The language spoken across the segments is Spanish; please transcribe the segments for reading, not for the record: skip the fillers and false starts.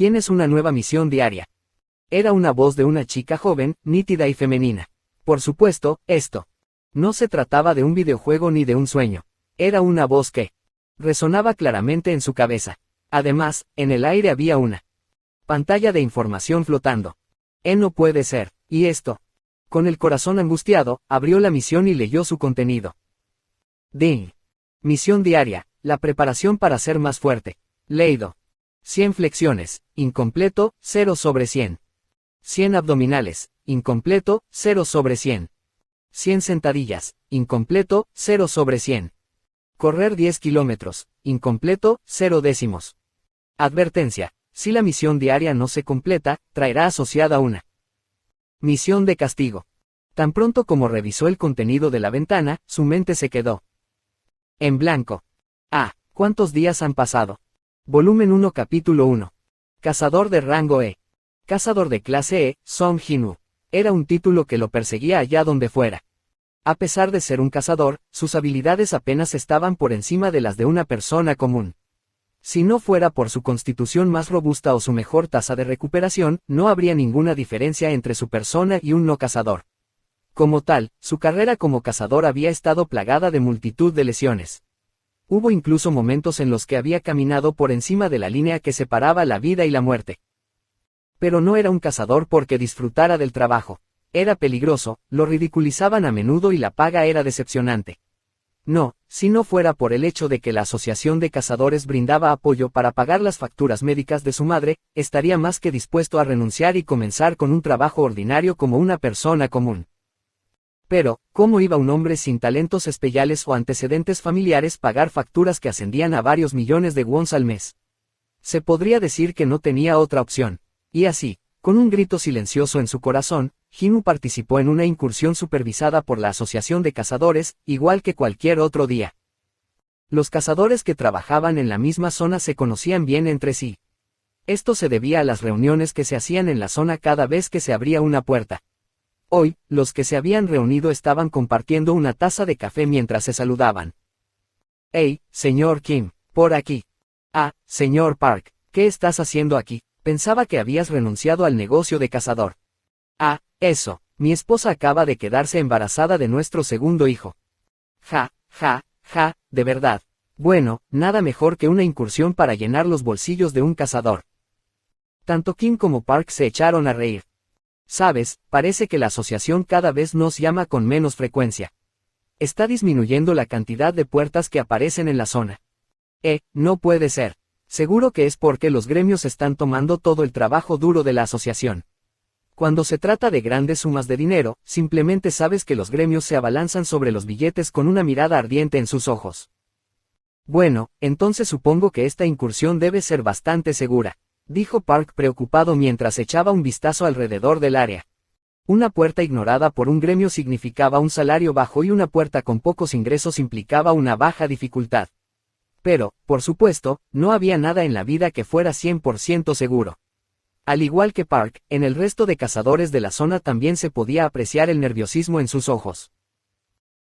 Tienes una nueva misión diaria. Era una voz de una chica joven, nítida y femenina. Por supuesto, esto no se trataba de un videojuego ni de un sueño. Era una voz que resonaba claramente en su cabeza. Además, en el aire había una pantalla de información flotando. No puede ser. ¿Y esto? Con el corazón angustiado, abrió la misión y leyó su contenido. Ding. Misión diaria, la preparación para ser más fuerte. Leído. 100 flexiones, incompleto, 0 sobre 100. 100 abdominales, incompleto, 0 sobre 100. 100 sentadillas, incompleto, 0 sobre 100. Correr 10 kilómetros, incompleto, 0 décimos. Advertencia, si la misión diaria no se completa, traerá asociada una misión de castigo. Tan pronto como revisó el contenido de la ventana, su mente se quedó en blanco. ¿Cuántos días han pasado? Volumen 1 Capítulo 1. Cazador de rango E. Cazador de clase E, Song Jin-woo. Era un título que lo perseguía allá donde fuera. A pesar de ser un cazador, sus habilidades apenas estaban por encima de las de una persona común. Si no fuera por su constitución más robusta o su mejor tasa de recuperación, no habría ninguna diferencia entre su persona y un no cazador. Como tal, su carrera como cazador había estado plagada de multitud de lesiones. Hubo incluso momentos en los que había caminado por encima de la línea que separaba la vida y la muerte. Pero no era un cazador porque disfrutara del trabajo. Era peligroso, lo ridiculizaban a menudo y la paga era decepcionante. No, si no fuera por el hecho de que la Asociación de Cazadores brindaba apoyo para pagar las facturas médicas de su madre, estaría más que dispuesto a renunciar y comenzar con un trabajo ordinario como una persona común. Pero, ¿cómo iba un hombre sin talentos especiales o antecedentes familiares pagar facturas que ascendían a varios millones de wons al mes? Se podría decir que no tenía otra opción. Y así, con un grito silencioso en su corazón, Jin-woo participó en una incursión supervisada por la Asociación de Cazadores, igual que cualquier otro día. Los cazadores que trabajaban en la misma zona se conocían bien entre sí. Esto se debía a las reuniones que se hacían en la zona cada vez que se abría una puerta. Hoy, los que se habían reunido estaban compartiendo una taza de café mientras se saludaban. «Hey, señor Kim, por aquí». «Señor Park, ¿qué estás haciendo aquí? Pensaba que habías renunciado al negocio de cazador». «Eso, mi esposa acaba de quedarse embarazada de nuestro segundo hijo». «Ja, de verdad. Bueno, nada mejor que una incursión para llenar los bolsillos de un cazador». Tanto Kim como Park se echaron a reír. «Sabes, parece que la asociación cada vez nos llama con menos frecuencia. Está disminuyendo la cantidad de puertas que aparecen en la zona». No puede ser. Seguro que es porque los gremios están tomando todo el trabajo duro de la asociación. Cuando se trata de grandes sumas de dinero, simplemente sabes que los gremios se abalanzan sobre los billetes con una mirada ardiente en sus ojos. Bueno, entonces supongo que esta incursión debe ser bastante segura, dijo Park preocupado mientras echaba un vistazo alrededor del área. Una puerta ignorada por un gremio significaba un salario bajo y una puerta con pocos ingresos implicaba una baja dificultad. Pero, por supuesto, no había nada en la vida que fuera 100% seguro. Al igual que Park, en el resto de cazadores de la zona también se podía apreciar el nerviosismo en sus ojos.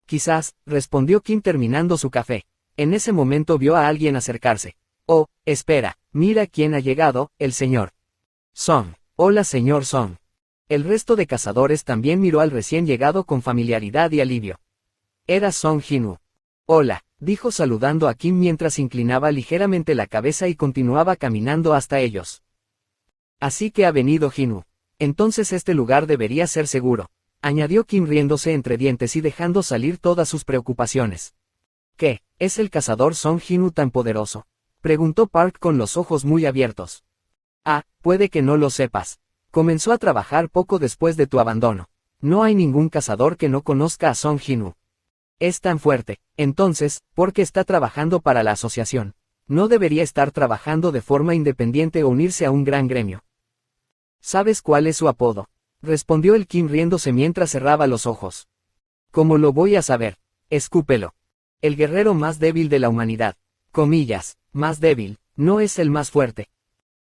«Quizás», respondió Kim terminando su café. En ese momento vio a alguien acercarse. «Oh, espera, mira quién ha llegado, el señor Song». «Hola señor Song». El resto de cazadores también miró al recién llegado con familiaridad y alivio. Era Song Jin-woo. «Hola», dijo saludando a Kim mientras inclinaba ligeramente la cabeza y continuaba caminando hasta ellos. «Así que ha venido Jin-woo. Entonces este lugar debería ser seguro», añadió Kim riéndose entre dientes y dejando salir todas sus preocupaciones. «¿Qué, es el cazador Song Jin-woo tan poderoso?», preguntó Park con los ojos muy abiertos. Puede que no lo sepas. Comenzó a trabajar poco después de tu abandono. No hay ningún cazador que no conozca a Song Jin-woo. Es tan fuerte, entonces, ¿por qué está trabajando para la asociación? No debería estar trabajando de forma independiente o unirse a un gran gremio». «¿Sabes cuál es su apodo?», respondió el Kim riéndose mientras cerraba los ojos. «¿Cómo lo voy a saber? Escúpelo. El guerrero más débil de la humanidad. Comillas, más débil, no es el más fuerte.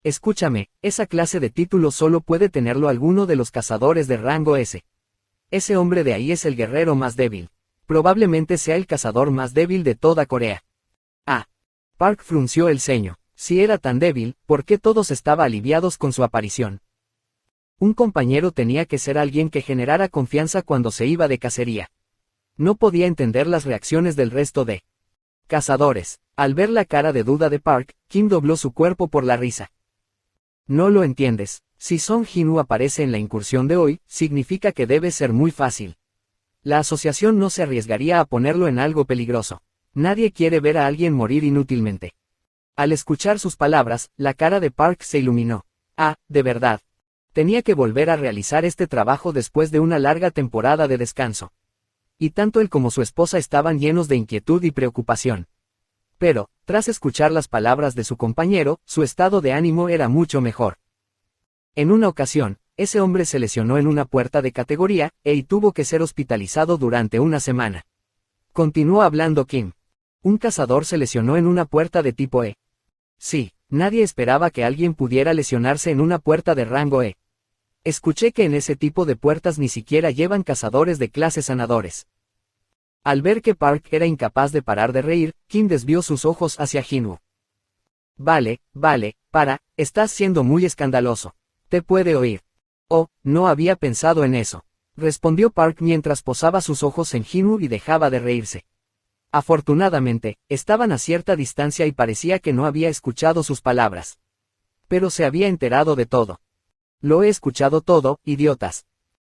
Escúchame, esa clase de título solo puede tenerlo alguno de los cazadores de rango S. Ese hombre de ahí es el guerrero más débil. Probablemente sea el cazador más débil de toda Corea». Park frunció el ceño. Si era tan débil, ¿por qué todos estaban aliviados con su aparición? Un compañero tenía que ser alguien que generara confianza cuando se iba de cacería. No podía entender las reacciones del resto de cazadores. Al ver la cara de duda de Park, Kim dobló su cuerpo por la risa. No lo entiendes. Si Song Jin-woo aparece en la incursión de hoy, significa que debe ser muy fácil. La asociación no se arriesgaría a ponerlo en algo peligroso. Nadie quiere ver a alguien morir inútilmente. Al escuchar sus palabras, la cara de Park se iluminó. Ah, de verdad. Tenía que volver a realizar este trabajo después de una larga temporada de descanso. Y tanto él como su esposa estaban llenos de inquietud y preocupación. Pero, tras escuchar las palabras de su compañero, su estado de ánimo era mucho mejor. En una ocasión, ese hombre se lesionó en una puerta de categoría, y tuvo que ser hospitalizado durante una semana. Continuó hablando Kim. Un cazador se lesionó en una puerta de tipo E. Sí, nadie esperaba que alguien pudiera lesionarse en una puerta de rango E. Escuché que en ese tipo de puertas ni siquiera llevan cazadores de clase sanadores. Al ver que Park era incapaz de parar de reír, Kim desvió sus ojos hacia Jin-woo. Vale, estás siendo muy escandaloso. Te puede oír. Oh, no había pensado en eso. Respondió Park mientras posaba sus ojos en Jin-woo y dejaba de reírse. Afortunadamente, estaban a cierta distancia y parecía que no había escuchado sus palabras. Pero se había enterado de todo. Lo he escuchado todo, idiotas.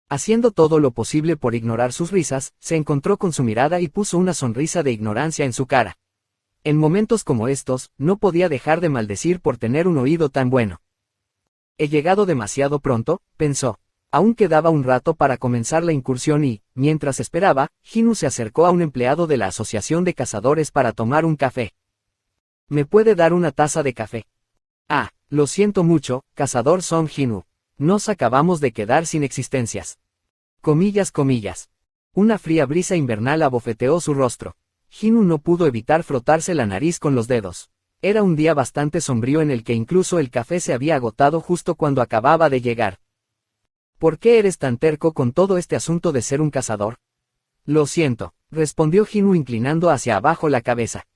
Haciendo todo lo posible por ignorar sus risas, se encontró con su mirada y puso una sonrisa de ignorancia en su cara. En momentos como estos, no podía dejar de maldecir por tener un oído tan bueno. He llegado demasiado pronto, pensó. Aún quedaba un rato para comenzar la incursión y, mientras esperaba, Jin-woo se acercó a un empleado de la Asociación de Cazadores para tomar un café. ¿Me puede dar una taza de café? Ah, lo siento mucho, cazador Song Jin-woo. Nos acabamos de quedar sin existencias. Comillas. Una fría brisa invernal abofeteó su rostro. Jin-woo no pudo evitar frotarse la nariz con los dedos. Era un día bastante sombrío en el que incluso el café se había agotado justo cuando acababa de llegar. ¿Por qué eres tan terco con todo este asunto de ser un cazador? Lo siento, respondió Jin-woo inclinando hacia abajo la cabeza.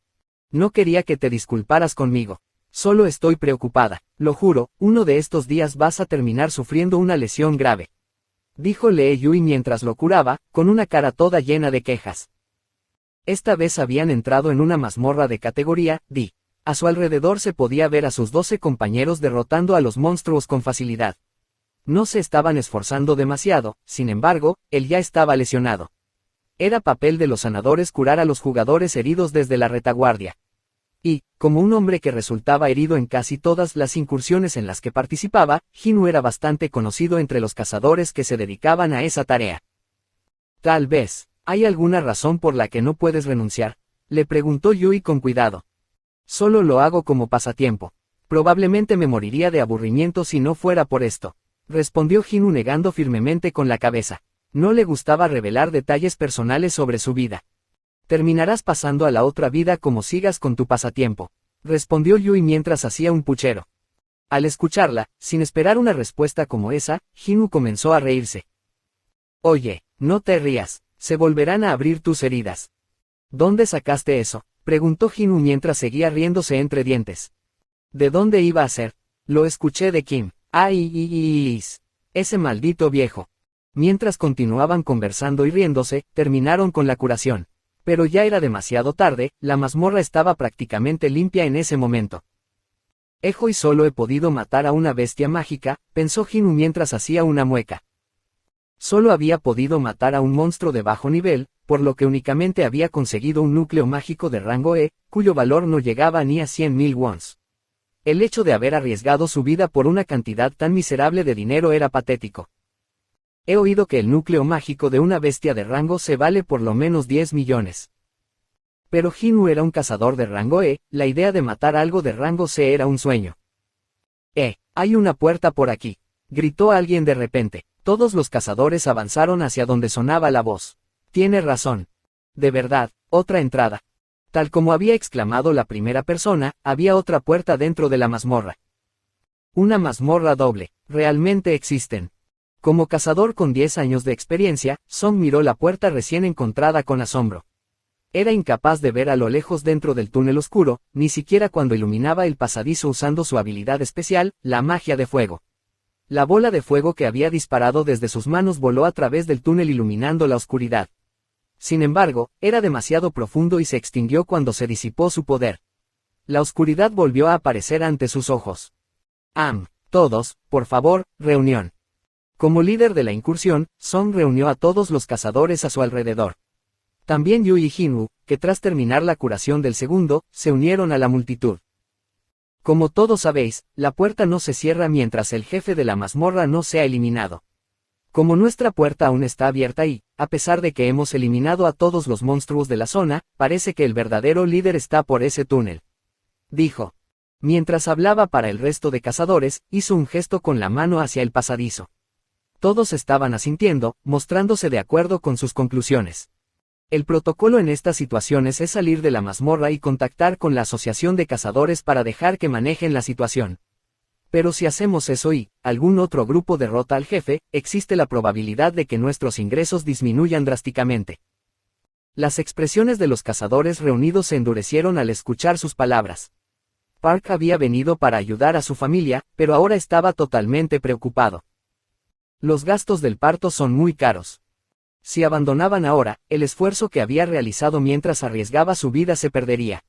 No quería que te disculparas conmigo. Solo estoy preocupada, lo juro, uno de estos días vas a terminar sufriendo una lesión grave. Dijo Lee Yui mientras lo curaba, con una cara toda llena de quejas. Esta vez habían entrado en una mazmorra de categoría D. A su alrededor se podía ver a sus 12 compañeros derrotando a los monstruos con facilidad. No se estaban esforzando demasiado, sin embargo, él ya estaba lesionado. Era papel de los sanadores curar a los jugadores heridos desde la retaguardia. Y, como un hombre que resultaba herido en casi todas las incursiones en las que participaba, Jin-woo era bastante conocido entre los cazadores que se dedicaban a esa tarea. Tal vez, ¿hay alguna razón por la que no puedes renunciar? Le preguntó Yui con cuidado. Solo lo hago como pasatiempo. Probablemente me moriría de aburrimiento si no fuera por esto. Respondió Jin-woo negando firmemente con la cabeza. No le gustaba revelar detalles personales sobre su vida. Terminarás pasando a la otra vida como sigas con tu pasatiempo. Respondió Yui mientras hacía un puchero. Al escucharla, sin esperar una respuesta como esa, Jin-woo comenzó a reírse. Oye, no te rías, se volverán a abrir tus heridas. ¿Dónde sacaste eso? Preguntó Jin-woo mientras seguía riéndose entre dientes. ¿De dónde iba a ser? Lo escuché de Kim. Ese maldito viejo. Mientras continuaban conversando y riéndose, terminaron con la curación. Pero ya era demasiado tarde, la mazmorra estaba prácticamente limpia en ese momento. Hoy solo he podido matar a una bestia mágica, pensó Jin-woo mientras hacía una mueca. Solo había podido matar a un monstruo de bajo nivel, por lo que únicamente había conseguido un núcleo mágico de rango E, cuyo valor no llegaba ni a 100.000 wons. El hecho de haber arriesgado su vida por una cantidad tan miserable de dinero era patético. He oído que el núcleo mágico de una bestia de rango C vale por lo menos 10 millones. Pero Jin-woo era un cazador de rango E, la idea de matar algo de rango C era un sueño. Hay una puerta por aquí, gritó alguien de repente. Todos los cazadores avanzaron hacia donde sonaba la voz. Tiene razón. De verdad, otra entrada. Tal como había exclamado la primera persona, había otra puerta dentro de la mazmorra. Una mazmorra doble, realmente existen. Como cazador con 10 años de experiencia, Song miró la puerta recién encontrada con asombro. Era incapaz de ver a lo lejos dentro del túnel oscuro, ni siquiera cuando iluminaba el pasadizo usando su habilidad especial, la magia de fuego. La bola de fuego que había disparado desde sus manos voló a través del túnel iluminando la oscuridad. Sin embargo, era demasiado profundo y se extinguió cuando se disipó su poder. La oscuridad volvió a aparecer ante sus ojos. Todos, por favor, reunión. Como líder de la incursión, Song reunió a todos los cazadores a su alrededor. También Yui y Jinwoo, que tras terminar la curación del segundo, se unieron a la multitud. Como todos sabéis, la puerta no se cierra mientras el jefe de la mazmorra no sea eliminado. Como nuestra puerta aún está abierta y, a pesar de que hemos eliminado a todos los monstruos de la zona, parece que el verdadero líder está por ese túnel. Dijo. Mientras hablaba para el resto de cazadores, hizo un gesto con la mano hacia el pasadizo. Todos estaban asintiendo, mostrándose de acuerdo con sus conclusiones. El protocolo en estas situaciones es salir de la mazmorra y contactar con la asociación de cazadores para dejar que manejen la situación. Pero si hacemos eso y algún otro grupo derrota al jefe, existe la probabilidad de que nuestros ingresos disminuyan drásticamente. Las expresiones de los cazadores reunidos se endurecieron al escuchar sus palabras. Park había venido para ayudar a su familia, pero ahora estaba totalmente preocupado. Los gastos del parto son muy caros. Si abandonaban ahora, el esfuerzo que había realizado mientras arriesgaba su vida se perdería.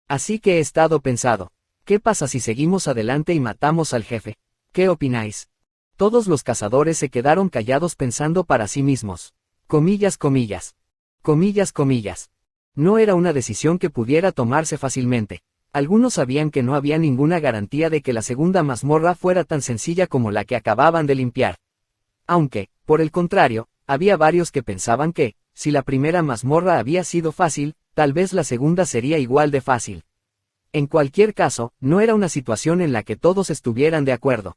Así que he estado pensando, ¿qué pasa si seguimos adelante y matamos al jefe? ¿Qué opináis? Todos los cazadores se quedaron callados pensando para sí mismos. Comillas, comillas. Comillas, comillas. No era una decisión que pudiera tomarse fácilmente. Algunos sabían que no había ninguna garantía de que la segunda mazmorra fuera tan sencilla como la que acababan de limpiar. Aunque, por el contrario, había varios que pensaban que, si la primera mazmorra había sido fácil, tal vez la segunda sería igual de fácil. En cualquier caso, no era una situación en la que todos estuvieran de acuerdo.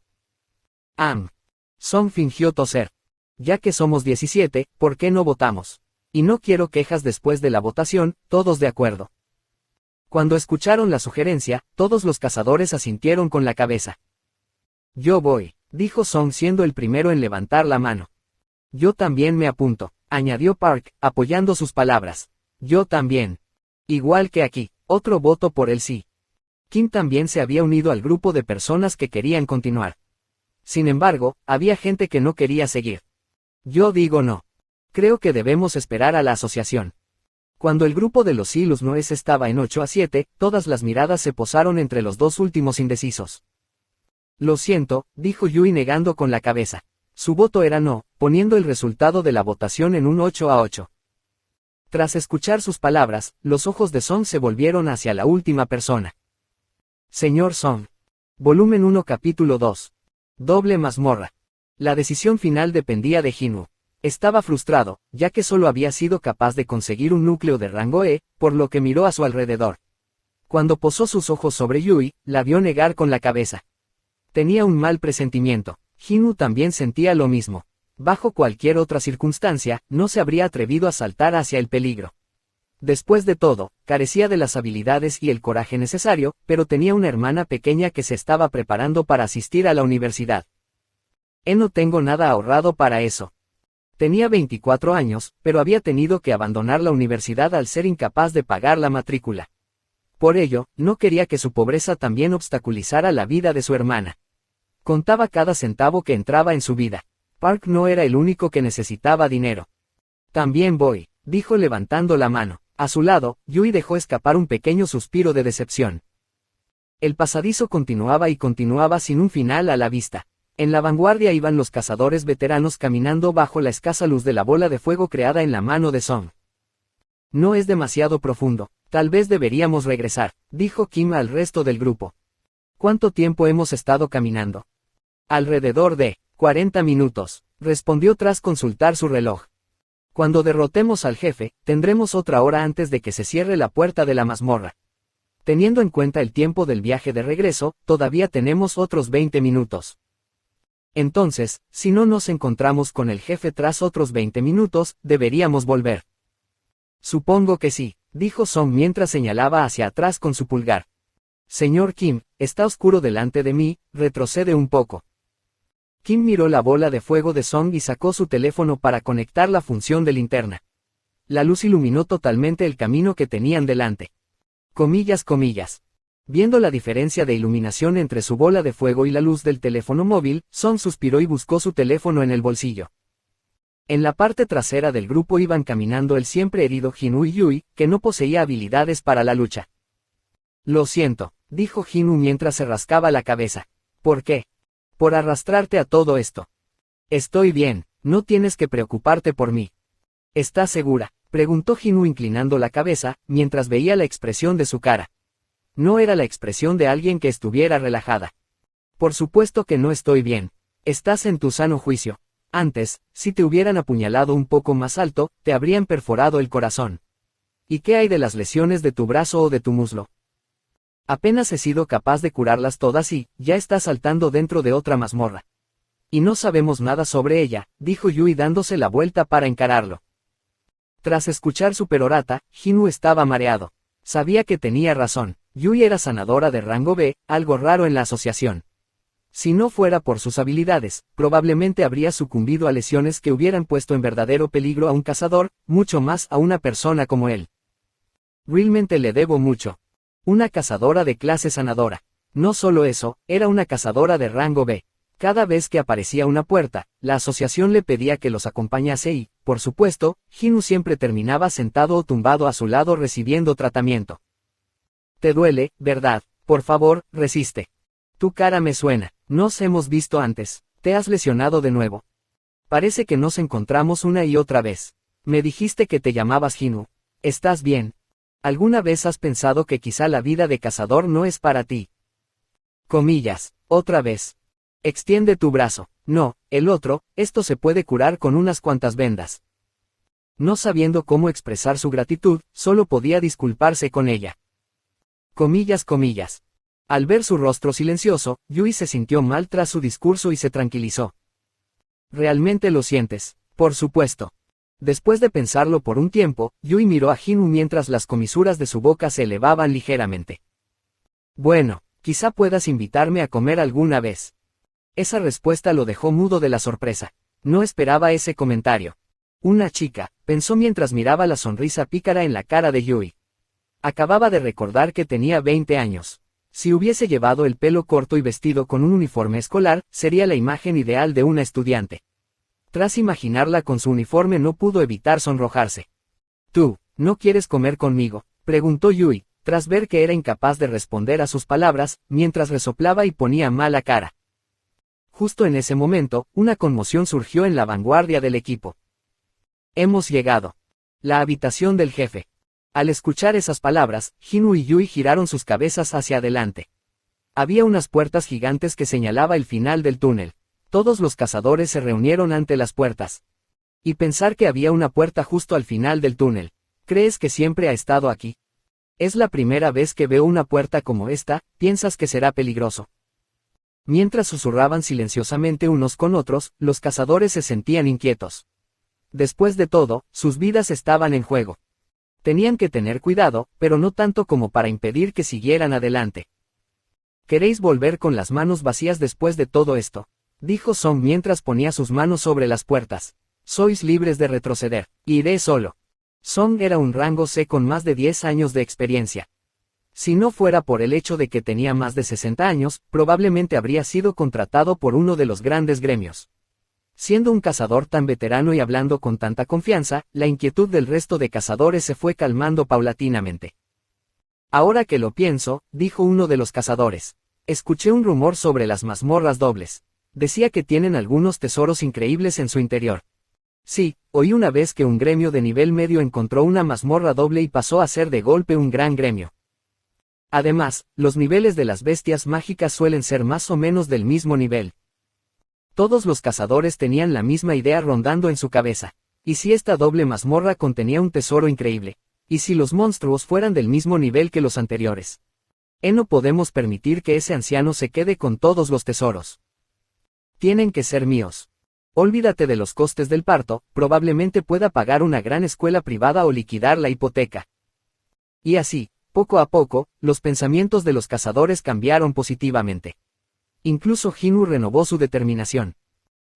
Song fingió toser. Ya que somos 17, ¿por qué no votamos? Y no quiero quejas después de la votación, todos de acuerdo. Cuando escucharon la sugerencia, todos los cazadores asintieron con la cabeza. Yo voy, dijo Song siendo el primero en levantar la mano. Yo también me apunto, añadió Park, apoyando sus palabras. Yo también. Igual que aquí, otro voto por el sí. Kim también se había unido al grupo de personas que querían continuar. Sin embargo, había gente que no quería seguir. Yo digo no. Creo que debemos esperar a la asociación. Cuando el grupo de los Ilus Noes estaba en 8-7, todas las miradas se posaron entre los dos últimos indecisos. Lo siento, dijo Yui negando con la cabeza. Su voto era no, poniendo el resultado de la votación en un 8-8. Tras escuchar sus palabras, los ojos de Song se volvieron hacia la última persona. Señor Song. Volumen 1 capítulo 2. Doble mazmorra. La decisión final dependía de Jinwoo. Estaba frustrado, ya que solo había sido capaz de conseguir un núcleo de rango E, por lo que miró a su alrededor. Cuando posó sus ojos sobre Yui, la vio negar con la cabeza. Tenía un mal presentimiento. Jinwoo también sentía lo mismo. Bajo cualquier otra circunstancia, no se habría atrevido a saltar hacia el peligro. Después de todo, carecía de las habilidades y el coraje necesario, pero tenía una hermana pequeña que se estaba preparando para asistir a la universidad. No tengo nada ahorrado para eso. Tenía 24 años, pero había tenido que abandonar la universidad al ser incapaz de pagar la matrícula. Por ello, no quería que su pobreza también obstaculizara la vida de su hermana. Contaba cada centavo que entraba en su vida. Park no era el único que necesitaba dinero. También voy, dijo levantando la mano. A su lado, Yui dejó escapar un pequeño suspiro de decepción. El pasadizo continuaba y continuaba sin un final a la vista. En la vanguardia iban los cazadores veteranos caminando bajo la escasa luz de la bola de fuego creada en la mano de Song. No es demasiado profundo, tal vez deberíamos regresar, dijo Kim al resto del grupo. ¿Cuánto tiempo hemos estado caminando? Alrededor de 40 minutos, respondió tras consultar su reloj. Cuando derrotemos al jefe, tendremos otra hora antes de que se cierre la puerta de la mazmorra. Teniendo en cuenta el tiempo del viaje de regreso, todavía tenemos otros 20 minutos. Entonces, si no nos encontramos con el jefe tras otros 20 minutos, deberíamos volver. Supongo que sí, dijo Song mientras señalaba hacia atrás con su pulgar. Señor Kim, está oscuro delante de mí, retrocede un poco. Kim miró la bola de fuego de Song y sacó su teléfono para conectar la función de linterna. la luz iluminó totalmente el camino que tenían delante. Comillas, comillas. Viendo la diferencia de iluminación entre su bola de fuego y la luz del teléfono móvil, Song suspiró y buscó su teléfono en el bolsillo. En la parte trasera del grupo iban caminando el siempre herido Jin-woo y Yui, que no poseía habilidades para la lucha. Lo siento, dijo Jin-woo mientras se rascaba la cabeza. ¿Por qué? Por arrastrarte a todo esto. Estoy bien, no tienes que preocuparte por mí. ¿Estás segura?, preguntó Jin-woo inclinando la cabeza, mientras veía la expresión de su cara. No era la expresión de alguien que estuviera relajada. Por supuesto que no estoy bien. Estás en tu sano juicio. Antes, si te hubieran apuñalado un poco más alto, te habrían perforado el corazón. ¿Y qué hay de las lesiones de tu brazo o de tu muslo? Apenas he sido capaz de curarlas todas y, ya estás saltando dentro de otra mazmorra. Y no sabemos nada sobre ella, dijo Yui dándose la vuelta para encararlo. Tras escuchar su perorata, Jin-woo estaba mareado. Sabía que tenía razón. Yui era sanadora de rango B, algo raro en la asociación. Si no fuera por sus habilidades, probablemente habría sucumbido a lesiones que hubieran puesto en verdadero peligro a un cazador, mucho más a una persona como él. Realmente le debo mucho. Una cazadora de clase sanadora. No solo eso, era una cazadora de rango B. Cada vez que aparecía una puerta, la asociación le pedía que los acompañase y, por supuesto, Jin-woo siempre terminaba sentado o tumbado a su lado recibiendo tratamiento. Te duele, ¿verdad? Por favor, resiste. Tu cara me suena. Nos hemos visto antes. Te has lesionado de nuevo. Parece que nos encontramos una y otra vez. Me dijiste que te llamabas Jin-woo. ¿Estás bien? ¿Alguna vez has pensado que quizá la vida de cazador no es para ti? Comillas. Otra vez. Extiende tu brazo. No, el otro, esto se puede curar con unas cuantas vendas. No sabiendo cómo expresar su gratitud, solo podía disculparse con ella. Comillas, comillas. Al ver su rostro silencioso, Yui se sintió mal tras su discurso y se tranquilizó. ¿Realmente lo sientes? Por supuesto. Después de pensarlo por un tiempo, Yui miró a Jin-woo mientras las comisuras de su boca se elevaban ligeramente. Bueno, quizá puedas invitarme a comer alguna vez. Esa respuesta lo dejó mudo de la sorpresa. No esperaba ese comentario. Una chica, pensó mientras miraba la sonrisa pícara en la cara de Yui. Acababa de recordar que tenía 20 años. Si hubiese llevado el pelo corto y vestido con un uniforme escolar, sería la imagen ideal de una estudiante. Tras imaginarla con su uniforme no pudo evitar sonrojarse. ¿Tú, no quieres comer conmigo?, preguntó Yui, tras ver que era incapaz de responder a sus palabras, mientras resoplaba y ponía mala cara. Justo en ese momento, una conmoción surgió en la vanguardia del equipo. Hemos llegado. La habitación del jefe. Al escuchar esas palabras, Jin-woo y Yui giraron sus cabezas hacia adelante. Había unas puertas gigantes que señalaba el final del túnel. Todos los cazadores se reunieron ante las puertas. Y pensar que había una puerta justo al final del túnel. ¿Crees que siempre ha estado aquí? Es la primera vez que veo una puerta como esta, ¿piensas que será peligroso? Mientras susurraban silenciosamente unos con otros, los cazadores se sentían inquietos. Después de todo, sus vidas estaban en juego. Tenían que tener cuidado, pero no tanto como para impedir que siguieran adelante. ¿Queréis volver con las manos vacías después de todo esto?, dijo Song mientras ponía sus manos sobre las puertas. Sois libres de retroceder. Iré solo. Song era un rango C con más de 10 años de experiencia. Si no fuera por el hecho de que tenía más de 60 años, probablemente habría sido contratado por uno de los grandes gremios. Siendo un cazador tan veterano y hablando con tanta confianza, la inquietud del resto de cazadores se fue calmando paulatinamente. Ahora que lo pienso, dijo uno de los cazadores. Escuché un rumor sobre las mazmorras dobles. Decía que tienen algunos tesoros increíbles en su interior. Sí, oí una vez que un gremio de nivel medio encontró una mazmorra doble y pasó a ser de golpe un gran gremio. Además, los niveles de las bestias mágicas suelen ser más o menos del mismo nivel. Todos los cazadores tenían la misma idea rondando en su cabeza. ¿Y si esta doble mazmorra contenía un tesoro increíble? ¿Y si los monstruos fueran del mismo nivel que los anteriores? No podemos permitir que ese anciano se quede con todos los tesoros. Tienen que ser míos. Olvídate de los costes del parto, probablemente pueda pagar una gran escuela privada o liquidar la hipoteca. Y así, poco a poco, los pensamientos de los cazadores cambiaron positivamente. Incluso Jin-woo renovó su determinación.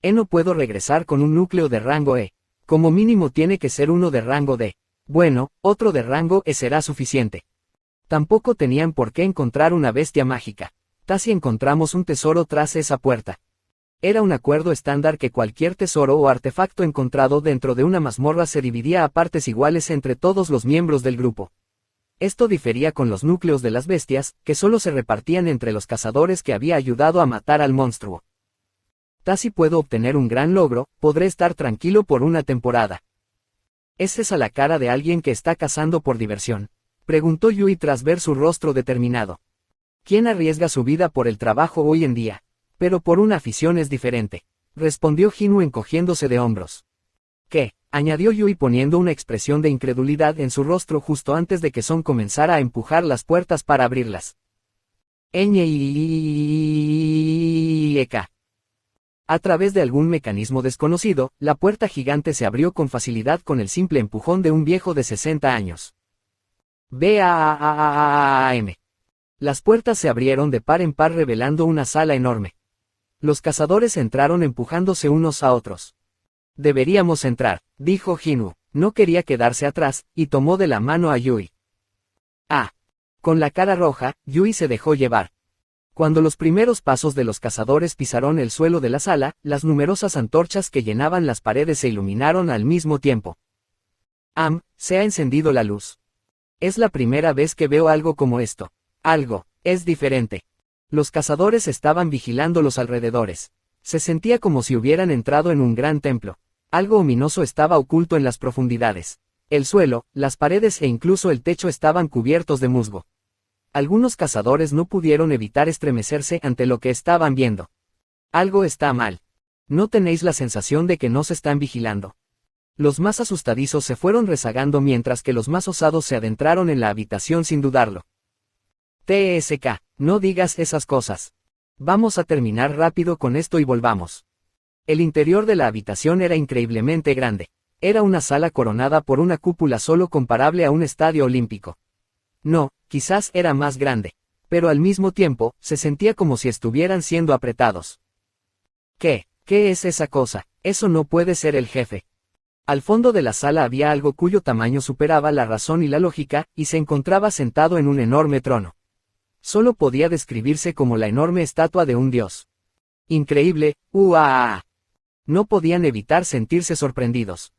No puedo regresar con un núcleo de rango E. Como mínimo tiene que ser uno de rango D. Bueno, otro de rango E será suficiente. Tampoco tenían por qué encontrar una bestia mágica. Casi encontramos un tesoro tras esa puerta. Era un acuerdo estándar que cualquier tesoro o artefacto encontrado dentro de una mazmorra se dividía a partes iguales entre todos los miembros del grupo. Esto difería con los núcleos de las bestias, que solo se repartían entre los cazadores que había ayudado a matar al monstruo. Si puedo obtener un gran logro, podré estar tranquilo por una temporada. ¿Es esa la cara de alguien que está cazando por diversión?, preguntó Yui tras ver su rostro determinado. ¿Quién arriesga su vida por el trabajo hoy en día? Pero por una afición es diferente, respondió Hinu encogiéndose de hombros. ¿Qué?, añadió Yui poniendo una expresión de incredulidad en su rostro justo antes de que Son comenzara a empujar las puertas para abrirlas. A través de algún mecanismo desconocido, la puerta gigante se abrió con facilidad con el simple empujón de un viejo de 60 años. BAAAAM. Las puertas se abrieron de par en par revelando una sala enorme. Los cazadores entraron empujándose unos a otros. Deberíamos entrar, dijo Hinu. No quería quedarse atrás, y tomó de la mano a Yui. Con la cara roja, Yui se dejó llevar. Cuando los primeros pasos de los cazadores pisaron el suelo de la sala, las numerosas antorchas que llenaban las paredes se iluminaron al mismo tiempo. Se ha encendido la luz. Es la primera vez que veo algo como esto. Algo, es diferente. Los cazadores estaban vigilando los alrededores. Se sentía como si hubieran entrado en un gran templo. Algo ominoso estaba oculto en las profundidades. El suelo, las paredes e incluso el techo estaban cubiertos de musgo. Algunos cazadores no pudieron evitar estremecerse ante lo que estaban viendo. Algo está mal. ¿No tenéis la sensación de que nos están vigilando? Los más asustadizos se fueron rezagando mientras que los más osados se adentraron en la habitación sin dudarlo. TSK, no digas esas cosas. Vamos a terminar rápido con esto y volvamos. El interior de la habitación era increíblemente grande. Era una sala coronada por una cúpula solo comparable a un estadio olímpico. No, quizás era más grande. Pero al mismo tiempo, se sentía como si estuvieran siendo apretados. ¿Qué es esa cosa? Eso no puede ser el jefe. Al fondo de la sala había algo cuyo tamaño superaba la razón y la lógica, y se encontraba sentado en un enorme trono. Solo podía describirse como la enorme estatua de un dios. Increíble, ¡uaa! No podían evitar sentirse sorprendidos.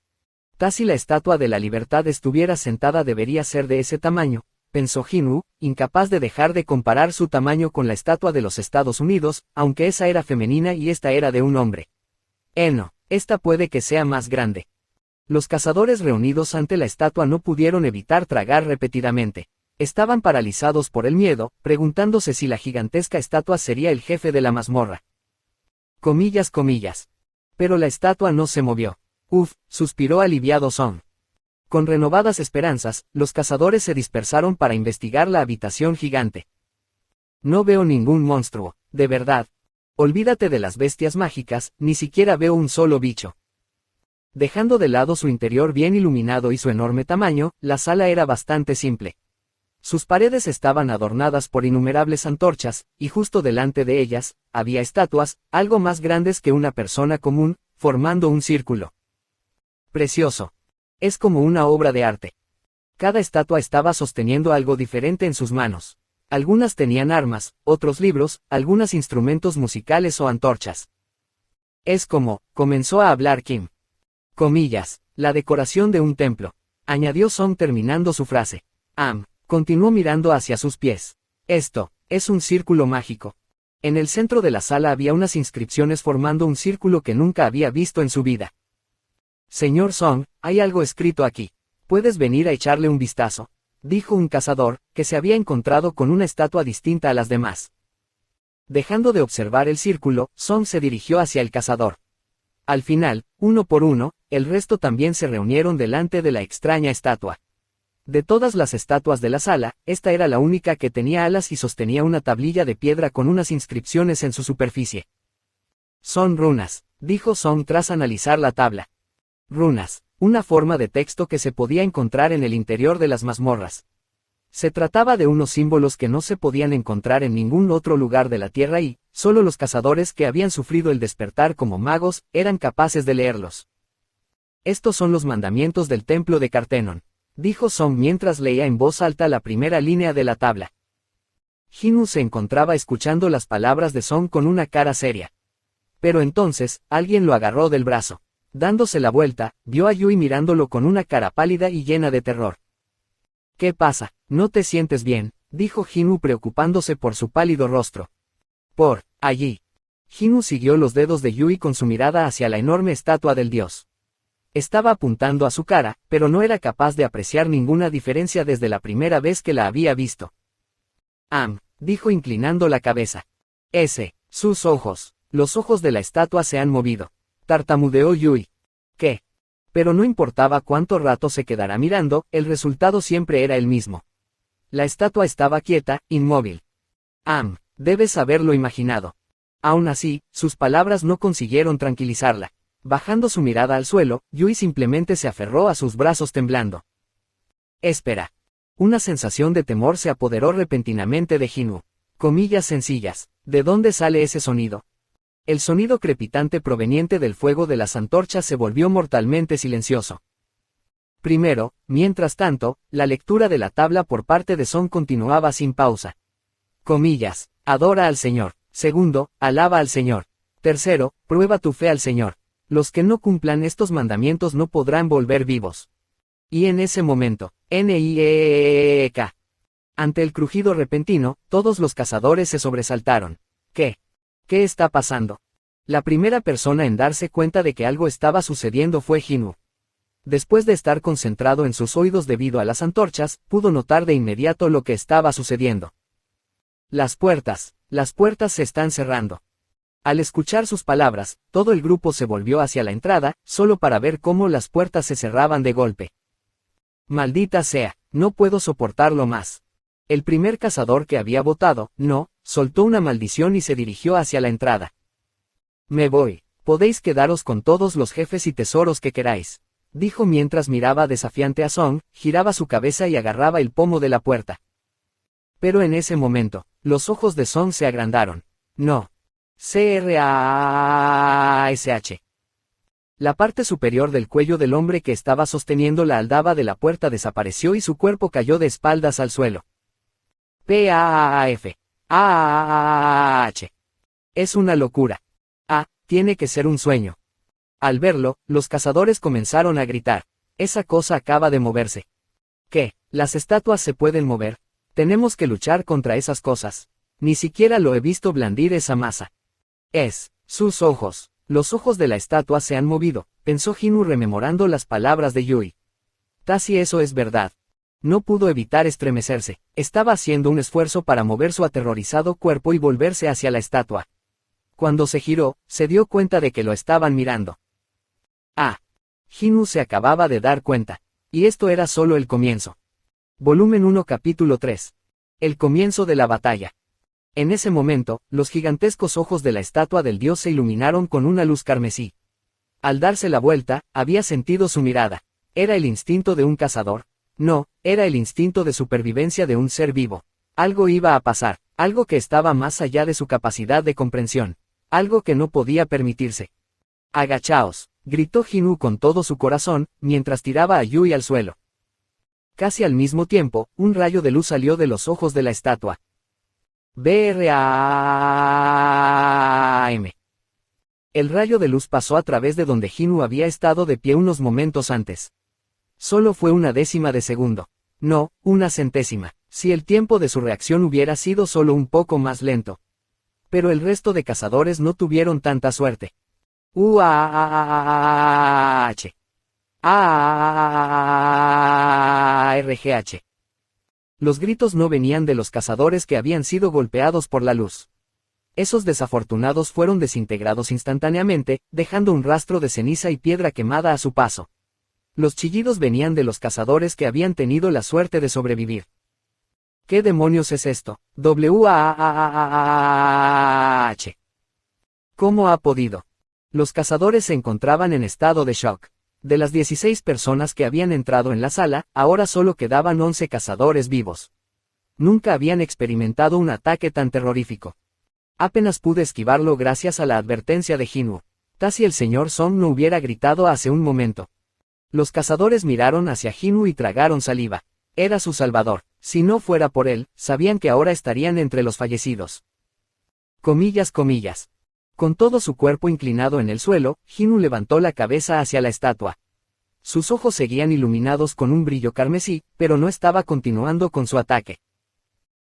Si la estatua de la libertad estuviera sentada debería ser de ese tamaño, pensó Hinu, incapaz de dejar de comparar su tamaño con la estatua de los Estados Unidos, aunque esa era femenina y esta era de un hombre. No, esta puede que sea más grande. Los cazadores reunidos ante la estatua no pudieron evitar tragar repetidamente. Estaban paralizados por el miedo, preguntándose si la gigantesca estatua sería el jefe de la mazmorra. Comillas. Pero la estatua no se movió. Suspiró aliviado Son. Con renovadas esperanzas, los cazadores se dispersaron para investigar la habitación gigante. No veo ningún monstruo, de verdad. Olvídate de las bestias mágicas, ni siquiera veo un solo bicho. Dejando de lado su interior bien iluminado y su enorme tamaño, la sala era bastante simple. Sus paredes estaban adornadas por innumerables antorchas, y justo delante de ellas, había estatuas, algo más grandes que una persona común, formando un círculo. Precioso. Es como una obra de arte. Cada estatua estaba sosteniendo algo diferente en sus manos. Algunas tenían armas, otros libros, algunos instrumentos musicales o antorchas. Es como, comenzó a hablar Kim. Comillas, la decoración de un templo. Añadió Song terminando su frase. Continuó mirando hacia sus pies. Esto, es un círculo mágico. En el centro de la sala había unas inscripciones formando un círculo que nunca había visto en su vida. Señor Song, hay algo escrito aquí. ¿Puedes venir a echarle un vistazo?, dijo un cazador, que se había encontrado con una estatua distinta a las demás. Dejando de observar el círculo, Song se dirigió hacia el cazador. Al final, uno por uno, el resto también se reunieron delante de la extraña estatua. De todas las estatuas de la sala, esta era la única que tenía alas y sostenía una tablilla de piedra con unas inscripciones en su superficie. Son runas, dijo Song tras analizar la tabla. Runas, una forma de texto que se podía encontrar en el interior de las mazmorras. Se trataba de unos símbolos que no se podían encontrar en ningún otro lugar de la Tierra y, solo los cazadores que habían sufrido el despertar como magos, eran capaces de leerlos. Estos son los mandamientos del templo de Cartenon. dijo Song mientras leía en voz alta la primera línea de la tabla. Jinwoo se encontraba escuchando las palabras de Song con una cara seria. Pero entonces, alguien lo agarró del brazo. Dándose la vuelta, vio a Yui mirándolo con una cara pálida y llena de terror. ¿Qué pasa? ¿No te sientes bien?, dijo Jinwoo preocupándose por su pálido rostro. Por allí. Jinwoo siguió los dedos de Yui con su mirada hacia la enorme estatua del dios. Estaba apuntando a su cara, pero no era capaz de apreciar ninguna diferencia desde la primera vez que la había visto. Dijo inclinando la cabeza. Sus ojos. Los ojos de la estatua se han movido. Tartamudeó Yui. ¿Qué? Pero no importaba cuánto rato se quedara mirando, el resultado siempre era el mismo. La estatua estaba quieta, inmóvil. Debes haberlo imaginado. Aún así, sus palabras no consiguieron tranquilizarla. Bajando su mirada al suelo, Yui simplemente se aferró a sus brazos temblando. Espera. Una sensación de temor se apoderó repentinamente de Jinwoo. Comillas sencillas. ¿De dónde sale ese sonido? El sonido crepitante proveniente del fuego de las antorchas se volvió mortalmente silencioso. Primero, mientras tanto, la lectura de la tabla por parte de Song continuaba sin pausa. Comillas. Adora al Señor. Segundo, alaba al Señor. Tercero, prueba tu fe al Señor. Los que no cumplan estos mandamientos no podrán volver vivos. Y en ese momento, Nieek. Ante el crujido repentino, todos los cazadores se sobresaltaron. ¿Qué? ¿Qué está pasando? La primera persona en darse cuenta de que algo estaba sucediendo fue Jinwoo. Después de estar concentrado en sus oídos debido a las antorchas, pudo notar de inmediato lo que estaba sucediendo. Las puertas se están cerrando. Al escuchar sus palabras, todo el grupo se volvió hacia la entrada, solo para ver cómo las puertas se cerraban de golpe. Maldita sea, no puedo soportarlo más. El primer cazador que había votado, no, soltó una maldición y se dirigió hacia la entrada. Me voy, podéis quedaros con todos los jefes y tesoros que queráis, dijo mientras miraba desafiante a Song, giraba su cabeza y agarraba el pomo de la puerta. Pero en ese momento, los ojos de Song se agrandaron. No. Crash. La parte superior del cuello del hombre que estaba sosteniendo la aldaba de la puerta desapareció y su cuerpo cayó de espaldas al suelo. Paaf. Es una locura. Tiene que ser un sueño. Al verlo, los cazadores comenzaron a gritar. Esa cosa acaba de moverse. ¿Qué? ¿Las estatuas se pueden mover? Tenemos que luchar contra esas cosas. Ni siquiera lo he visto blandir esa masa. Sus ojos. Los ojos de la estatua se han movido, pensó Jinwoo rememorando las palabras de Yui. Si eso es verdad. No pudo evitar estremecerse, estaba haciendo un esfuerzo para mover su aterrorizado cuerpo y volverse hacia la estatua. Cuando se giró, se dio cuenta de que lo estaban mirando. Jinwoo se acababa de dar cuenta. Y esto era solo el comienzo. Volumen 1 capítulo 3. El comienzo de la batalla. En ese momento, los gigantescos ojos de la estatua del dios se iluminaron con una luz carmesí. Al darse la vuelta, había sentido su mirada. ¿Era el instinto de un cazador? No, era el instinto de supervivencia de un ser vivo. Algo iba a pasar, algo que estaba más allá de su capacidad de comprensión. Algo que no podía permitirse. Agachaos, gritó Jinwoo con todo su corazón, mientras tiraba a Yui al suelo. Casi al mismo tiempo, un rayo de luz salió de los ojos de la estatua. BRAM. El rayo de luz pasó a través de donde Jinwoo había estado de pie unos momentos antes. Solo fue una décima de segundo. No, una centésima. Si el tiempo de su reacción hubiera sido solo un poco más lento. Pero el resto de cazadores no tuvieron tanta suerte. RGH. Los gritos no venían de los cazadores que habían sido golpeados por la luz. Esos desafortunados fueron desintegrados instantáneamente, dejando un rastro de ceniza y piedra quemada a su paso. Los chillidos venían de los cazadores que habían tenido la suerte de sobrevivir. ¿Qué demonios es esto? ¿Cómo ha podido? Los cazadores se encontraban en estado de shock. De las 16 personas que habían entrado en la sala, ahora solo quedaban 11 cazadores vivos. Nunca habían experimentado un ataque tan terrorífico. Apenas pude esquivarlo gracias a la advertencia de Jinwoo. Si el señor Song no hubiera gritado hace un momento. Los cazadores miraron hacia Hinu y tragaron saliva. Era su salvador. Si no fuera por él, sabían que ahora estarían entre los fallecidos. Comillas, comillas. Con todo su cuerpo inclinado en el suelo, Hinu levantó la cabeza hacia la estatua. Sus ojos seguían iluminados con un brillo carmesí, pero no estaba continuando con su ataque.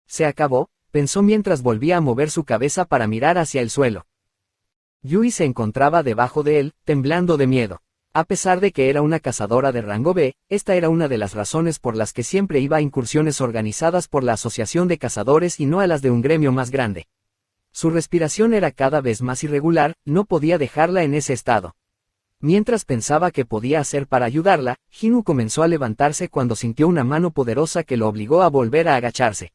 Se acabó, pensó mientras volvía a mover su cabeza para mirar hacia el suelo. Yui se encontraba debajo de él, temblando de miedo. A pesar de que era una cazadora de rango B, esta era una de las razones por las que siempre iba a incursiones organizadas por la Asociación de Cazadores y no a las de un gremio más grande. Su respiración era cada vez más irregular, no podía dejarla en ese estado. Mientras pensaba qué podía hacer para ayudarla, Hinu comenzó a levantarse cuando sintió una mano poderosa que lo obligó a volver a agacharse.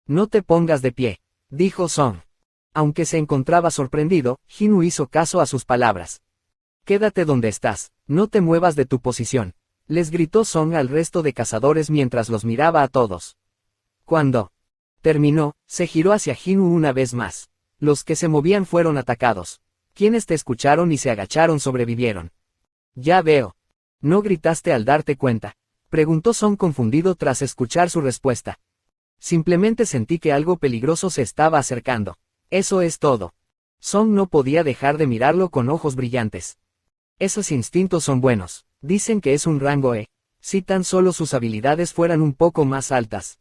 No te pongas de pie, dijo Song. Aunque se encontraba sorprendido, Hinu hizo caso a sus palabras. Quédate donde estás, no te muevas de tu posición, les gritó Song al resto de cazadores mientras los miraba a todos. Cuando terminó, se giró hacia Hinu una vez más. Los que se movían fueron atacados. Quienes te escucharon y se agacharon sobrevivieron. Ya veo. ¿No gritaste al darte cuenta?, preguntó Song confundido tras escuchar su respuesta. Simplemente sentí que algo peligroso se estaba acercando. Eso es todo. Song no podía dejar de mirarlo con ojos brillantes. Esos instintos son buenos. Dicen que es un rango E. Si tan solo sus habilidades fueran un poco más altas.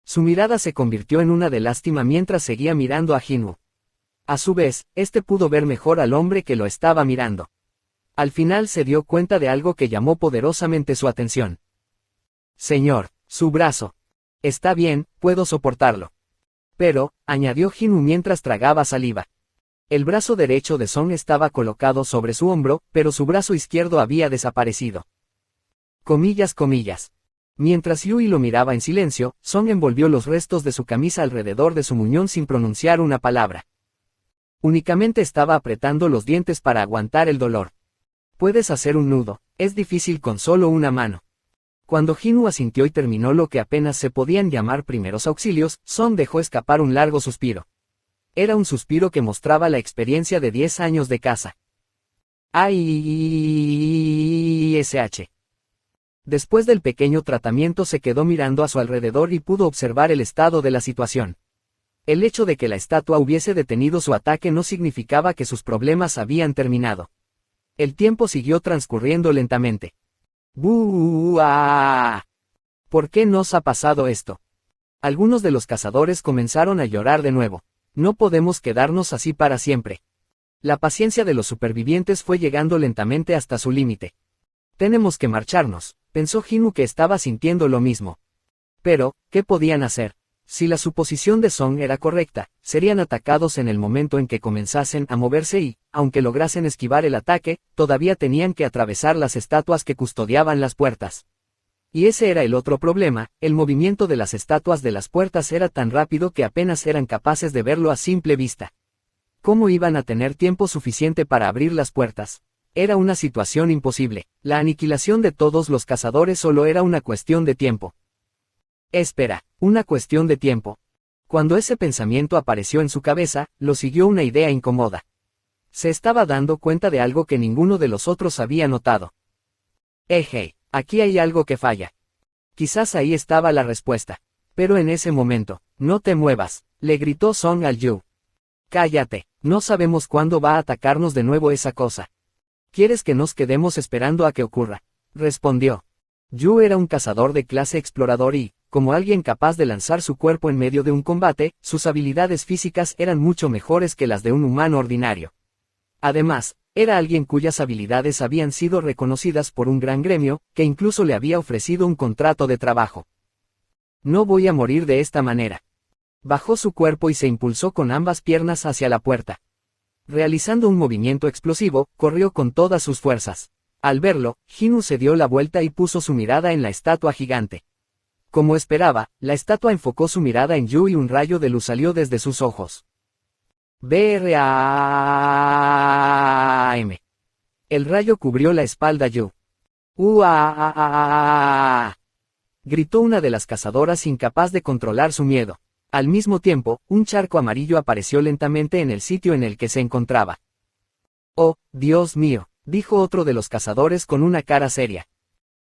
Su mirada se convirtió en una de lástima mientras seguía mirando a Hinu. A su vez, este pudo ver mejor al hombre que lo estaba mirando. Al final se dio cuenta de algo que llamó poderosamente su atención. Señor, su brazo. Está bien, puedo soportarlo. Pero, añadió Hinu mientras tragaba saliva. El brazo derecho de Song estaba colocado sobre su hombro, pero su brazo izquierdo había desaparecido. Comillas, comillas. Mientras Yui lo miraba en silencio, Song envolvió los restos de su camisa alrededor de su muñón sin pronunciar una palabra. Únicamente estaba apretando los dientes para aguantar el dolor. Puedes hacer un nudo, es difícil con solo una mano. Cuando Hinu asintió y terminó lo que apenas se podían llamar primeros auxilios, Song dejó escapar un largo suspiro. Era un suspiro que mostraba la experiencia de 10 años de caza. AISH. Después del pequeño tratamiento se quedó mirando a su alrededor y pudo observar el estado de la situación. El hecho de que la estatua hubiese detenido su ataque no significaba que sus problemas habían terminado. El tiempo siguió transcurriendo lentamente. ¡Buah! ¿Por qué nos ha pasado esto? Algunos de los cazadores comenzaron a llorar de nuevo. No podemos quedarnos así para siempre. La paciencia de los supervivientes fue llegando lentamente hasta su límite. Tenemos que marcharnos, pensó Hinu que estaba sintiendo lo mismo. Pero, ¿qué podían hacer? Si la suposición de Song era correcta, serían atacados en el momento en que comenzasen a moverse y, aunque lograsen esquivar el ataque, todavía tenían que atravesar las estatuas que custodiaban las puertas. Y ese era el otro problema, el movimiento de las estatuas de las puertas era tan rápido que apenas eran capaces de verlo a simple vista. ¿Cómo iban a tener tiempo suficiente para abrir las puertas? Era una situación imposible. La aniquilación de todos los cazadores solo era una cuestión de tiempo. Espera, una cuestión de tiempo. Cuando ese pensamiento apareció en su cabeza, lo siguió una idea incómoda. Se estaba dando cuenta de algo que ninguno de los otros había notado. Hey, aquí hay algo que falla. Quizás ahí estaba la respuesta. Pero en ese momento, no te muevas, le gritó Song al Yu. Cállate, no sabemos cuándo va a atacarnos de nuevo esa cosa. ¿Quieres que nos quedemos esperando a que ocurra?, respondió. Yu era un cazador de clase explorador y, como alguien capaz de lanzar su cuerpo en medio de un combate, sus habilidades físicas eran mucho mejores que las de un humano ordinario. Además, era alguien cuyas habilidades habían sido reconocidas por un gran gremio, que incluso le había ofrecido un contrato de trabajo. No voy a morir de esta manera. Bajó su cuerpo y se impulsó con ambas piernas hacia la puerta. Realizando un movimiento explosivo, corrió con todas sus fuerzas. Al verlo, Hinu se dio la vuelta y puso su mirada en la estatua gigante. Como esperaba, la estatua enfocó su mirada en Yu y un rayo de luz salió desde sus ojos. BRAM. El rayo cubrió la espalda Yu. ¡Uaaaaaaaaaa! Gritó una de las cazadoras incapaz de controlar su miedo. Al mismo tiempo, un charco amarillo apareció lentamente en el sitio en el que se encontraba. ¡Oh, Dios mío! dijo otro de los cazadores con una cara seria.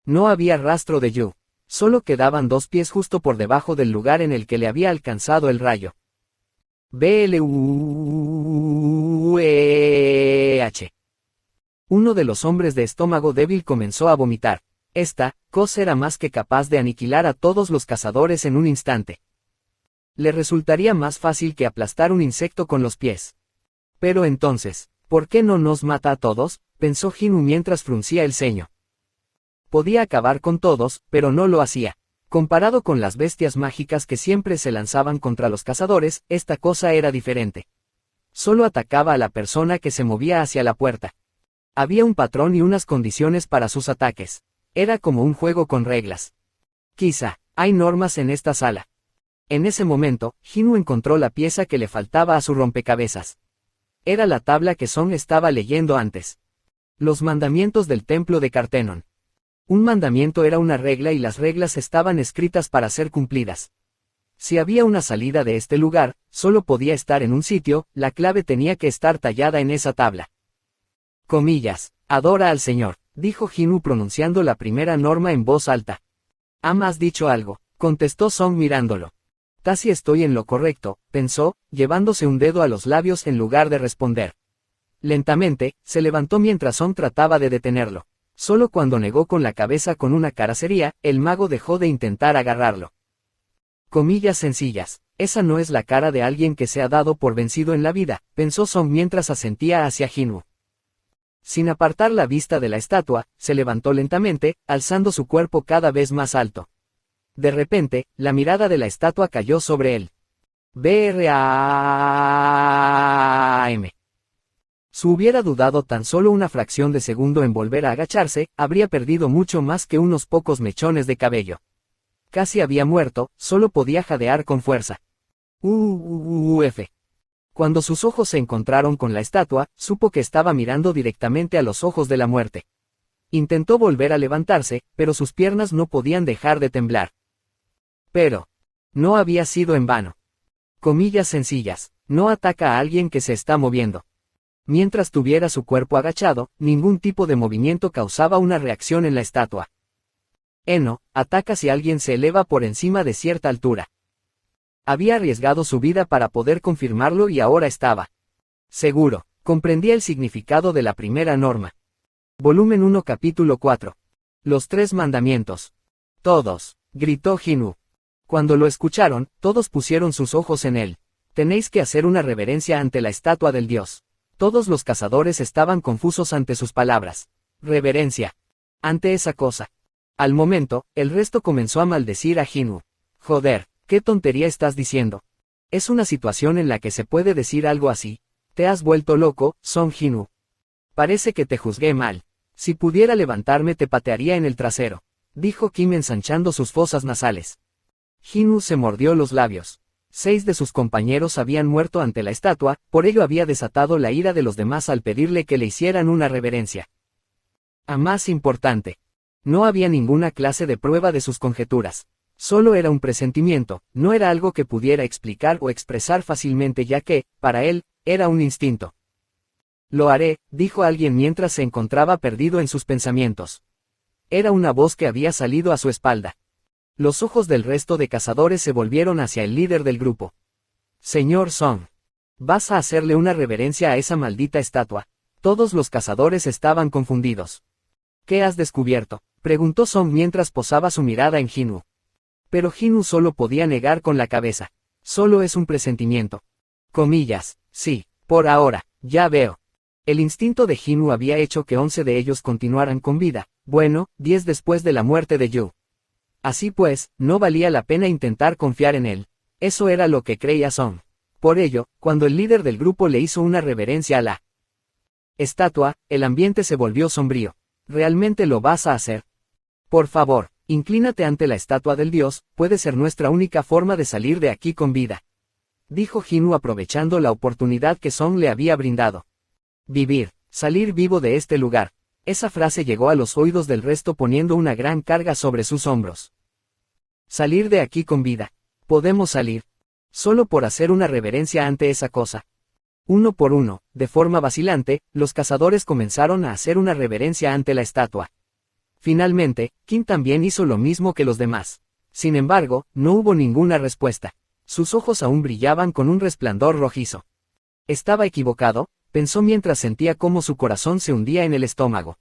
No había rastro de Yu. Solo quedaban 2 pies justo por debajo del lugar en el que le había alcanzado el rayo. BLUEH. Uno de los hombres de estómago débil comenzó a vomitar. Esta cosa era más que capaz de aniquilar a todos los cazadores en un instante. Le resultaría más fácil que aplastar un insecto con los pies. Pero entonces, ¿por qué no nos mata a todos?, pensó Hinu mientras fruncía el ceño. Podía acabar con todos, pero no lo hacía. Comparado con las bestias mágicas que siempre se lanzaban contra los cazadores, esta cosa era diferente. Solo atacaba a la persona que se movía hacia la puerta. Había un patrón y unas condiciones para sus ataques. Era como un juego con reglas. Quizá, hay normas en esta sala. En ese momento, Hinu encontró la pieza que le faltaba a su rompecabezas. Era la tabla que Song estaba leyendo antes. Los mandamientos del templo de Cartenon. Un mandamiento era una regla y las reglas estaban escritas para ser cumplidas. Si había una salida de este lugar, solo podía estar en un sitio, la clave tenía que estar tallada en esa tabla. Comillas, adora al Señor, dijo Hinu pronunciando la primera norma en voz alta. ¿Has dicho algo?, contestó Song mirándolo. Casi estoy en lo correcto, pensó, llevándose un dedo a los labios en lugar de responder. Lentamente, se levantó mientras Song trataba de detenerlo. Solo cuando negó con la cabeza con una cara seria, el mago dejó de intentar agarrarlo. Comillas sencillas, esa no es la cara de alguien que se ha dado por vencido en la vida, pensó Song mientras asentía hacia Hinu. Sin apartar la vista de la estatua, se levantó lentamente, alzando su cuerpo cada vez más alto. De repente, la mirada de la estatua cayó sobre él. BRAM. Si hubiera dudado tan solo una fracción de segundo en volver a agacharse, habría perdido mucho más que unos pocos mechones de cabello. Casi había muerto, solo podía jadear con fuerza. Uf. Cuando sus ojos se encontraron con la estatua, supo que estaba mirando directamente a los ojos de la muerte. Intentó volver a levantarse, pero sus piernas no podían dejar de temblar. Pero no había sido en vano. Comillas sencillas, no ataca a alguien que se está moviendo. Mientras tuviera su cuerpo agachado, ningún tipo de movimiento causaba una reacción en la estatua. No, ataca si alguien se eleva por encima de cierta altura. Había arriesgado su vida para poder confirmarlo y ahora estaba seguro. Comprendía el significado de la primera norma. Volumen 1 capítulo 4. Los 3 mandamientos. Todos, gritó Hinu. Cuando lo escucharon, todos pusieron sus ojos en él. Tenéis que hacer una reverencia ante la estatua del dios. Todos los cazadores estaban confusos ante sus palabras. Reverencia. Ante esa cosa. Al momento, el resto comenzó a maldecir a Hinu. Joder, ¿qué tontería estás diciendo? Es una situación en la que se puede decir algo así. Te has vuelto loco, Song Hinu. Parece que te juzgué mal. Si pudiera levantarme te patearía en el trasero, dijo Kim ensanchando sus fosas nasales. Hinu se mordió los labios. 6 de sus compañeros habían muerto ante la estatua, por ello había desatado la ira de los demás al pedirle que le hicieran una reverencia. A más importante, no había ninguna clase de prueba de sus conjeturas. Solo era un presentimiento, no era algo que pudiera explicar o expresar fácilmente ya que, para él, era un instinto. Lo haré, dijo alguien mientras se encontraba perdido en sus pensamientos. Era una voz que había salido a su espalda. Los ojos del resto de cazadores se volvieron hacia el líder del grupo. Señor Song. ¿Vas a hacerle una reverencia a esa maldita estatua? Todos los cazadores estaban confundidos. ¿Qué has descubierto?, preguntó Song mientras posaba su mirada en Hinu. Pero Hinu solo podía negar con la cabeza. Solo es un presentimiento. Comillas, sí, por ahora, ya veo. El instinto de Hinu había hecho que 11 de ellos continuaran con vida, bueno, 10 después de la muerte de Yu. Así pues, no valía la pena intentar confiar en él. Eso era lo que creía Song. Por ello, cuando el líder del grupo le hizo una reverencia a la estatua, el ambiente se volvió sombrío. ¿Realmente lo vas a hacer? Por favor, inclínate ante la estatua del dios, puede ser nuestra única forma de salir de aquí con vida. Dijo Hinu aprovechando la oportunidad que Song le había brindado. Vivir, salir vivo de este lugar. Esa frase llegó a los oídos del resto poniendo una gran carga sobre sus hombros. Salir de aquí con vida. Podemos salir. Solo por hacer una reverencia ante esa cosa. Uno por uno, de forma vacilante, los cazadores comenzaron a hacer una reverencia ante la estatua. Finalmente, Kim también hizo lo mismo que los demás. Sin embargo, no hubo ninguna respuesta. Sus ojos aún brillaban con un resplandor rojizo. Estaba equivocado, pensó mientras sentía cómo su corazón se hundía en el estómago.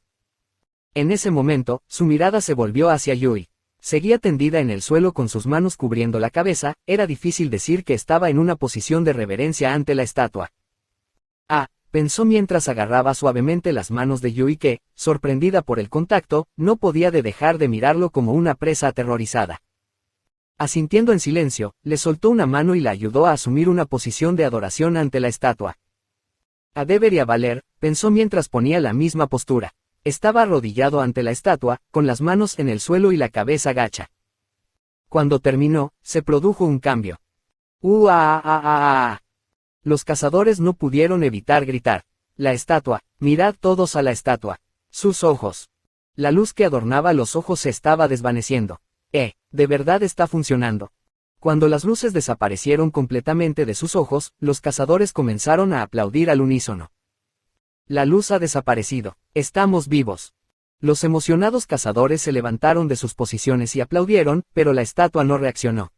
En ese momento, su mirada se volvió hacia Yui. Seguía tendida en el suelo con sus manos cubriendo la cabeza, era difícil decir que estaba en una posición de reverencia ante la estatua. Ah, pensó mientras agarraba suavemente las manos de Yui que, sorprendida por el contacto, no podía dejar de mirarlo como una presa aterrorizada. Asintiendo en silencio, le soltó una mano y la ayudó a asumir una posición de adoración ante la estatua. Debería valer, pensó mientras ponía la misma postura. Estaba arrodillado ante la estatua, con las manos en el suelo y la cabeza gacha. Cuando terminó, se produjo un cambio. Los cazadores no pudieron evitar gritar. La estatua, mirad todos a la estatua. Sus ojos. La luz que adornaba los ojos se estaba desvaneciendo. De verdad está funcionando. Cuando las luces desaparecieron completamente de sus ojos, los cazadores comenzaron a aplaudir al unísono. La luz ha desaparecido. Estamos vivos. Los emocionados cazadores se levantaron de sus posiciones y aplaudieron, pero la estatua no reaccionó.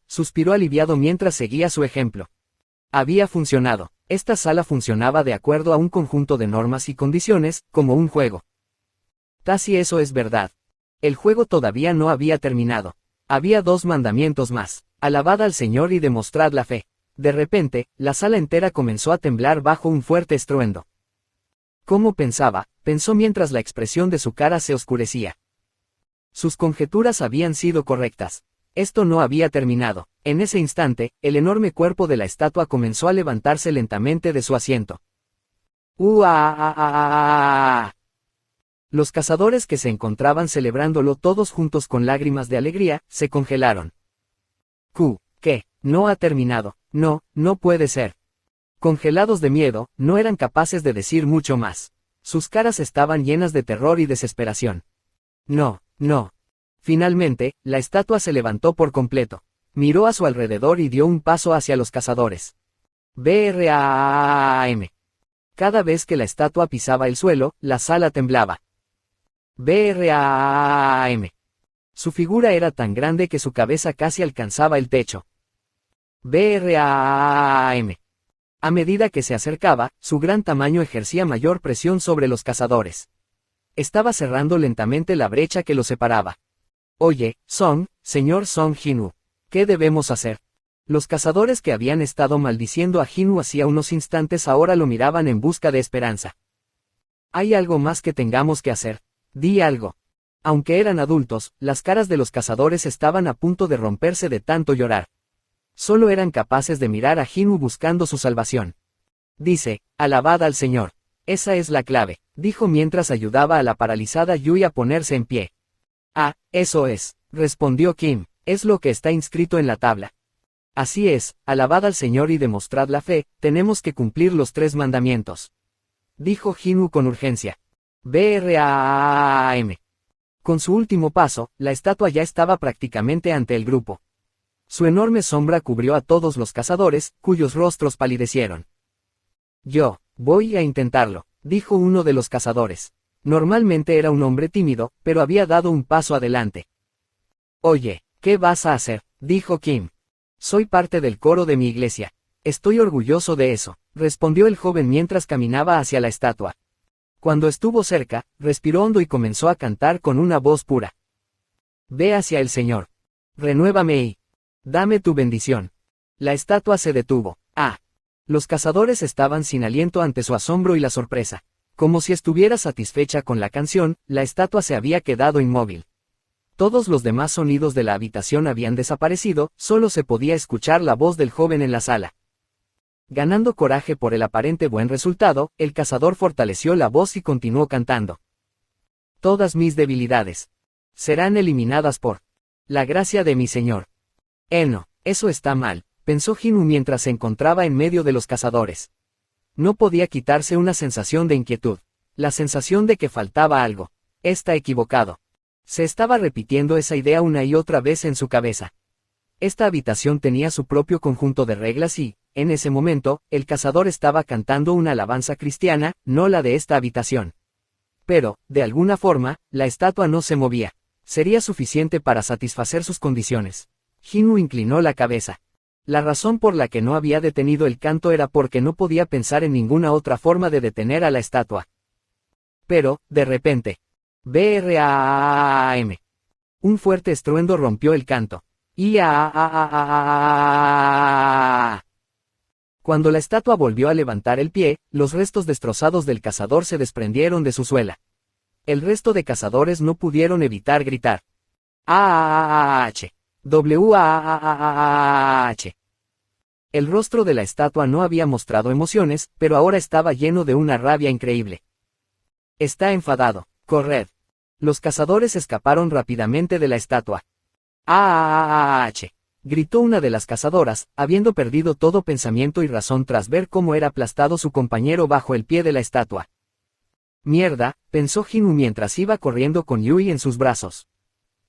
Suspiró aliviado mientras seguía su ejemplo. Había funcionado. Esta sala funcionaba de acuerdo a un conjunto de normas y condiciones, como un juego. Casi eso es verdad. El juego todavía no había terminado. Había 2 mandamientos más. Alabad al Señor y demostrad la fe. De repente, la sala entera comenzó a temblar bajo un fuerte estruendo. ¿Cómo pensaba? Pensó mientras la expresión de su cara se oscurecía. Sus conjeturas habían sido correctas. Esto no había terminado. En ese instante, el enorme cuerpo de la estatua comenzó a levantarse lentamente de su asiento. Los cazadores que se encontraban celebrándolo todos juntos con lágrimas de alegría, se congelaron. ¿Qué? No ha terminado. No puede ser. Congelados de miedo, no eran capaces de decir mucho más. Sus caras estaban llenas de terror y desesperación. No. Finalmente, la estatua se levantó por completo. Miró a su alrededor y dio un paso hacia los cazadores. BRAAM. Cada vez que la estatua pisaba el suelo, la sala temblaba. BRAAM. Su figura era tan grande que su cabeza casi alcanzaba el techo. BRAAM. A medida que se acercaba, su gran tamaño ejercía mayor presión sobre los cazadores. Estaba cerrando lentamente la brecha que los separaba. Oye, señor Song Jinwoo, ¿qué debemos hacer? Los cazadores que habían estado maldiciendo a Jinwoo hacía unos instantes ahora lo miraban en busca de esperanza. ¿Hay algo más que tengamos que hacer? Di algo. Aunque eran adultos, las caras de los cazadores estaban a punto de romperse de tanto llorar. Solo eran capaces de mirar a Jinwoo buscando su salvación. Dice, alabad al Señor. Esa es la clave, dijo mientras ayudaba a la paralizada Yui a ponerse en pie. Eso es, respondió Kim, es lo que está inscrito en la tabla. Así es, alabad al Señor y demostrad la fe, tenemos que cumplir los 3 mandamientos. Dijo Jinwoo con urgencia. BRAAM. Con su último paso, la estatua ya estaba prácticamente ante el grupo. Su enorme sombra cubrió a todos los cazadores, cuyos rostros palidecieron. Yo voy a intentarlo, dijo uno de los cazadores. Normalmente era un hombre tímido, pero había dado un paso adelante. Oye, ¿qué vas a hacer? Dijo Kim. Soy parte del coro de mi iglesia. Estoy orgulloso de eso, respondió el joven mientras caminaba hacia la estatua. Cuando estuvo cerca, respiró hondo y comenzó a cantar con una voz pura. Ve hacia el Señor. Renuévame y dame tu bendición. La estatua se detuvo. Los cazadores estaban sin aliento ante su asombro y la sorpresa. Como si estuviera satisfecha con la canción, la estatua se había quedado inmóvil. Todos los demás sonidos de la habitación habían desaparecido, solo se podía escuchar la voz del joven en la sala. Ganando coraje por el aparente buen resultado, el cazador fortaleció la voz y continuó cantando. Todas mis debilidades serán eliminadas por la gracia de mi Señor. No, eso está mal, pensó Jinwoo mientras se encontraba en medio de los cazadores. No podía quitarse una sensación de inquietud. La sensación de que faltaba algo. Está equivocado. Se estaba repitiendo esa idea una y otra vez en su cabeza. Esta habitación tenía su propio conjunto de reglas y, En ese momento, el cazador estaba cantando una alabanza cristiana, no la de esta habitación. Pero, de alguna forma, la estatua no se movía. Sería suficiente para satisfacer sus condiciones. Jinwoo inclinó la cabeza. La razón por la que no había detenido el canto era porque no podía pensar en ninguna otra forma de detener a la estatua. Pero, de repente, BRAAM. Un fuerte estruendo rompió el canto. ¡Ia! Cuando la estatua volvió a levantar el pie, los restos destrozados del cazador se desprendieron de su suela. El resto de cazadores no pudieron evitar gritar. ¡Ah! ¡W-A-H! El rostro de la estatua no había mostrado emociones, pero ahora estaba lleno de una rabia increíble. Está enfadado. Corred. Los cazadores escaparon rápidamente de la estatua. ¡Ah! Gritó una de las cazadoras, habiendo perdido todo pensamiento y razón tras ver cómo era aplastado su compañero bajo el pie de la estatua. Mierda, pensó Jinwoo mientras iba corriendo con Yui en sus brazos.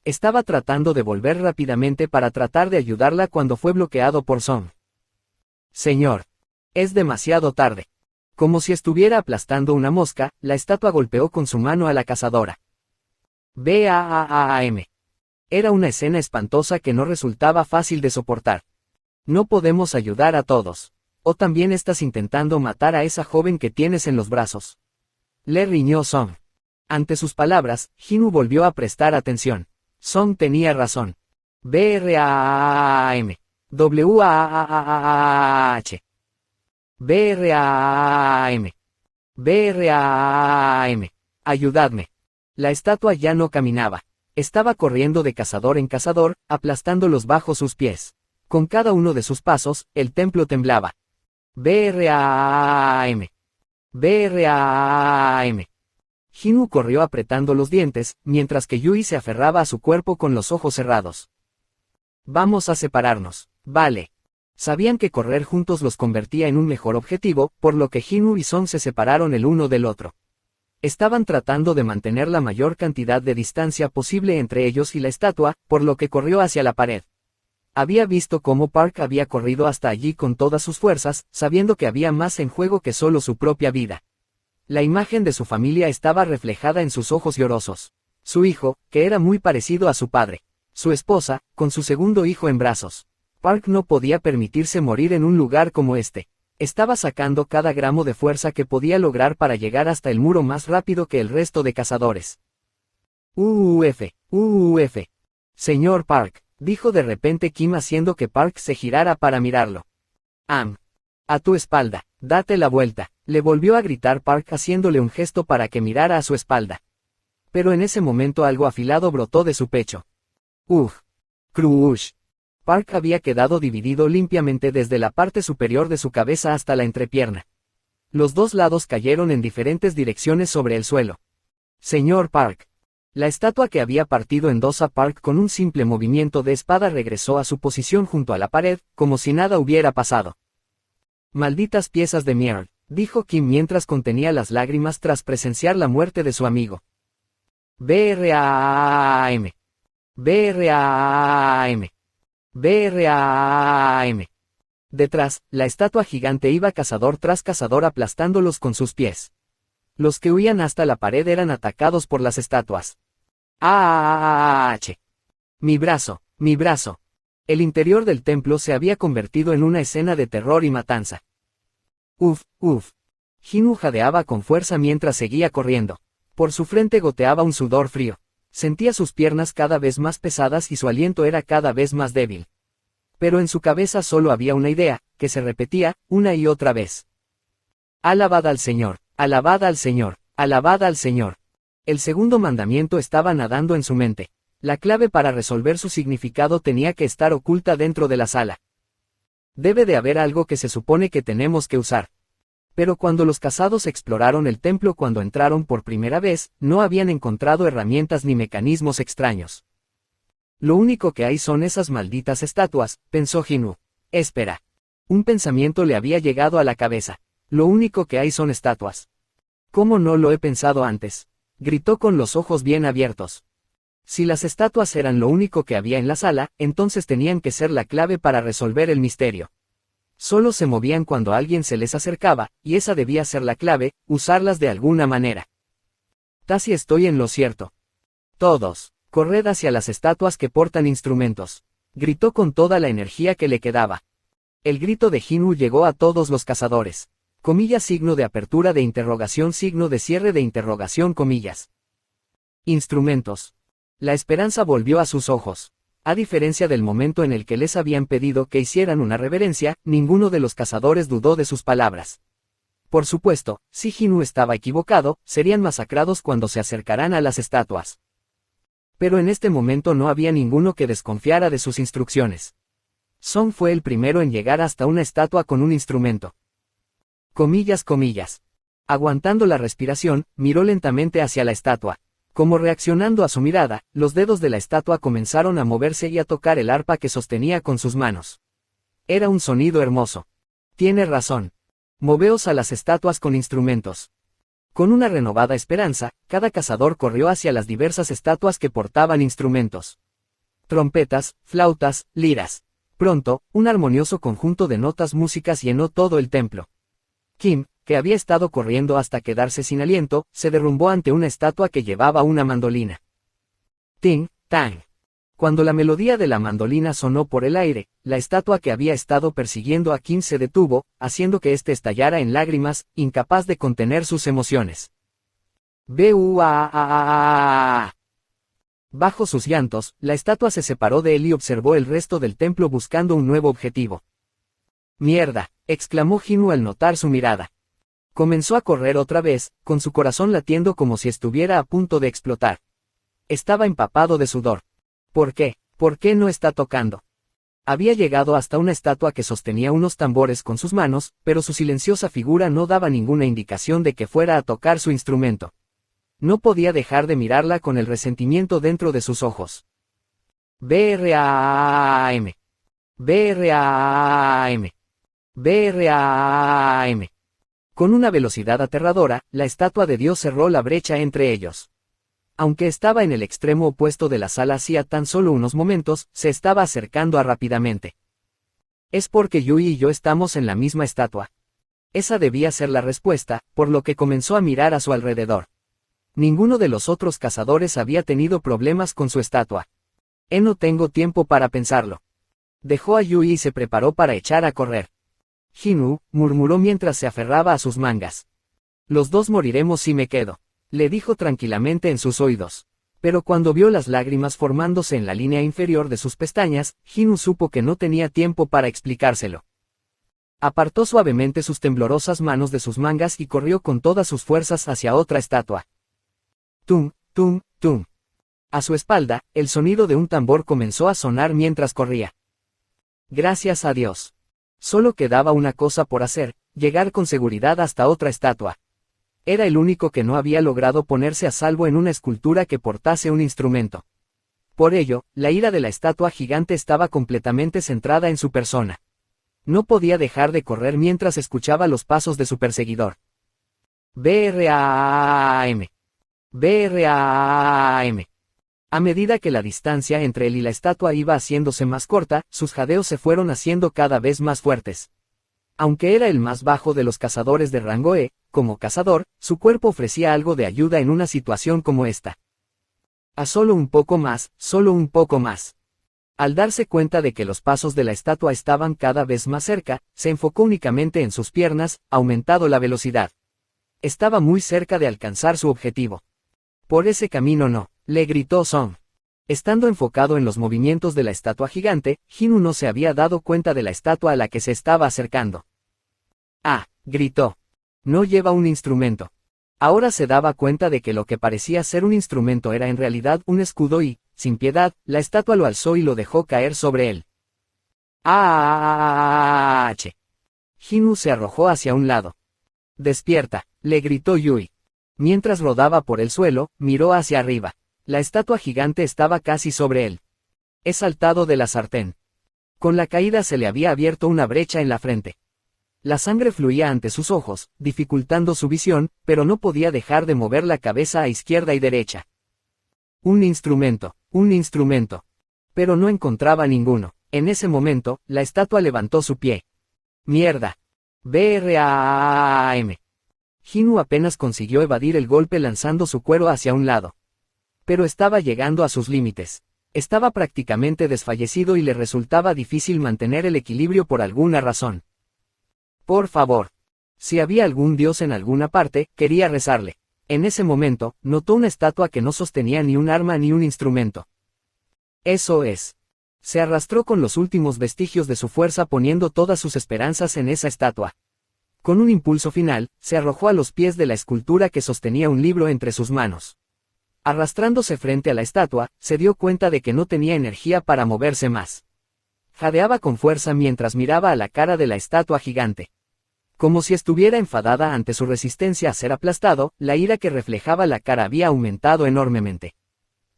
Estaba tratando de volver rápidamente para tratar de ayudarla cuando fue bloqueado por Song. Señor. Es demasiado tarde. Como si estuviera aplastando una mosca, la estatua golpeó con su mano a la cazadora. BAAAM. Era una escena espantosa que no resultaba fácil de soportar. No podemos ayudar a todos. ¿O también estás intentando matar a esa joven que tienes en los brazos? Le riñó Song. Ante sus palabras, Jinwoo volvió a prestar atención. Song tenía razón. BRAAM. WAAH. BRAAM. BRAAM. Ayudadme. La estatua ya no caminaba. Estaba corriendo de cazador en cazador, aplastándolos bajo sus pies. Con cada uno de sus pasos, el templo temblaba. BRAAM. BRAAM. Jinwoo corrió apretando los dientes, mientras que Yui se aferraba a su cuerpo con los ojos cerrados. Vamos a separarnos. Vale. Sabían que correr juntos los convertía en un mejor objetivo, por lo que Jinwoo y Song se separaron el uno del otro. Estaban tratando de mantener la mayor cantidad de distancia posible entre ellos y la estatua, por lo que corrió hacia la pared. Había visto cómo Park había corrido hasta allí con todas sus fuerzas, sabiendo que había más en juego que solo su propia vida. La imagen de su familia estaba reflejada en sus ojos llorosos. Su hijo, que era muy parecido a su padre. Su esposa, con su segundo hijo en brazos. Park no podía permitirse morir en un lugar como este. Estaba sacando cada gramo de fuerza que podía lograr para llegar hasta el muro más rápido que el resto de cazadores. Uf. Señor Park, dijo de repente Kim haciendo que Park se girara para mirarlo. A tu espalda, date la vuelta, le volvió a gritar Park haciéndole un gesto para que mirara a su espalda. Pero en ese momento algo afilado brotó de su pecho. Crush. Park había quedado dividido limpiamente desde la parte superior de su cabeza hasta la entrepierna. Los dos lados cayeron en diferentes direcciones sobre el suelo. Señor Park. La estatua que había partido en dos a Park con un simple movimiento de espada regresó a su posición junto a la pared, como si nada hubiera pasado. Malditas piezas de mierda, dijo Kim mientras contenía las lágrimas tras presenciar la muerte de su amigo. BRAAM. BRAAM. BRAAM. Detrás, la estatua gigante iba cazador tras cazador aplastándolos con sus pies. Los que huían hasta la pared eran atacados por las estatuas. ¡Ah! Mi brazo, mi brazo. El interior del templo se había convertido en una escena de terror y matanza. Uf. Jinwoo jadeaba con fuerza mientras seguía corriendo. Por su frente goteaba un sudor frío. Sentía sus piernas cada vez más pesadas y su aliento era cada vez más débil. Pero en su cabeza solo había una idea, que se repetía, una y otra vez. Alabad al Señor, alabad al Señor, alabad al Señor. El segundo mandamiento estaba nadando en su mente. La clave para resolver su significado tenía que estar oculta dentro de la sala. Debe de haber algo que se supone que tenemos que usar. Pero cuando los cazados exploraron el templo cuando entraron por primera vez, no habían encontrado herramientas ni mecanismos extraños. Lo único que hay son esas malditas estatuas, pensó Jinwoo. Espera. Un pensamiento le había llegado a la cabeza. Lo único que hay son estatuas. ¿Cómo no lo he pensado antes? Gritó con los ojos bien abiertos. Si las estatuas eran lo único que había en la sala, entonces tenían que ser la clave para resolver el misterio. Solo se movían cuando alguien se les acercaba, y esa debía ser la clave, usarlas de alguna manera. Casi estoy en lo cierto. Todos, corred hacia las estatuas que portan instrumentos. Gritó con toda la energía que le quedaba. El grito de Jin-Woo llegó a todos los cazadores. Comillas, signo de apertura de interrogación, signo de cierre de interrogación, comillas. Instrumentos. La esperanza volvió a sus ojos. A diferencia del momento en el que les habían pedido que hicieran una reverencia, ninguno de los cazadores dudó de sus palabras. Por supuesto, si Jin-Woo estaba equivocado, serían masacrados cuando se acercaran a las estatuas. Pero en este momento no había ninguno que desconfiara de sus instrucciones. Song fue el primero en llegar hasta una estatua con un instrumento. Comillas, comillas. Aguantando la respiración, miró lentamente hacia la estatua. Como reaccionando a su mirada, los dedos de la estatua comenzaron a moverse y a tocar el arpa que sostenía con sus manos. Era un sonido hermoso. Tiene razón. Moveos a las estatuas con instrumentos. Con una renovada esperanza, cada cazador corrió hacia las diversas estatuas que portaban instrumentos. Trompetas, flautas, liras. Pronto, un armonioso conjunto de notas músicas llenó todo el templo. Kim, que había estado corriendo hasta quedarse sin aliento, se derrumbó ante una estatua que llevaba una mandolina. Ting, tang. Cuando la melodía de la mandolina sonó por el aire, la estatua que había estado persiguiendo a Kim se detuvo, haciendo que éste estallara en lágrimas, incapaz de contener sus emociones. ¡Buaaaaaaaaaa! Bajo sus llantos, la estatua se separó de él y observó el resto del templo buscando un nuevo objetivo. ¡Mierda!, exclamó Jin-Woo al notar su mirada. Comenzó a correr otra vez, con su corazón latiendo como si estuviera a punto de explotar. Estaba empapado de sudor. ¿Por qué? ¿Por qué no está tocando? Había llegado hasta una estatua que sostenía unos tambores con sus manos, pero su silenciosa figura no daba ninguna indicación de que fuera a tocar su instrumento. No podía dejar de mirarla con el resentimiento dentro de sus ojos. BRAAM. BRAAM. BRAAM. Con una velocidad aterradora, la estatua de Dios cerró la brecha entre ellos. Aunque estaba en el extremo opuesto de la sala hacía tan solo unos momentos, se estaba acercando rápidamente. Es porque Yui y yo estamos en la misma estatua. Esa debía ser la respuesta, por lo que comenzó a mirar a su alrededor. Ninguno de los otros cazadores había tenido problemas con su estatua. No tengo tiempo para pensarlo. Dejó a Yui y se preparó para echar a correr. Jin-Woo, murmuró mientras se aferraba a sus mangas. Los dos moriremos si me quedo, le dijo tranquilamente en sus oídos. Pero cuando vio las lágrimas formándose en la línea inferior de sus pestañas, Jin-Woo supo que no tenía tiempo para explicárselo. Apartó suavemente sus temblorosas manos de sus mangas y corrió con todas sus fuerzas hacia otra estatua. Tum, tum, tum. A su espalda, el sonido de un tambor comenzó a sonar mientras corría. Gracias a Dios. Solo quedaba una cosa por hacer, llegar con seguridad hasta otra estatua. Era el único que no había logrado ponerse a salvo en una escultura que portase un instrumento. Por ello, la ira de la estatua gigante estaba completamente centrada en su persona. No podía dejar de correr mientras escuchaba los pasos de su perseguidor. BRAAM. BRAAM. A medida que la distancia entre él y la estatua iba haciéndose más corta, sus jadeos se fueron haciendo cada vez más fuertes. Aunque era el más bajo de los cazadores de rango E, como cazador, su cuerpo ofrecía algo de ayuda en una situación como esta. A solo un poco más, solo un poco más. Al darse cuenta de que los pasos de la estatua estaban cada vez más cerca, se enfocó únicamente en sus piernas, aumentando la velocidad. Estaba muy cerca de alcanzar su objetivo. Por ese camino no, le gritó Song. Estando enfocado en los movimientos de la estatua gigante, Jin-Woo no se había dado cuenta de la estatua a la que se estaba acercando. ¡Ah!, gritó. No lleva un instrumento. Ahora se daba cuenta de que lo que parecía ser un instrumento era en realidad un escudo y, sin piedad, la estatua lo alzó y lo dejó caer sobre él. ¡Ah! Jin-Woo se arrojó hacia un lado. ¡Despierta!, le gritó Yui. Mientras rodaba por el suelo, miró hacia arriba. La estatua gigante estaba casi sobre él. He saltado de la sartén. Con la caída se le había abierto una brecha en la frente. La sangre fluía ante sus ojos, dificultando su visión, pero no podía dejar de mover la cabeza a izquierda y derecha. Un instrumento. Pero no encontraba ninguno. En ese momento, la estatua levantó su pie. Mierda. BRAAM. Hinu apenas consiguió evadir el golpe lanzando su cuero hacia un lado. Pero estaba llegando a sus límites. Estaba prácticamente desfallecido y le resultaba difícil mantener el equilibrio por alguna razón. Por favor. Si había algún dios en alguna parte, quería rezarle. En ese momento, notó una estatua que no sostenía ni un arma ni un instrumento. Eso es. Se arrastró con los últimos vestigios de su fuerza poniendo todas sus esperanzas en esa estatua. Con un impulso final, se arrojó a los pies de la escultura que sostenía un libro entre sus manos. Arrastrándose frente a la estatua, se dio cuenta de que no tenía energía para moverse más. Jadeaba con fuerza mientras miraba a la cara de la estatua gigante. Como si estuviera enfadada ante su resistencia a ser aplastado, la ira que reflejaba la cara había aumentado enormemente.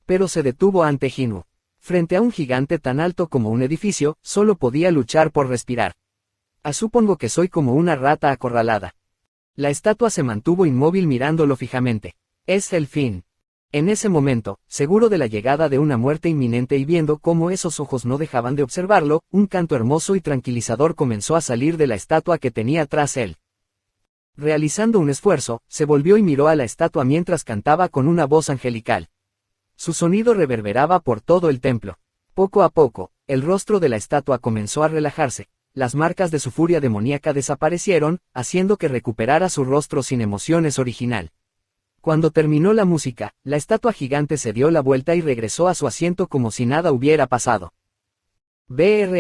Pero se detuvo ante Hinu. Frente a un gigante tan alto como un edificio, solo podía luchar por respirar. Supongo que soy como una rata acorralada. La estatua se mantuvo inmóvil mirándolo fijamente. Es el fin. En ese momento, seguro de la llegada de una muerte inminente y viendo cómo esos ojos no dejaban de observarlo, un canto hermoso y tranquilizador comenzó a salir de la estatua que tenía tras él. Realizando un esfuerzo, se volvió y miró a la estatua mientras cantaba con una voz angelical. Su sonido reverberaba por todo el templo. Poco a poco, el rostro de la estatua comenzó a relajarse. Las marcas de su furia demoníaca desaparecieron, haciendo que recuperara su rostro sin emociones original. Cuando terminó la música, la estatua gigante se dio la vuelta y regresó a su asiento como si nada hubiera pasado. BRAAM.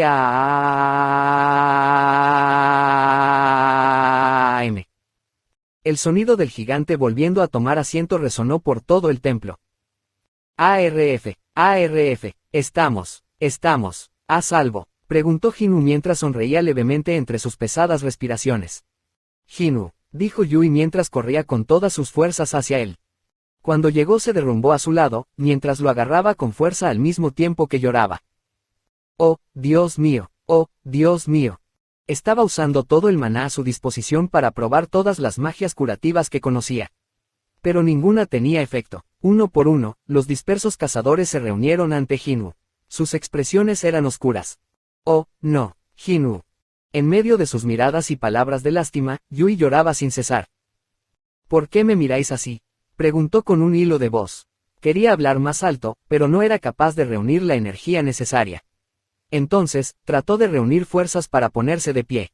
El sonido del gigante volviendo a tomar asiento resonó por todo el templo. ARF, estamos, a salvo, preguntó Hinu mientras sonreía levemente entre sus pesadas respiraciones. Hinu, dijo Yui mientras corría con todas sus fuerzas hacia él. Cuando llegó se derrumbó a su lado, mientras lo agarraba con fuerza al mismo tiempo que lloraba. Oh, Dios mío, oh, Dios mío. Estaba usando todo el maná a su disposición para probar todas las magias curativas que conocía. Pero ninguna tenía efecto. Uno por uno, los dispersos cazadores se reunieron ante Hinu. Sus expresiones eran oscuras. Oh, no, Hinu. En medio de sus miradas y palabras de lástima, Yui lloraba sin cesar. ¿Por qué me miráis así?, preguntó con un hilo de voz. Quería hablar más alto, pero no era capaz de reunir la energía necesaria. Entonces, trató de reunir fuerzas para ponerse de pie.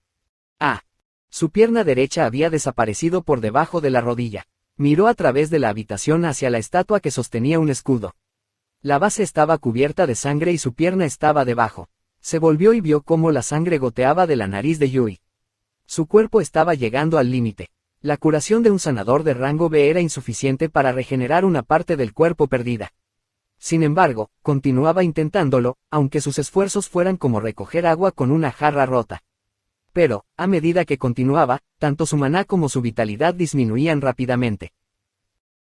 Su pierna derecha había desaparecido por debajo de la rodilla. Miró a través de la habitación hacia la estatua que sostenía un escudo. La base estaba cubierta de sangre y su pierna estaba debajo. Se volvió y vio cómo la sangre goteaba de la nariz de Yui. Su cuerpo estaba llegando al límite. La curación de un sanador de rango B era insuficiente para regenerar una parte del cuerpo perdida. Sin embargo, continuaba intentándolo, aunque sus esfuerzos fueran como recoger agua con una jarra rota. Pero, a medida que continuaba, tanto su maná como su vitalidad disminuían rápidamente.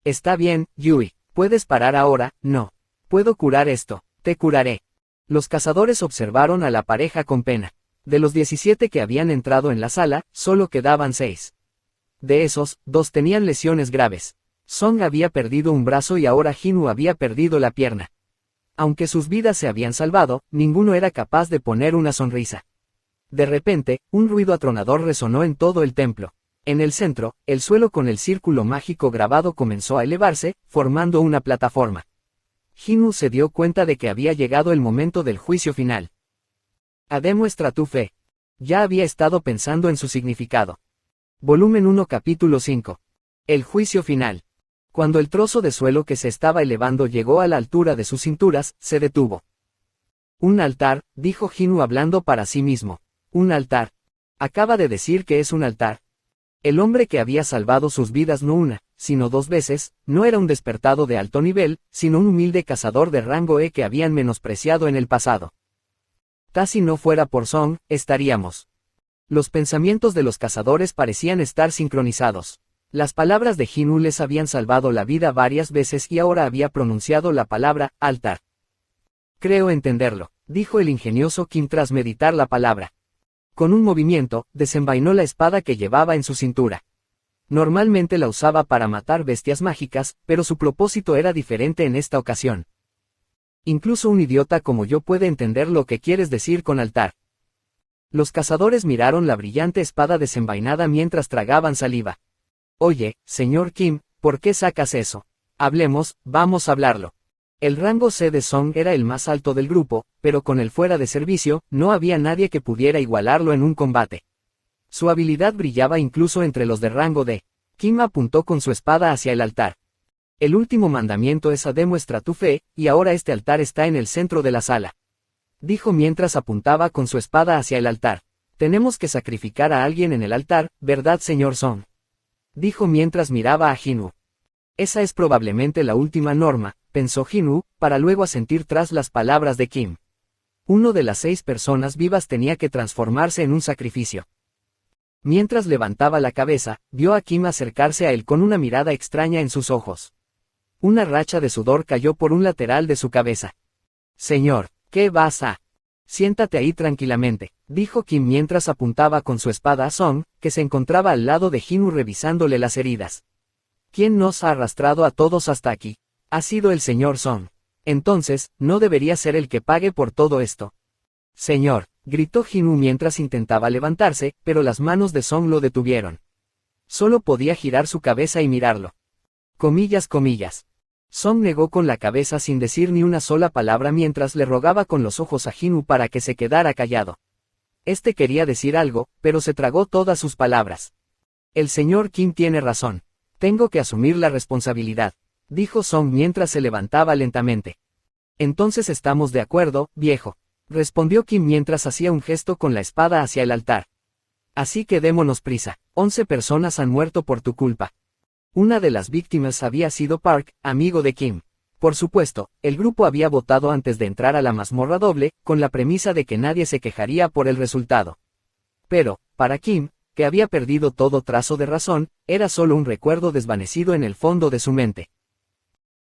Está bien, Yui, puedes parar ahora. No. Puedo curar esto, te curaré. Los cazadores observaron a la pareja con pena. De los 17 que habían entrado en la sala, solo quedaban 6. De esos, 2 tenían lesiones graves. Song había perdido un brazo y ahora Hinu había perdido la pierna. Aunque sus vidas se habían salvado, ninguno era capaz de poner una sonrisa. De repente, un ruido atronador resonó en todo el templo. En el centro, el suelo con el círculo mágico grabado comenzó a elevarse, formando una plataforma. Hinu se dio cuenta de que había llegado el momento del juicio final. Demuestra tu fe. Ya había estado pensando en su significado. Volumen 1 capítulo 5. El juicio final. Cuando el trozo de suelo que se estaba elevando llegó a la altura de sus cinturas, se detuvo. Un altar, dijo Hinu hablando para sí mismo. Un altar. Acaba de decir que es un altar. El hombre que había salvado sus vidas no una, sino 2 veces, no era un despertado de alto nivel, sino un humilde cazador de rango E que habían menospreciado en el pasado. Si no fuera por Song, estaríamos. Los pensamientos de los cazadores parecían estar sincronizados. Las palabras de Hinu les habían salvado la vida varias veces y ahora había pronunciado la palabra, altar. Creo entenderlo, dijo el ingenioso Kim tras meditar la palabra. Con un movimiento, desenvainó la espada que llevaba en su cintura. Normalmente la usaba para matar bestias mágicas, pero su propósito era diferente en esta ocasión. Incluso un idiota como yo puede entender lo que quieres decir con altar. Los cazadores miraron la brillante espada desenvainada mientras tragaban saliva. Oye, señor Kim, ¿por qué sacas eso? Hablemos, vamos a hablarlo. El rango C de Song era el más alto del grupo, pero con el fuera de servicio, no había nadie que pudiera igualarlo en un combate. Su habilidad brillaba incluso entre los de rango D. Kim apuntó con su espada hacia el altar. El último mandamiento es demuestra tu fe, y ahora este altar está en el centro de la sala. Dijo mientras apuntaba con su espada hacia el altar. Tenemos que sacrificar a alguien en el altar, ¿verdad, señor Song? Dijo mientras miraba a Jin-woo. Esa es probablemente la última norma, pensó Jin-woo, para luego asentir tras las palabras de Kim. Uno de las 6 personas vivas tenía que transformarse en un sacrificio. Mientras levantaba la cabeza, vio a Kim acercarse a él con una mirada extraña en sus ojos. Una racha de sudor cayó por un lateral de su cabeza. Señor, ¿qué vas a? Siéntate ahí tranquilamente, dijo Kim mientras apuntaba con su espada a Song, que se encontraba al lado de Jin-woo revisándole las heridas. ¿Quién nos ha arrastrado a todos hasta aquí? Ha sido el señor Song. Entonces, ¿no debería ser el que pague por todo esto? Señor, gritó Jin-woo mientras intentaba levantarse, pero las manos de Song lo detuvieron. Solo podía girar su cabeza y mirarlo. Comillas. Song negó con la cabeza sin decir ni una sola palabra mientras le rogaba con los ojos a Jin-woo para que se quedara callado. Este quería decir algo, pero se tragó todas sus palabras. El señor Kim tiene razón. Tengo que asumir la responsabilidad, dijo Song mientras se levantaba lentamente. Entonces estamos de acuerdo, viejo, respondió Kim mientras hacía un gesto con la espada hacia el altar. Así que démonos prisa, 11 personas han muerto por tu culpa. Una de las víctimas había sido Park, amigo de Kim. Por supuesto, el grupo había votado antes de entrar a la mazmorra doble, con la premisa de que nadie se quejaría por el resultado. Pero, para Kim, que había perdido todo trazo de razón, era solo un recuerdo desvanecido en el fondo de su mente.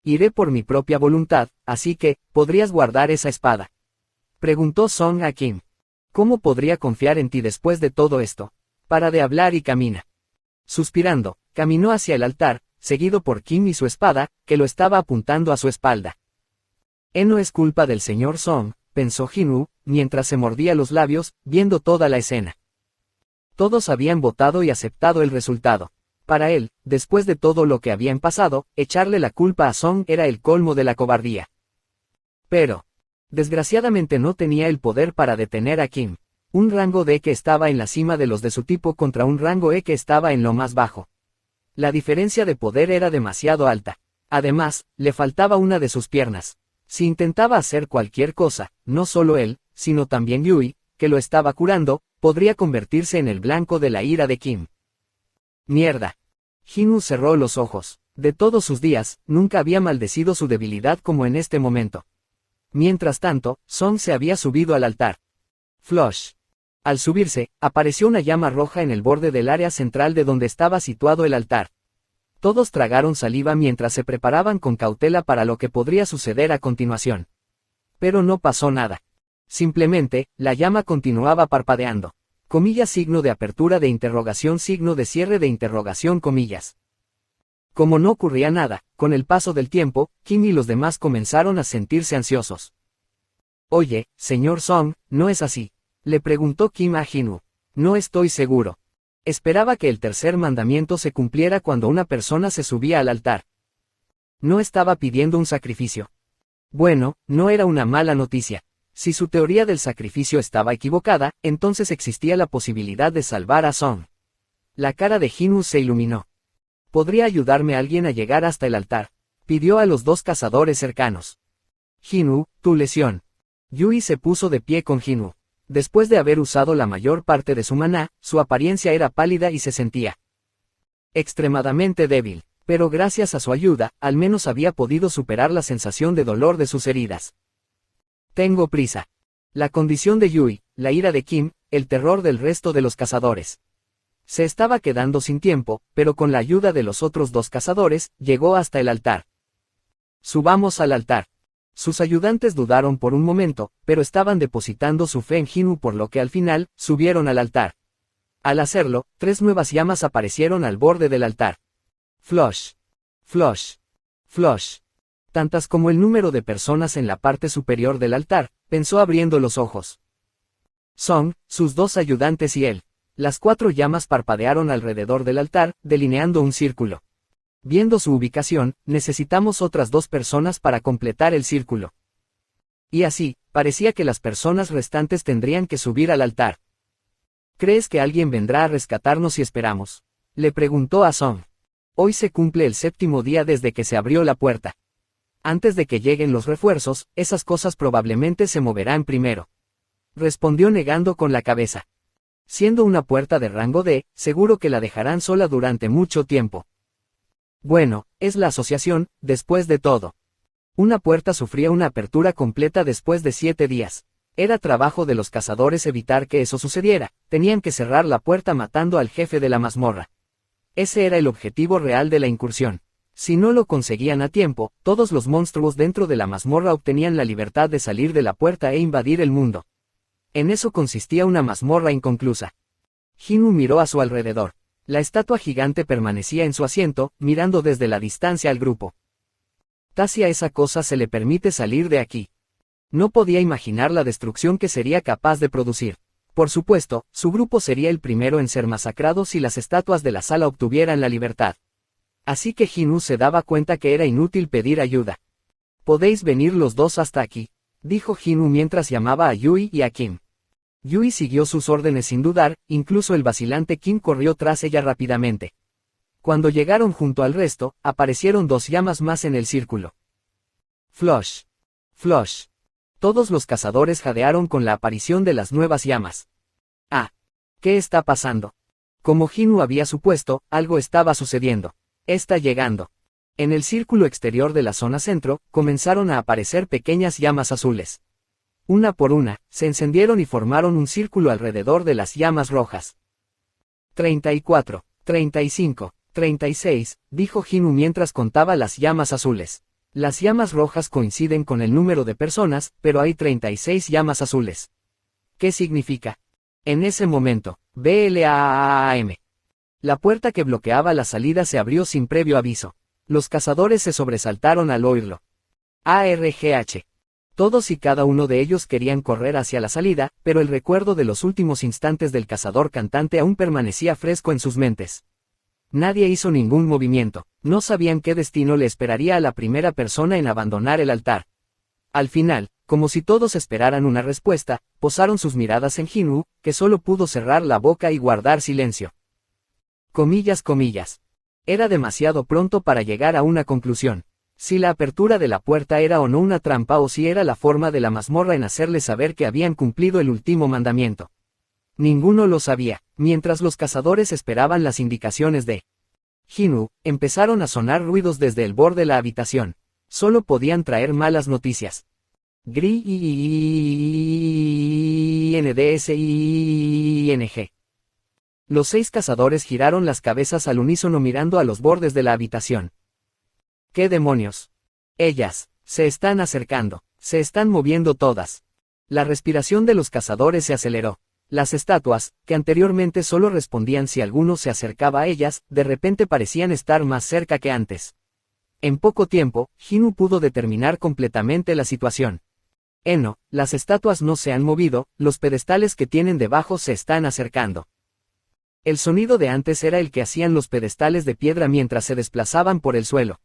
Iré por mi propia voluntad, así que, ¿podrías guardar esa espada? Preguntó Song a Kim. ¿Cómo podría confiar en ti después de todo esto? Para de hablar y camina. Suspirando, caminó hacia el altar, seguido por Kim y su espada, que lo estaba apuntando a su espalda. No es culpa del señor Song, pensó Jin-woo, mientras se mordía los labios, viendo toda la escena. Todos habían votado y aceptado el resultado. Para él, después de todo lo que habían pasado, echarle la culpa a Song era el colmo de la cobardía. Pero, desgraciadamente no tenía el poder para detener a Kim. Un rango D que estaba en la cima de los de su tipo contra un rango E que estaba en lo más bajo. La diferencia de poder era demasiado alta. Además, le faltaba una de sus piernas. Si intentaba hacer cualquier cosa, no solo él, sino también Yui, que lo estaba curando, podría convertirse en el blanco de la ira de Kim. Mierda. Jin-woo cerró los ojos. De todos sus días, nunca había maldecido su debilidad como en este momento. Mientras tanto, Song se había subido al altar. Flush. Al subirse, apareció una llama roja en el borde del área central de donde estaba situado el altar. Todos tragaron saliva mientras se preparaban con cautela para lo que podría suceder a continuación. Pero no pasó nada. Simplemente, la llama continuaba parpadeando. Comillas signo de apertura de interrogación signo de cierre de interrogación comillas. Como no ocurría nada, con el paso del tiempo, Kim y los demás comenzaron a sentirse ansiosos. Oye, señor Song, ¿no es así? Le preguntó Kim a Jin-woo. No estoy seguro. Esperaba que el tercer mandamiento se cumpliera cuando una persona se subía al altar. No estaba pidiendo un sacrificio. Bueno, no era una mala noticia. Si su teoría del sacrificio estaba equivocada, entonces existía la posibilidad de salvar a Song. La cara de Jin-woo se iluminó. ¿Podría ayudarme alguien a llegar hasta el altar? Pidió a los 2 cazadores cercanos. Jin-woo, tu lesión. Yui se puso de pie con Jin-woo. Después de haber usado la mayor parte de su maná, su apariencia era pálida y se sentía extremadamente débil, pero gracias a su ayuda, al menos había podido superar la sensación de dolor de sus heridas. Tengo prisa. La condición de Yui, la ira de Kim, el terror del resto de los cazadores. Se estaba quedando sin tiempo, pero con la ayuda de los otros 2 cazadores, llegó hasta el altar. Subamos al altar. Sus ayudantes dudaron por un momento, pero estaban depositando su fe en Jin-woo por lo que al final, subieron al altar. Al hacerlo, 3 nuevas llamas aparecieron al borde del altar. Flush. Flush. Flush. Tantas como el número de personas en la parte superior del altar, pensó abriendo los ojos. Song, sus dos ayudantes y él. Las 4 llamas parpadearon alrededor del altar, delineando un círculo. Viendo su ubicación, necesitamos otras 2 personas para completar el círculo. Y así, parecía que las personas restantes tendrían que subir al altar. ¿Crees que alguien vendrá a rescatarnos si esperamos?, le preguntó a Song. Hoy se cumple el 7º día desde que se abrió la puerta. Antes de que lleguen los refuerzos, esas cosas probablemente se moverán primero. Respondió negando con la cabeza. Siendo una puerta de rango D, seguro que la dejarán sola durante mucho tiempo. Bueno, es la asociación, después de todo. Una puerta sufría una apertura completa después de 7 días. Era trabajo de los cazadores evitar que eso sucediera, tenían que cerrar la puerta matando al jefe de la mazmorra. Ese era el objetivo real de la incursión. Si no lo conseguían a tiempo, todos los monstruos dentro de la mazmorra obtenían la libertad de salir de la puerta e invadir el mundo. En eso consistía una mazmorra inconclusa. Jin-Woo miró a su alrededor. La estatua gigante permanecía en su asiento, mirando desde la distancia al grupo. Casi a esa cosa se le permite salir de aquí. No podía imaginar la destrucción que sería capaz de producir. Por supuesto, su grupo sería el primero en ser masacrado si las estatuas de la sala obtuvieran la libertad. Así que Jin-Woo se daba cuenta que era inútil pedir ayuda. «Podéis venir los dos hasta aquí», dijo Jin-Woo mientras llamaba a Yui y a Kim. Yui siguió sus órdenes sin dudar, incluso el vacilante Kim corrió tras ella rápidamente. Cuando llegaron junto al resto, aparecieron 2 llamas más en el círculo. Flush. Flush. Todos los cazadores jadearon con la aparición de las nuevas llamas. Ah. ¿Qué está pasando? Como Jin-Woo había supuesto, algo estaba sucediendo. Está llegando. En el círculo exterior de la zona centro, comenzaron a aparecer pequeñas llamas azules. Una por una, se encendieron y formaron un círculo alrededor de las llamas rojas. 34, 35, 36, dijo Jin-Woo mientras contaba las llamas azules. Las llamas rojas coinciden con el número de personas, pero hay 36 llamas azules. ¿Qué significa? En ese momento, BLAAM. La puerta que bloqueaba la salida se abrió sin previo aviso. Los cazadores se sobresaltaron al oírlo. ARGH. Todos y cada uno de ellos querían correr hacia la salida, pero el recuerdo de los últimos instantes del cazador cantante aún permanecía fresco en sus mentes. Nadie hizo ningún movimiento, no sabían qué destino le esperaría a la primera persona en abandonar el altar. Al final, como si todos esperaran una respuesta, posaron sus miradas en Jin-Woo, que solo pudo cerrar la boca y guardar silencio. Comillas. Era demasiado pronto para llegar a una conclusión. Si la apertura de la puerta era o no una trampa o si era la forma de la mazmorra en hacerles saber que habían cumplido el último mandamiento. Ninguno lo sabía. Mientras los cazadores esperaban las indicaciones de Jin-Woo, empezaron a sonar ruidos desde el borde de la habitación. Solo podían traer malas noticias. GRINDSING. Los 6 cazadores giraron las cabezas al unísono mirando a los bordes de la habitación. ¿Qué demonios? Ellas, se están acercando, se están moviendo todas. La respiración de los cazadores se aceleró. Las estatuas, que anteriormente solo respondían si alguno se acercaba a ellas, de repente parecían estar más cerca que antes. En poco tiempo, Jin-Woo pudo determinar completamente la situación. No, las estatuas no se han movido, los pedestales que tienen debajo se están acercando. El sonido de antes era el que hacían los pedestales de piedra mientras se desplazaban por el suelo.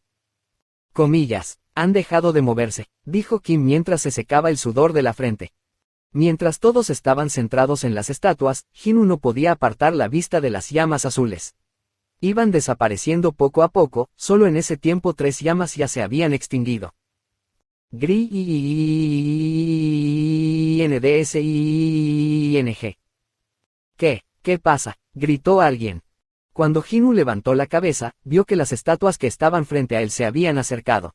Comillas, han dejado de moverse, dijo Kim mientras se secaba el sudor de la frente. Mientras todos estaban centrados en las estatuas, Jin-Woo no podía apartar la vista de las llamas azules. Iban desapareciendo poco a poco, solo en ese tiempo 3 llamas ya se habían extinguido. GRINDSING. ¿Qué pasa?, gritó alguien. Cuando Jin-Woo levantó la cabeza, vio que las estatuas que estaban frente a él se habían acercado.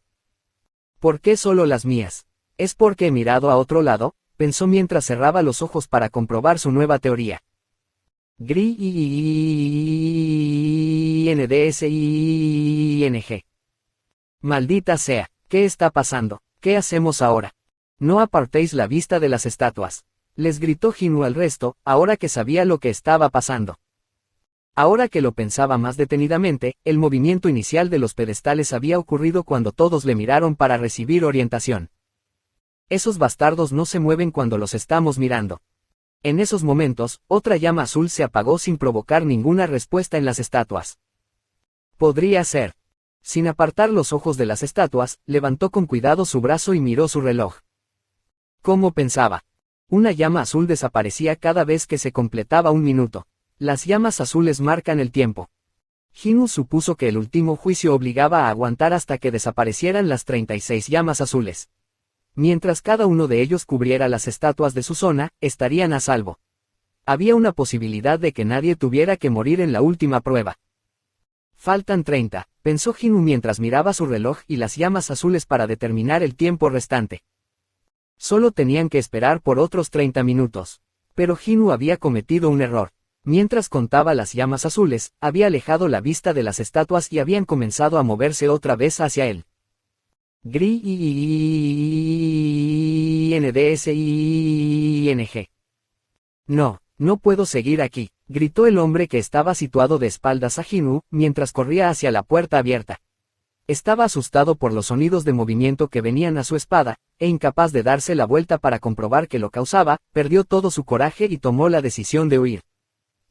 ¿Por qué solo las mías? ¿Es porque he mirado a otro lado?, pensó mientras cerraba los ojos para comprobar su nueva teoría. GRINDSING. Maldita sea, ¿qué está pasando? ¿Qué hacemos ahora? No apartéis la vista de las estatuas. Les gritó Jin-Woo al resto, ahora que sabía lo que estaba pasando. Ahora que lo pensaba más detenidamente, el movimiento inicial de los pedestales había ocurrido cuando todos le miraron para recibir orientación. Esos bastardos no se mueven cuando los estamos mirando. En esos momentos, otra llama azul se apagó sin provocar ninguna respuesta en las estatuas. Podría ser. Sin apartar los ojos de las estatuas, levantó con cuidado su brazo y miró su reloj. ¿Cómo pensaba? Una llama azul desaparecía cada vez que se completaba un minuto. Las llamas azules marcan el tiempo. Jinwoo supuso que el último juicio obligaba a aguantar hasta que desaparecieran las 36 llamas azules. Mientras cada uno de ellos cubriera las estatuas de su zona, estarían a salvo. Había una posibilidad de que nadie tuviera que morir en la última prueba. Faltan 30, pensó Jinwoo mientras miraba su reloj y las llamas azules para determinar el tiempo restante. Solo tenían que esperar por otros 30 minutos. Pero Jinwoo había cometido un error. Mientras contaba las llamas azules, había alejado la vista de las estatuas y habían comenzado a moverse otra vez hacia él. GRINDSING. No, no puedo seguir aquí, gritó el hombre que estaba situado de espaldas a Jinwoo, mientras corría hacia la puerta abierta. Estaba asustado por los sonidos de movimiento que venían a su espada, e incapaz de darse la vuelta para comprobar qué lo causaba, perdió todo su coraje y tomó la decisión de huir.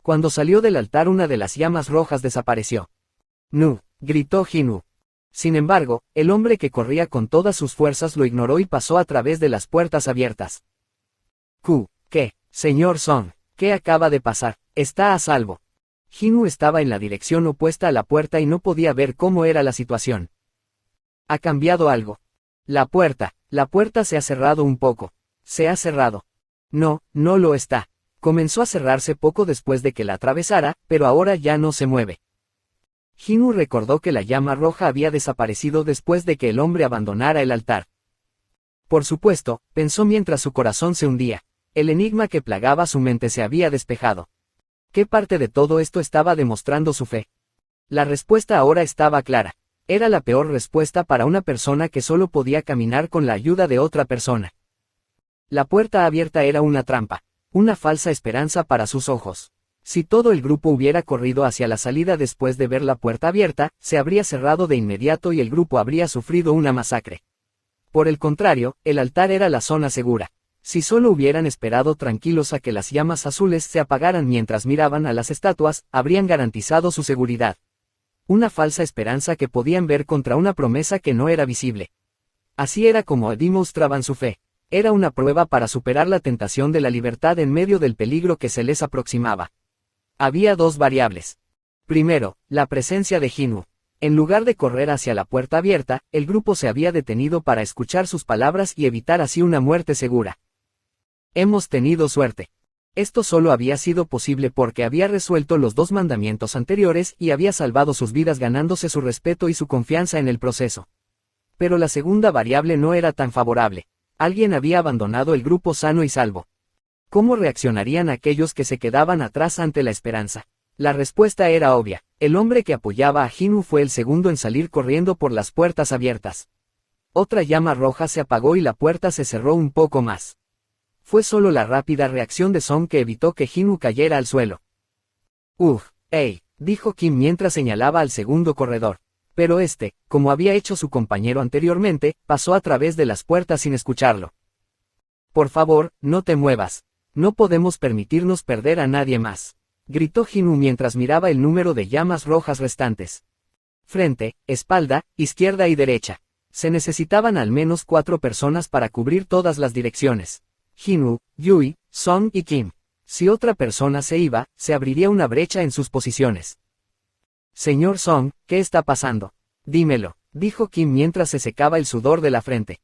Cuando salió del altar una de las llamas rojas desapareció. ¡Nu! Gritó Jinwoo. Sin embargo, el hombre que corría con todas sus fuerzas lo ignoró y pasó a través de las puertas abiertas. ¿Qué? Señor Song, ¿qué acaba de pasar? Está a salvo. Jinwoo estaba en la dirección opuesta a la puerta y no podía ver cómo era la situación. ¿Ha cambiado algo? La puerta se ha cerrado un poco. Se ha cerrado. No, no lo está. Comenzó a cerrarse poco después de que la atravesara, pero ahora ya no se mueve. Jinwoo recordó que la llama roja había desaparecido después de que el hombre abandonara el altar. Por supuesto, pensó mientras su corazón se hundía. El enigma que plagaba su mente se había despejado. ¿Qué parte de todo esto estaba demostrando su fe? La respuesta ahora estaba clara. Era la peor respuesta para una persona que solo podía caminar con la ayuda de otra persona. La puerta abierta era una trampa, una falsa esperanza para sus ojos. Si todo el grupo hubiera corrido hacia la salida después de ver la puerta abierta, se habría cerrado de inmediato y el grupo habría sufrido una masacre. Por el contrario, el altar era la zona segura. Si solo hubieran esperado tranquilos a que las llamas azules se apagaran mientras miraban a las estatuas, habrían garantizado su seguridad. Una falsa esperanza que podían ver contra una promesa que no era visible. Así era como demostraban su fe. Era una prueba para superar la tentación de la libertad en medio del peligro que se les aproximaba. Había dos variables. Primero, la presencia de Jinwoo. En lugar de correr hacia la puerta abierta, el grupo se había detenido para escuchar sus palabras y evitar así una muerte segura. Hemos tenido suerte. Esto solo había sido posible porque había resuelto los 2 mandamientos anteriores y había salvado sus vidas ganándose su respeto y su confianza en el proceso. Pero la segunda variable no era tan favorable. Alguien había abandonado el grupo sano y salvo. ¿Cómo reaccionarían aquellos que se quedaban atrás ante la esperanza? La respuesta era obvia. El hombre que apoyaba a Jinwoo fue el segundo en salir corriendo por las puertas abiertas. Otra llama roja se apagó y la puerta se cerró un poco más. Fue solo la rápida reacción de Song que evitó que Jinwoo cayera al suelo. Dijo Kim mientras señalaba al segundo corredor. Pero como había hecho su compañero anteriormente, pasó a través de las puertas sin escucharlo. Por favor, no te muevas. No podemos permitirnos perder a nadie más. Gritó Jinwoo mientras miraba el número de llamas rojas restantes. Frente, espalda, izquierda y derecha. Se necesitaban al menos 4 personas para cubrir todas las direcciones. Jinwoo, Yui, Song y Kim. Si otra persona se iba, se abriría una brecha en sus posiciones. Señor Song, ¿qué está pasando? Dímelo, dijo Kim mientras se secaba el sudor de la frente.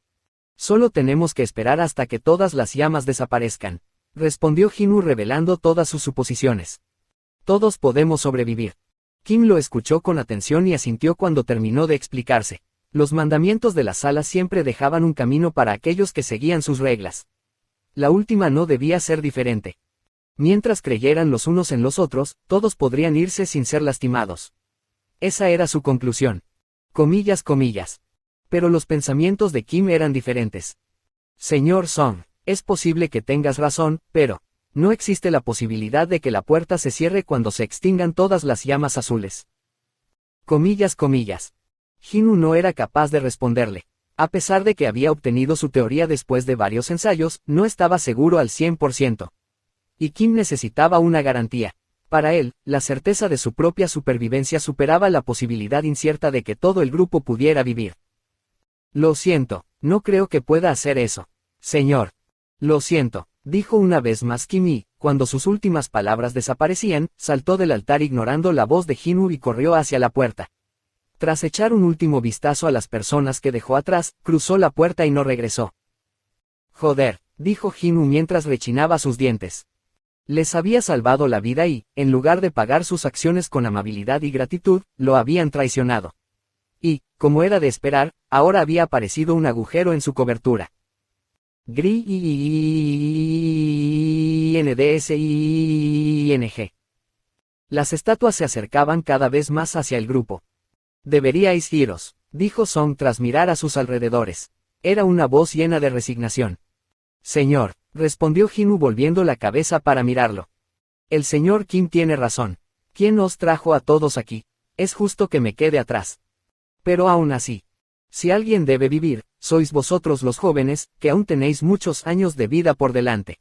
Solo tenemos que esperar hasta que todas las llamas desaparezcan, respondió Jinwoo revelando todas sus suposiciones. Todos podemos sobrevivir. Kim lo escuchó con atención y asintió cuando terminó de explicarse. Los mandamientos de la sala siempre dejaban un camino para aquellos que seguían sus reglas. La última no debía ser diferente. Mientras creyeran los unos en los otros, todos podrían irse sin ser lastimados. Esa era su conclusión. Comillas. Pero los pensamientos de Kim eran diferentes. Señor Song, es posible que tengas razón, pero no existe la posibilidad de que la puerta se cierre cuando se extingan todas las llamas azules. Comillas. Jinwoo no era capaz de responderle. A pesar de que había obtenido su teoría después de varios ensayos, no estaba seguro al 100%. y Kim necesitaba una garantía. Para él, la certeza de su propia supervivencia superaba la posibilidad incierta de que todo el grupo pudiera vivir. Lo siento, no creo que pueda hacer eso. Señor. Lo siento, dijo una vez más Kim y, cuando sus últimas palabras desaparecían, saltó del altar ignorando la voz de Jin-woo y corrió hacia la puerta. Tras echar un último vistazo a las personas que dejó atrás, cruzó la puerta y no regresó. Joder, dijo Jin-woo mientras rechinaba sus dientes. Les había salvado la vida y, en lugar de pagar sus acciones con amabilidad y gratitud, lo habían traicionado. Y, como era de esperar, ahora había aparecido un agujero en su cobertura. GRINDSING. Las estatuas se acercaban cada vez más hacia el grupo. Deberíais iros, dijo Song tras mirar a sus alrededores. Era una voz llena de resignación. Señor, respondió Jin-woo volviendo la cabeza para mirarlo. El señor Kim tiene razón. ¿Quién os trajo a todos aquí? Es justo que me quede atrás. Pero aún así, si alguien debe vivir, sois vosotros los jóvenes, que aún tenéis muchos años de vida por delante.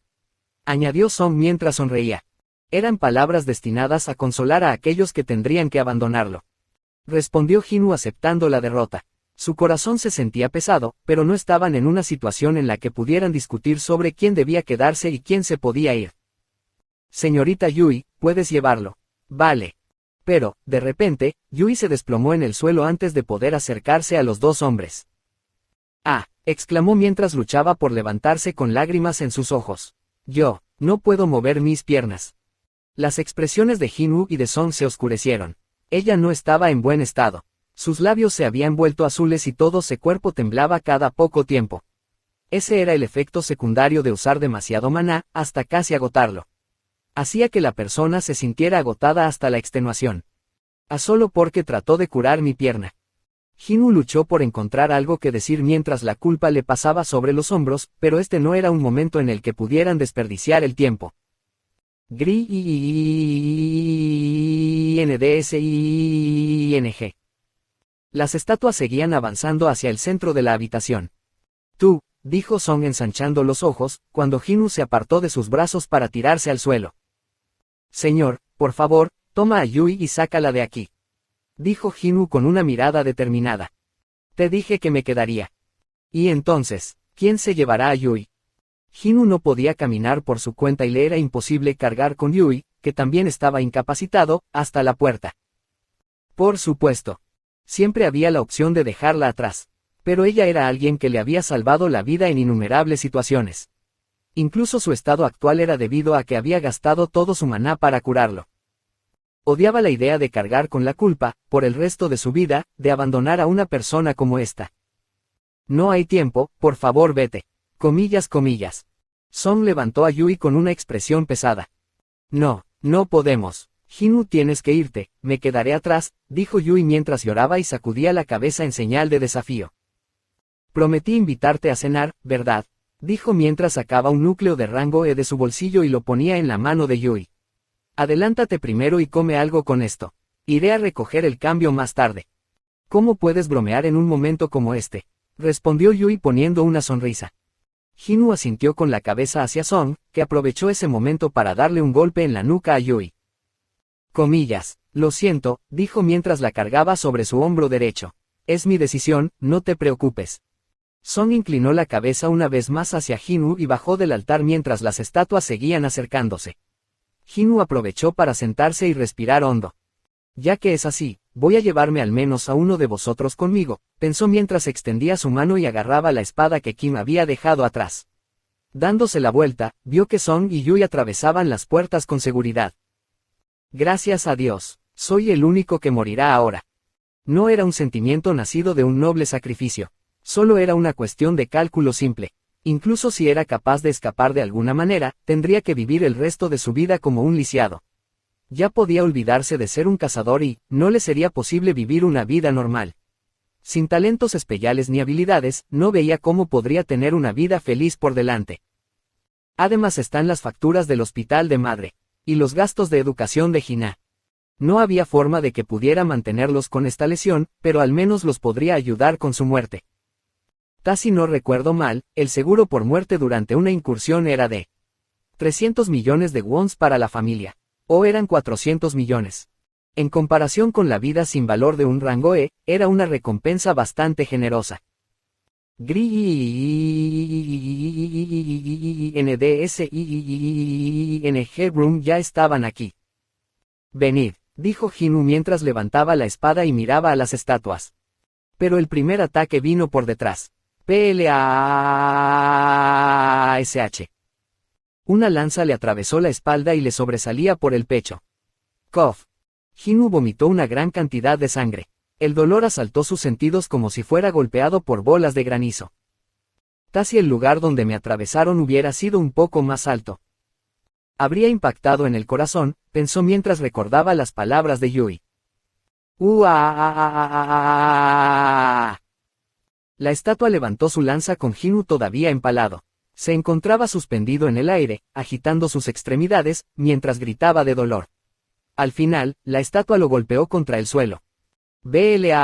Añadió Song mientras sonreía. Eran palabras destinadas a consolar a aquellos que tendrían que abandonarlo. Respondió Jin-woo aceptando la derrota. Su corazón se sentía pesado, pero no estaban en una situación en la que pudieran discutir sobre quién debía quedarse y quién se podía ir. Señorita Yui, puedes llevarlo. Vale. Pero, de repente, Yui se desplomó en el suelo antes de poder acercarse a los dos hombres. ¡Ah!, exclamó mientras luchaba por levantarse con lágrimas en sus ojos. Yo, no puedo mover mis piernas. Las expresiones de Jin-woo y de Song se oscurecieron. Ella no estaba en buen estado. Sus labios se habían vuelto azules y todo su cuerpo temblaba cada poco tiempo. Ese era el efecto secundario de usar demasiado maná, hasta casi agotarlo. Hacía que la persona se sintiera agotada hasta la extenuación. Solo porque trató de curar mi pierna. Jin-woo luchó por encontrar algo que decir mientras la culpa le pasaba sobre los hombros, pero este no era un momento en el que pudieran desperdiciar el tiempo. GRINDSING. Las estatuas seguían avanzando hacia el centro de la habitación. Tú, dijo Song ensanchando los ojos, cuando Jin-woo se apartó de sus brazos para tirarse al suelo. Señor, por favor, toma a Yui y sácala de aquí. Dijo Jin-woo con una mirada determinada. Te dije que me quedaría. Y entonces, ¿quién se llevará a Yui? Jin-woo no podía caminar por su cuenta y le era imposible cargar con Yui, que también estaba incapacitado, hasta la puerta. Por supuesto. Siempre había la opción de dejarla atrás. Pero ella era alguien que le había salvado la vida en innumerables situaciones. Incluso su estado actual era debido a que había gastado todo su maná para curarlo. Odiaba la idea de cargar con la culpa, por el resto de su vida, de abandonar a una persona como esta. No hay tiempo, por favor vete. Comillas. Song levantó a Yui con una expresión pesada. No, no podemos. Jin-woo, tienes que irte, me quedaré atrás, dijo Yui mientras lloraba y sacudía la cabeza en señal de desafío. Prometí invitarte a cenar, ¿verdad? Dijo mientras sacaba un núcleo de rango E de su bolsillo y lo ponía en la mano de Yui. Adelántate primero y come algo con esto. Iré a recoger el cambio más tarde. ¿Cómo puedes bromear en un momento como este? Respondió Yui poniendo una sonrisa. Jin-woo asintió con la cabeza hacia Song, que aprovechó ese momento para darle un golpe en la nuca a Yui. Comillas, lo siento, dijo mientras la cargaba sobre su hombro derecho. Es mi decisión, no te preocupes. Song inclinó la cabeza una vez más hacia Jin-woo y bajó del altar mientras las estatuas seguían acercándose. Jin-woo aprovechó para sentarse y respirar hondo. Ya que es así, voy a llevarme al menos a uno de vosotros conmigo, pensó mientras extendía su mano y agarraba la espada que Kim había dejado atrás. Dándose la vuelta, vio que Song y Yui atravesaban las puertas con seguridad. Gracias a Dios, soy el único que morirá ahora. No era un sentimiento nacido de un noble sacrificio. Solo era una cuestión de cálculo simple. Incluso si era capaz de escapar de alguna manera, tendría que vivir el resto de su vida como un lisiado. Ya podía olvidarse de ser un cazador y, no le sería posible vivir una vida normal. Sin talentos especiales ni habilidades, no veía cómo podría tener una vida feliz por delante. Además están las facturas del hospital de madre, y los gastos de educación de Hina. No había forma de que pudiera mantenerlos con esta lesión, pero al menos los podría ayudar con su muerte. Si no recuerdo mal, el seguro por muerte durante una incursión era de 300 millones de wons para la familia. O eran 400 millones. En comparación con la vida sin valor de un rango E, era una recompensa bastante generosa. NDSING Room ya estaban aquí. Venid, dijo Jinu mientras levantaba la espada y miraba a las estatuas. Pero el primer ataque vino por detrás. PLASH. Una lanza le atravesó la espalda y le sobresalía por el pecho. Cough. Jinu vomitó una gran cantidad de sangre. El dolor asaltó sus sentidos como si fuera golpeado por bolas de granizo. Si el lugar donde me atravesaron hubiera sido un poco más alto, habría impactado en el corazón, pensó mientras recordaba las palabras de Yui. La estatua levantó su lanza con Jinu todavía empalado. Se encontraba suspendido en el aire, agitando sus extremidades, mientras gritaba de dolor. Al final, la estatua lo golpeó contra el suelo. BLAM.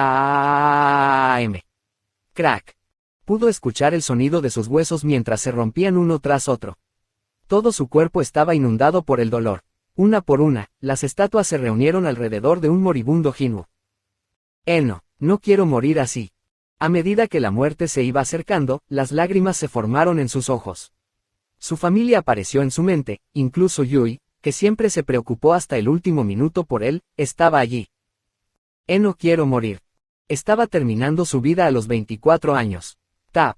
Crack. Pudo escuchar el sonido de sus huesos mientras se rompían uno tras otro. Todo su cuerpo estaba inundado por el dolor. Una por una, las estatuas se reunieron alrededor de un moribundo Jinu. No quiero morir así. A medida que la muerte se iba acercando, las lágrimas se formaron en sus ojos. Su familia apareció en su mente, incluso Yui, que siempre se preocupó hasta el último minuto por él, estaba allí. No quiero morir. Estaba terminando su vida a los 24 años. Tap.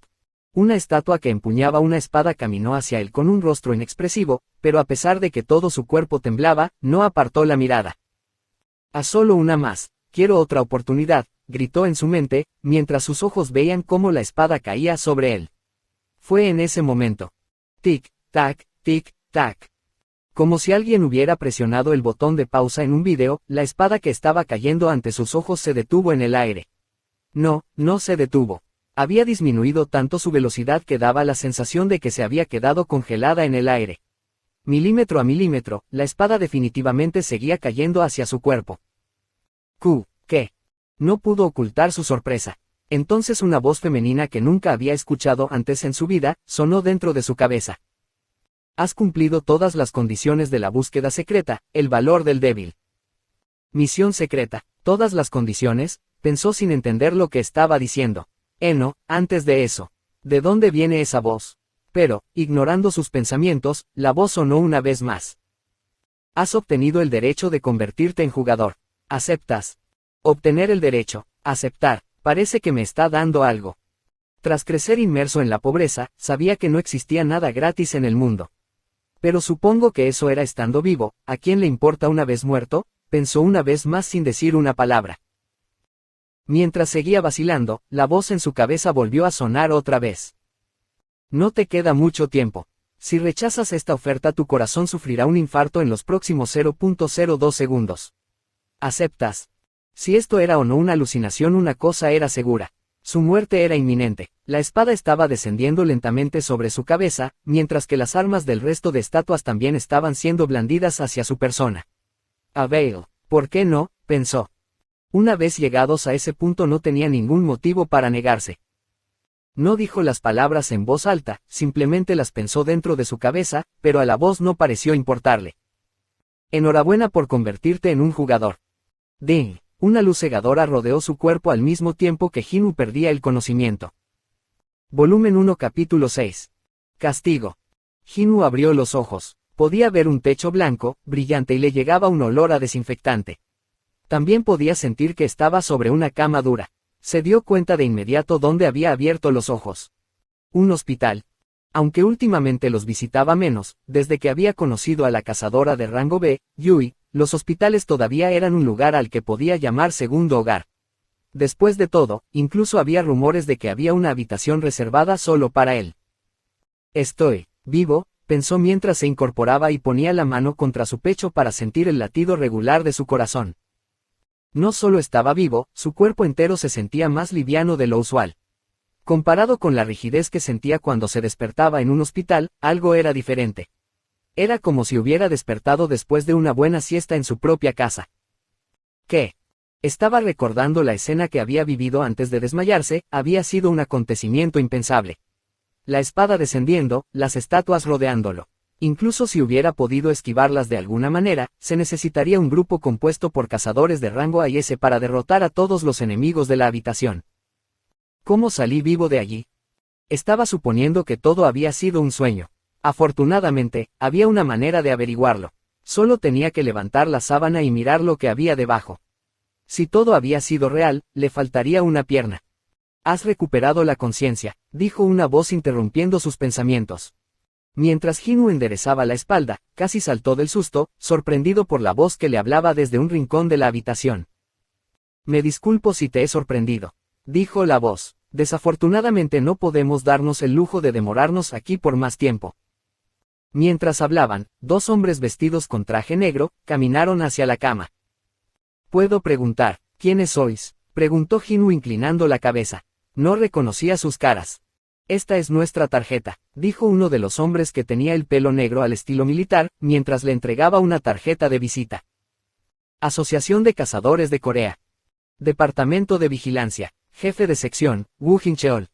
Una estatua que empuñaba una espada caminó hacia él con un rostro inexpresivo, pero a pesar de que todo su cuerpo temblaba, no apartó la mirada. Solo una más, quiero otra oportunidad, gritó en su mente, mientras sus ojos veían cómo la espada caía sobre él. Fue en ese momento. Tic, tac, tic, tac. Como si alguien hubiera presionado el botón de pausa en un video, la espada que estaba cayendo ante sus ojos se detuvo en el aire. No se detuvo. Había disminuido tanto su velocidad que daba la sensación de que se había quedado congelada en el aire. Milímetro a milímetro, la espada definitivamente seguía cayendo hacia su cuerpo. ¿Qué? No pudo ocultar su sorpresa. Entonces una voz femenina que nunca había escuchado antes en su vida, sonó dentro de su cabeza. Has cumplido todas las condiciones de la búsqueda secreta, el valor del débil. Misión secreta, todas las condiciones, pensó sin entender lo que estaba diciendo. Antes de eso. ¿De dónde viene esa voz? Pero, ignorando sus pensamientos, la voz sonó una vez más. Has obtenido el derecho de convertirte en jugador. ¿Aceptas? Obtener el derecho, aceptar, parece que me está dando algo. Tras crecer inmerso en la pobreza, sabía que no existía nada gratis en el mundo. Pero supongo que eso era estando vivo, ¿a quién le importa una vez muerto? Pensó una vez más sin decir una palabra. Mientras seguía vacilando, la voz en su cabeza volvió a sonar otra vez. No te queda mucho tiempo. Si rechazas esta oferta tu corazón sufrirá un infarto en los próximos 0.02 segundos. ¿Aceptas? Si esto era o no una alucinación, una cosa era segura. Su muerte era inminente. La espada estaba descendiendo lentamente sobre su cabeza, mientras que las armas del resto de estatuas también estaban siendo blandidas hacia su persona. Avail, ¿por qué no? Pensó. Una vez llegados a ese punto no tenía ningún motivo para negarse. No dijo las palabras en voz alta, simplemente las pensó dentro de su cabeza, pero a la voz no pareció importarle. Enhorabuena por convertirte en un jugador. Ding. Una luz cegadora rodeó su cuerpo al mismo tiempo que Jinu perdía el conocimiento. Volumen 1 Capítulo 6. Castigo. Jinu abrió los ojos. Podía ver un techo blanco, brillante y le llegaba un olor a desinfectante. También podía sentir que estaba sobre una cama dura. Se dio cuenta de inmediato dónde había abierto los ojos. Un hospital. Aunque últimamente los visitaba menos, desde que había conocido a la cazadora de rango B, Yui, los hospitales todavía eran un lugar al que podía llamar segundo hogar. Después de todo, incluso había rumores de que había una habitación reservada solo para él. Estoy vivo, pensó mientras se incorporaba y ponía la mano contra su pecho para sentir el latido regular de su corazón. No solo estaba vivo, su cuerpo entero se sentía más liviano de lo usual. Comparado con la rigidez que sentía cuando se despertaba en un hospital, algo era diferente. Era como si hubiera despertado después de una buena siesta en su propia casa. ¿Qué? Estaba recordando la escena que había vivido antes de desmayarse, había sido un acontecimiento impensable. La espada descendiendo, las estatuas rodeándolo. Incluso si hubiera podido esquivarlas de alguna manera, se necesitaría un grupo compuesto por cazadores de rango A y S para derrotar a todos los enemigos de la habitación. ¿Cómo salí vivo de allí? Estaba suponiendo que todo había sido un sueño. Afortunadamente, había una manera de averiguarlo. Solo tenía que levantar la sábana y mirar lo que había debajo. Si todo había sido real, le faltaría una pierna. «Has recuperado la conciencia», dijo una voz interrumpiendo sus pensamientos. Mientras Jinwoo enderezaba la espalda, casi saltó del susto, sorprendido por la voz que le hablaba desde un rincón de la habitación. «Me disculpo si te he sorprendido», dijo la voz. «Desafortunadamente no podemos darnos el lujo de demorarnos aquí por más tiempo». Mientras hablaban, dos hombres vestidos con traje negro, caminaron hacia la cama. «¿Puedo preguntar, quiénes sois?», preguntó Jinwoo inclinando la cabeza. No reconocía sus caras. «Esta es nuestra tarjeta», dijo uno de los hombres que tenía el pelo negro al estilo militar, mientras le entregaba una tarjeta de visita. Asociación de Cazadores de Corea. Departamento de Vigilancia. Jefe de sección, Woo Jin-cheol.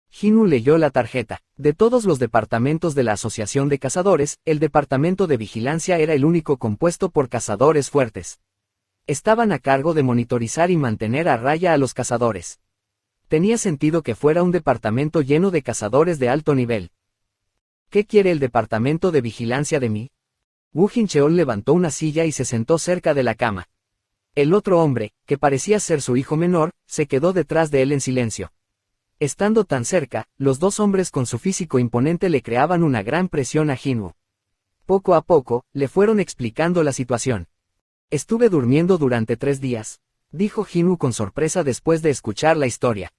Jinwoo leyó la tarjeta. De todos los departamentos de la Asociación de Cazadores, el Departamento de Vigilancia era el único compuesto por cazadores fuertes. Estaban a cargo de monitorizar y mantener a raya a los cazadores. Tenía sentido que fuera un departamento lleno de cazadores de alto nivel. ¿Qué quiere el departamento de vigilancia de mí? Woo Jin-cheol levantó una silla y se sentó cerca de la cama. El otro hombre, que parecía ser su hijo menor, se quedó detrás de él en silencio. Estando tan cerca, los dos hombres con su físico imponente le creaban una gran presión a Jinwoo. Poco a poco, le fueron explicando la situación. «Estuve durmiendo durante 3 días», dijo Jinwoo con sorpresa después de escuchar la historia.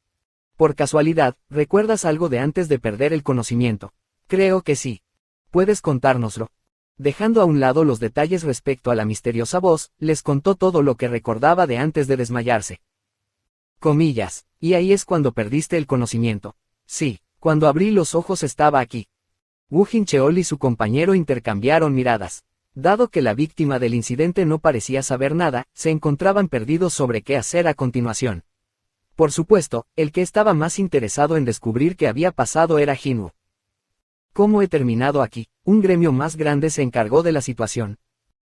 «Por casualidad, ¿recuerdas algo de antes de perder el conocimiento?» «Creo que sí. ¿Puedes contárnoslo?» Dejando a un lado los detalles respecto a la misteriosa voz, les contó todo lo que recordaba de antes de desmayarse. Comillas, «Y ahí es cuando perdiste el conocimiento». «Sí, cuando abrí los ojos estaba aquí». Woo Jin-cheol y su compañero intercambiaron miradas. Dado que la víctima del incidente no parecía saber nada, se encontraban perdidos sobre qué hacer a continuación. Por supuesto, el que estaba más interesado en descubrir qué había pasado era Jinwoo. «¿Cómo he terminado aquí?», un gremio más grande se encargó de la situación.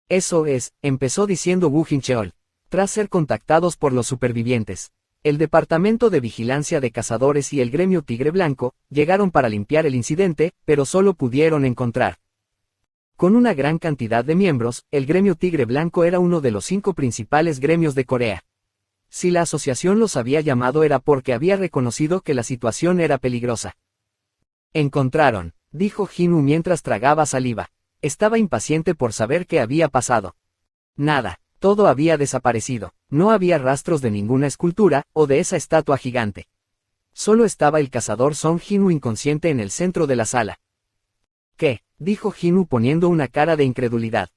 «Eso es», empezó diciendo Woo Jin-cheol. Tras ser contactados por los supervivientes, el Departamento de Vigilancia de Cazadores y el gremio Tigre Blanco, llegaron para limpiar el incidente, pero solo pudieron encontrar. Con una gran cantidad de miembros, el gremio Tigre Blanco era uno de los 5 principales gremios de Corea. Si la asociación los había llamado era porque había reconocido que la situación era peligrosa. «Encontraron», dijo Jinwoo mientras tragaba saliva. Estaba impaciente por saber qué había pasado. Nada, todo había desaparecido, no había rastros de ninguna escultura, o de esa estatua gigante. Solo estaba el cazador Song Jinwoo inconsciente en el centro de la sala. «¿Qué?», dijo Jinwoo poniendo una cara de incredulidad.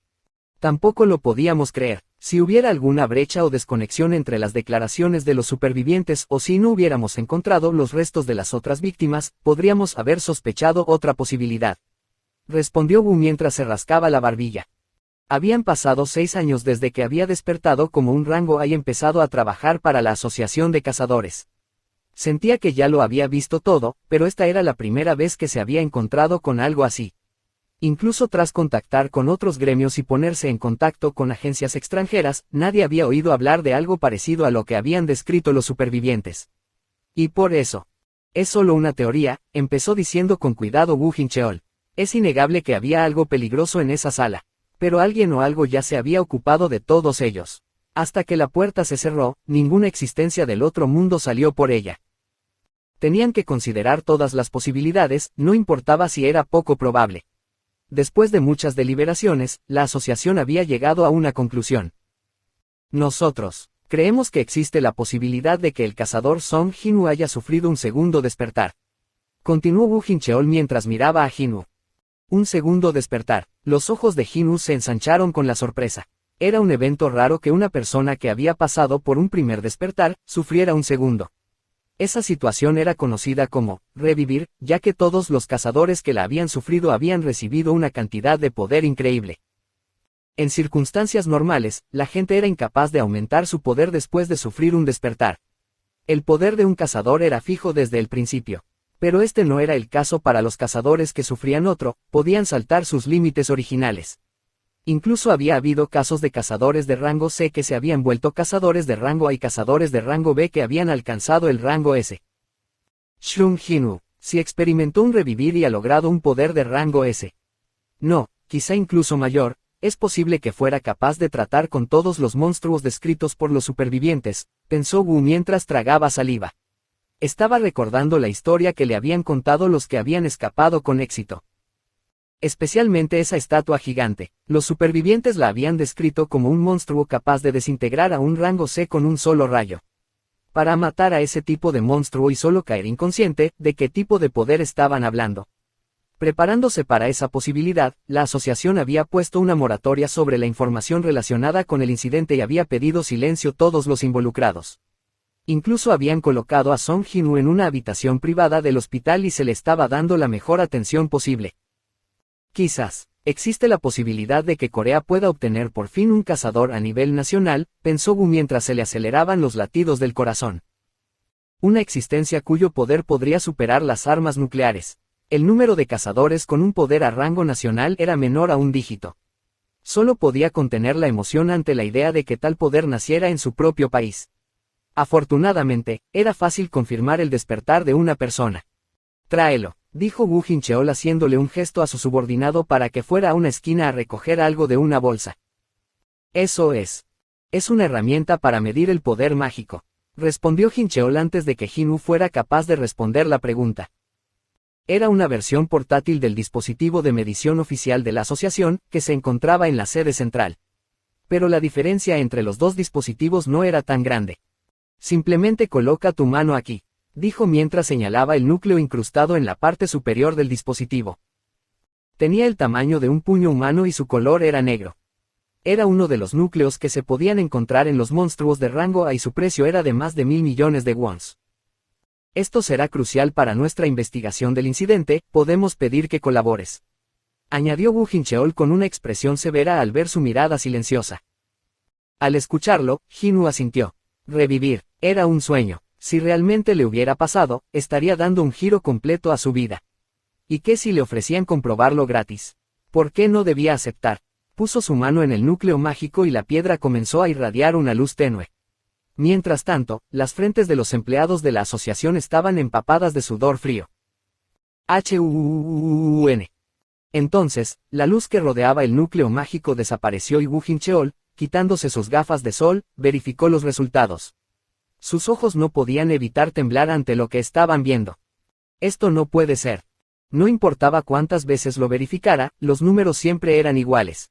Tampoco lo podíamos creer. Si hubiera alguna brecha o desconexión entre las declaraciones de los supervivientes o si no hubiéramos encontrado los restos de las otras víctimas, podríamos haber sospechado otra posibilidad. Respondió Woo mientras se rascaba la barbilla. Habían pasado 6 años desde que había despertado como un rango y empezado a trabajar para la Asociación de Cazadores. Sentía que ya lo había visto todo, pero esta era la primera vez que se había encontrado con algo así. Incluso tras contactar con otros gremios y ponerse en contacto con agencias extranjeras, nadie había oído hablar de algo parecido a lo que habían descrito los supervivientes. Y por eso. «Es solo una teoría», empezó diciendo con cuidado Woo Jin-cheol. «Es innegable que había algo peligroso en esa sala. Pero alguien o algo ya se había ocupado de todos ellos. Hasta que la puerta se cerró, ninguna existencia del otro mundo salió por ella. Tenían que considerar todas las posibilidades, no importaba si era poco probable». Después de muchas deliberaciones, la asociación había llegado a una conclusión. «Nosotros creemos que existe la posibilidad de que el cazador Song Jinwoo haya sufrido un segundo despertar», continuó Woo Jin-cheol mientras miraba a Jinwoo. Un segundo despertar. Los ojos de Jinwoo se ensancharon con la sorpresa. Era un evento raro que una persona que había pasado por un primer despertar, sufriera un segundo. Esa situación era conocida como revivir, ya que todos los cazadores que la habían sufrido habían recibido una cantidad de poder increíble. En circunstancias normales, la gente era incapaz de aumentar su poder después de sufrir un despertar. El poder de un cazador era fijo desde el principio. Pero este no era el caso para los cazadores que sufrían otro, podían saltar sus límites originales. Incluso había habido casos de cazadores de rango C que se habían vuelto cazadores de rango A y cazadores de rango B que habían alcanzado el rango S. Shun Jinwoo, si experimentó un revivir y ha logrado un poder de rango S. No, quizá incluso mayor, es posible que fuera capaz de tratar con todos los monstruos descritos por los supervivientes, pensó Wu mientras tragaba saliva. Estaba recordando la historia que le habían contado los que habían escapado con éxito. Especialmente esa estatua gigante, los supervivientes la habían descrito como un monstruo capaz de desintegrar a un rango C con un solo rayo. Para matar a ese tipo de monstruo y solo caer inconsciente, ¿de qué tipo de poder estaban hablando? Preparándose para esa posibilidad, la asociación había puesto una moratoria sobre la información relacionada con el incidente y había pedido silencio a todos los involucrados. Incluso habían colocado a Song Jinwoo en una habitación privada del hospital y se le estaba dando la mejor atención posible. Quizás, existe la posibilidad de que Corea pueda obtener por fin un cazador a nivel nacional, pensó Wu mientras se le aceleraban los latidos del corazón. Una existencia cuyo poder podría superar las armas nucleares. El número de cazadores con un poder a rango nacional era menor a un dígito. Solo podía contener la emoción ante la idea de que tal poder naciera en su propio país. Afortunadamente, era fácil confirmar el despertar de una persona. Tráelo, dijo Wu Jincheol haciéndole un gesto a su subordinado para que fuera a una esquina a recoger algo de una bolsa. Eso es. Es una herramienta para medir el poder mágico, respondió Jincheol antes de que Jinwoo fuera capaz de responder la pregunta. Era una versión portátil del dispositivo de medición oficial de la asociación, que se encontraba en la sede central. Pero la diferencia entre los dos dispositivos no era tan grande. Simplemente coloca tu mano aquí, dijo mientras señalaba el núcleo incrustado en la parte superior del dispositivo. Tenía el tamaño de un puño humano y su color era negro. Era uno de los núcleos que se podían encontrar en los monstruos de rango A y su precio era de más de 1.000 millones de wons. Esto será crucial para nuestra investigación del incidente, podemos pedir que colabores. Añadió Wu Jincheol con una expresión severa al ver su mirada silenciosa. Al escucharlo, Jinwoo asintió. Revivir, era un sueño. Si realmente le hubiera pasado, estaría dando un giro completo a su vida. ¿Y qué si le ofrecían comprobarlo gratis? ¿Por qué no debía aceptar? Puso su mano en el núcleo mágico y la piedra comenzó a irradiar una luz tenue. Mientras tanto, las frentes de los empleados de la asociación estaban empapadas de sudor frío. HUN. Entonces, la luz que rodeaba el núcleo mágico desapareció y Wu Jincheol, quitándose sus gafas de sol, verificó los resultados. Sus ojos no podían evitar temblar ante lo que estaban viendo. Esto no puede ser. No importaba cuántas veces lo verificara, los números siempre eran iguales.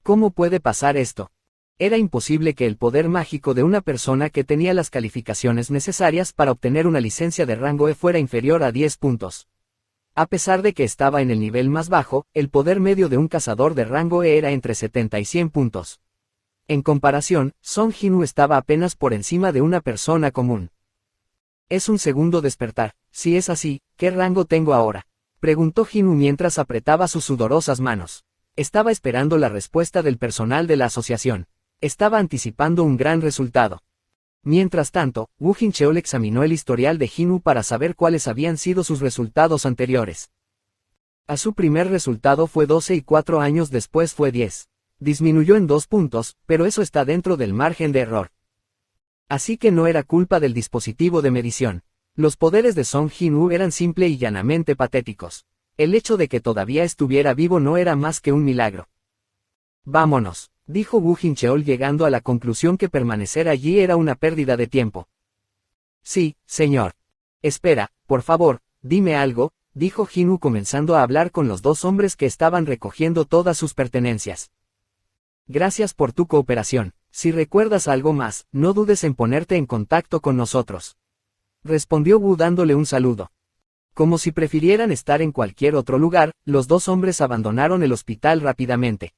¿Cómo puede pasar esto? Era imposible que el poder mágico de una persona que tenía las calificaciones necesarias para obtener una licencia de rango E fuera inferior a 10 puntos. A pesar de que estaba en el nivel más bajo, el poder medio de un cazador de rango E era entre 70 y 100 puntos. En comparación, Song Jinwoo estaba apenas por encima de una persona común. Es un segundo despertar. Si es así, ¿qué rango tengo ahora?, preguntó Jinwoo mientras apretaba sus sudorosas manos. Estaba esperando la respuesta del personal de la asociación. Estaba anticipando un gran resultado. Mientras tanto, Wu Jincheol examinó el historial de Jinwoo para saber cuáles habían sido sus resultados anteriores. A su primer resultado fue 12 y 4 años después fue 10. Disminuyó en 2 puntos, pero eso está dentro del margen de error. Así que no era culpa del dispositivo de medición. Los poderes de Song Jinwoo eran simple y llanamente patéticos. El hecho de que todavía estuviera vivo no era más que un milagro. Vámonos, dijo Wu Jincheol llegando a la conclusión que permanecer allí era una pérdida de tiempo. Sí, señor. Espera, por favor, dime algo, dijo Jinwoo comenzando a hablar con los dos hombres que estaban recogiendo todas sus pertenencias. Gracias por tu cooperación. Si recuerdas algo más, no dudes en ponerte en contacto con nosotros. Respondió Wu dándole un saludo. Como si prefirieran estar en cualquier otro lugar, los dos hombres abandonaron el hospital rápidamente.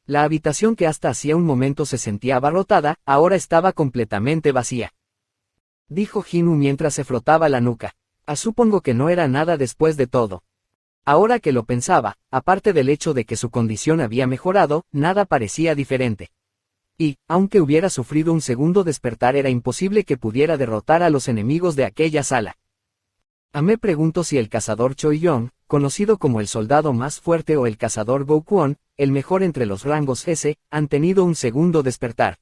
La habitación que hasta hacía un momento se sentía abarrotada, ahora estaba completamente vacía. Dijo Jinwoo mientras se frotaba la nuca. Supongo que no era nada después de todo. Ahora que lo pensaba, aparte del hecho de que su condición había mejorado, nada parecía diferente. Y, aunque hubiera sufrido un segundo despertar era imposible que pudiera derrotar a los enemigos de aquella sala. Me pregunto si el cazador Choi Yong, conocido como el soldado más fuerte o el cazador Go Kwon, el mejor entre los rangos S, han tenido un segundo despertar.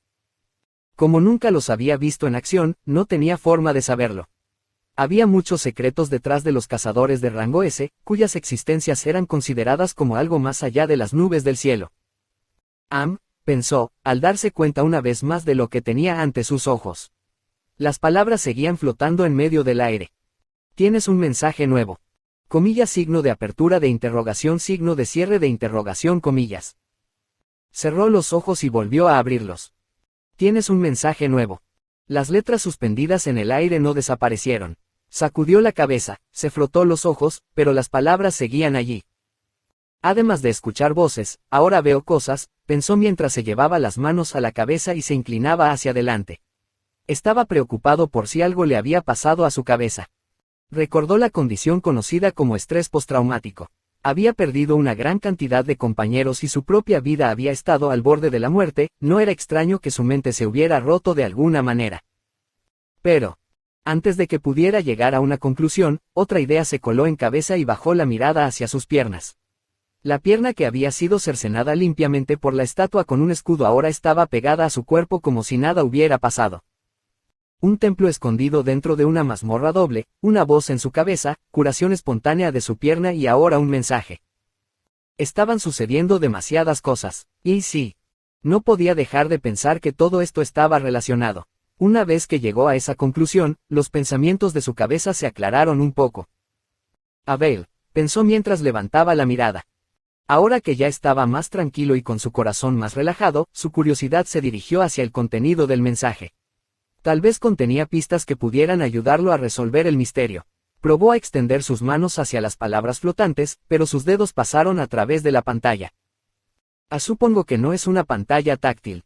Como nunca los había visto en acción, no tenía forma de saberlo. Había muchos secretos detrás de los cazadores de rango S, cuyas existencias eran consideradas como algo más allá de las nubes del cielo. Pensó, al darse cuenta una vez más de lo que tenía ante sus ojos. Las palabras seguían flotando en medio del aire. Tienes un mensaje nuevo. Comillas, signo de apertura de interrogación, signo de cierre de interrogación, comillas. Cerró los ojos y volvió a abrirlos. Tienes un mensaje nuevo. Las letras suspendidas en el aire no desaparecieron. Sacudió la cabeza, se frotó los ojos, pero las palabras seguían allí. Además de escuchar voces, ahora veo cosas, pensó mientras se llevaba las manos a la cabeza y se inclinaba hacia adelante. Estaba preocupado por si algo le había pasado a su cabeza. Recordó la condición conocida como estrés postraumático. Había perdido una gran cantidad de compañeros y su propia vida había estado al borde de la muerte, no era extraño que su mente se hubiera roto de alguna manera. Pero, antes de que pudiera llegar a una conclusión, otra idea se coló en cabeza y bajó la mirada hacia sus piernas. La pierna que había sido cercenada limpiamente por la estatua con un escudo ahora estaba pegada a su cuerpo como si nada hubiera pasado. Un templo escondido dentro de una mazmorra doble, una voz en su cabeza, curación espontánea de su pierna y ahora un mensaje. Estaban sucediendo demasiadas cosas, y sí. No podía dejar de pensar que todo esto estaba relacionado. Una vez que llegó a esa conclusión, los pensamientos de su cabeza se aclararon un poco. Abel, pensó mientras levantaba la mirada. Ahora que ya estaba más tranquilo y con su corazón más relajado, su curiosidad se dirigió hacia el contenido del mensaje. Tal vez contenía pistas que pudieran ayudarlo a resolver el misterio. Probó a extender sus manos hacia las palabras flotantes, pero sus dedos pasaron a través de la pantalla. Supongo que no es una pantalla táctil.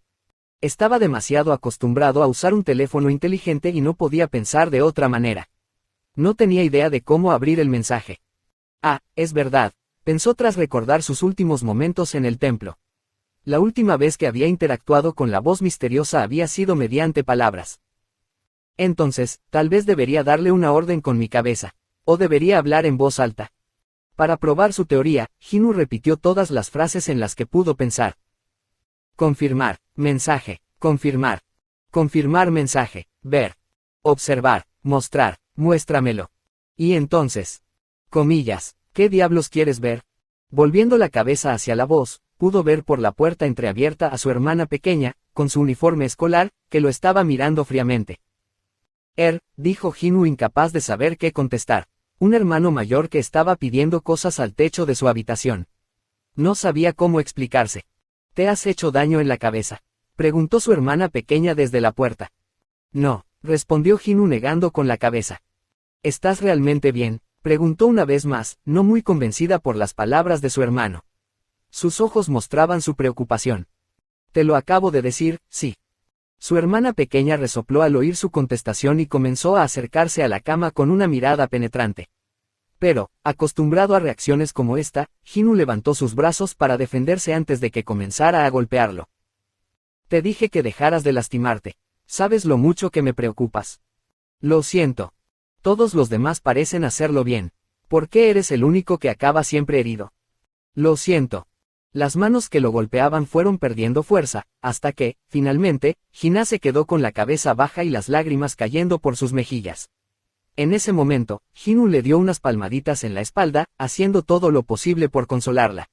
Estaba demasiado acostumbrado a usar un teléfono inteligente y no podía pensar de otra manera. No tenía idea de cómo abrir el mensaje. Es verdad, pensó tras recordar sus últimos momentos en el templo. La última vez que había interactuado con la voz misteriosa había sido mediante palabras. Entonces, tal vez debería darle una orden con mi cabeza. O debería hablar en voz alta. Para probar su teoría, Jinu repitió todas las frases en las que pudo pensar. Confirmar, mensaje, confirmar. Confirmar mensaje, ver. Observar, mostrar, muéstramelo. Y entonces. Comillas, ¿qué diablos quieres ver? Volviendo la cabeza hacia la voz, pudo ver por la puerta entreabierta a su hermana pequeña, con su uniforme escolar, que lo estaba mirando fríamente. Dijo Jinu incapaz de saber qué contestar. Un hermano mayor que estaba pidiendo cosas al techo de su habitación. No sabía cómo explicarse. ¿Te has hecho daño en la cabeza?, preguntó su hermana pequeña desde la puerta. No, respondió Jinu negando con la cabeza. ¿Estás realmente bien?, preguntó una vez más, no muy convencida por las palabras de su hermano. Sus ojos mostraban su preocupación. Te lo acabo de decir, sí. Su hermana pequeña resopló al oír su contestación y comenzó a acercarse a la cama con una mirada penetrante. Pero, acostumbrado a reacciones como esta, Jinu levantó sus brazos para defenderse antes de que comenzara a golpearlo. Te dije que dejaras de lastimarte. Sabes lo mucho que me preocupas. Lo siento. Todos los demás parecen hacerlo bien. ¿Por qué eres el único que acaba siempre herido? Lo siento. Las manos que lo golpeaban fueron perdiendo fuerza, hasta que, finalmente, Hina se quedó con la cabeza baja y las lágrimas cayendo por sus mejillas. En ese momento, Jinu le dio unas palmaditas en la espalda, haciendo todo lo posible por consolarla.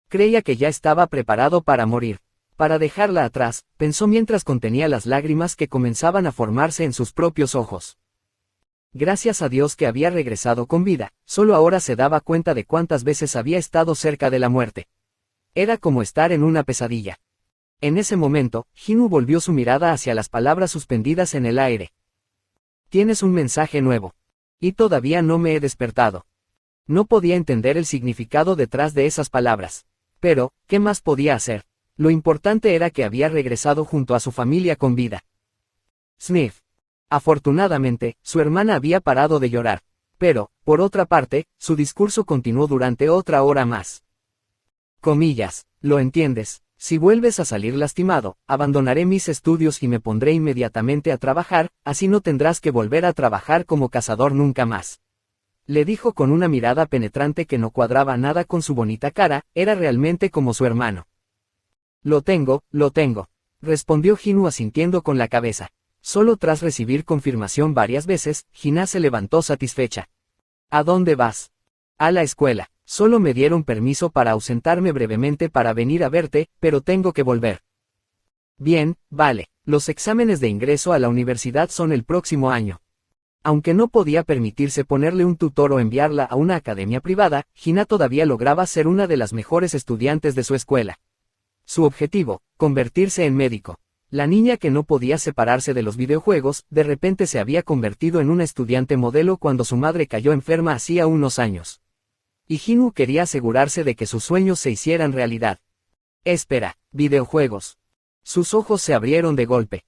Creía que ya estaba preparado para morir. Para dejarla atrás, pensó mientras contenía las lágrimas que comenzaban a formarse en sus propios ojos. Gracias a Dios que había regresado con vida, solo ahora se daba cuenta de cuántas veces había estado cerca de la muerte. Era como estar en una pesadilla. En ese momento, Jinu volvió su mirada hacia las palabras suspendidas en el aire. Tienes un mensaje nuevo. Y todavía no me he despertado. No podía entender el significado detrás de esas palabras. Pero, ¿qué más podía hacer? Lo importante era que había regresado junto a su familia con vida. Sniff. Afortunadamente, su hermana había parado de llorar. Pero, por otra parte, su discurso continuó durante otra hora más. Comillas, lo entiendes, si vuelves a salir lastimado, abandonaré mis estudios y me pondré inmediatamente a trabajar, así no tendrás que volver a trabajar como cazador nunca más. Le dijo con una mirada penetrante que no cuadraba nada con su bonita cara, era realmente como su hermano. Lo tengo, respondió Jinu asintiendo con la cabeza. Solo tras recibir confirmación varias veces, Hina se levantó satisfecha. ¿A dónde vas? A la escuela. Solo me dieron permiso para ausentarme brevemente para venir a verte, pero tengo que volver. Bien, vale. Los exámenes de ingreso a la universidad son el próximo año. Aunque no podía permitirse ponerle un tutor o enviarla a una academia privada, Hina todavía lograba ser una de las mejores estudiantes de su escuela. Su objetivo, convertirse en médico. La niña que no podía separarse de los videojuegos, de repente se había convertido en una estudiante modelo cuando su madre cayó enferma hacía unos años. Y Hinu quería asegurarse de que sus sueños se hicieran realidad. Espera, videojuegos. Sus ojos se abrieron de golpe.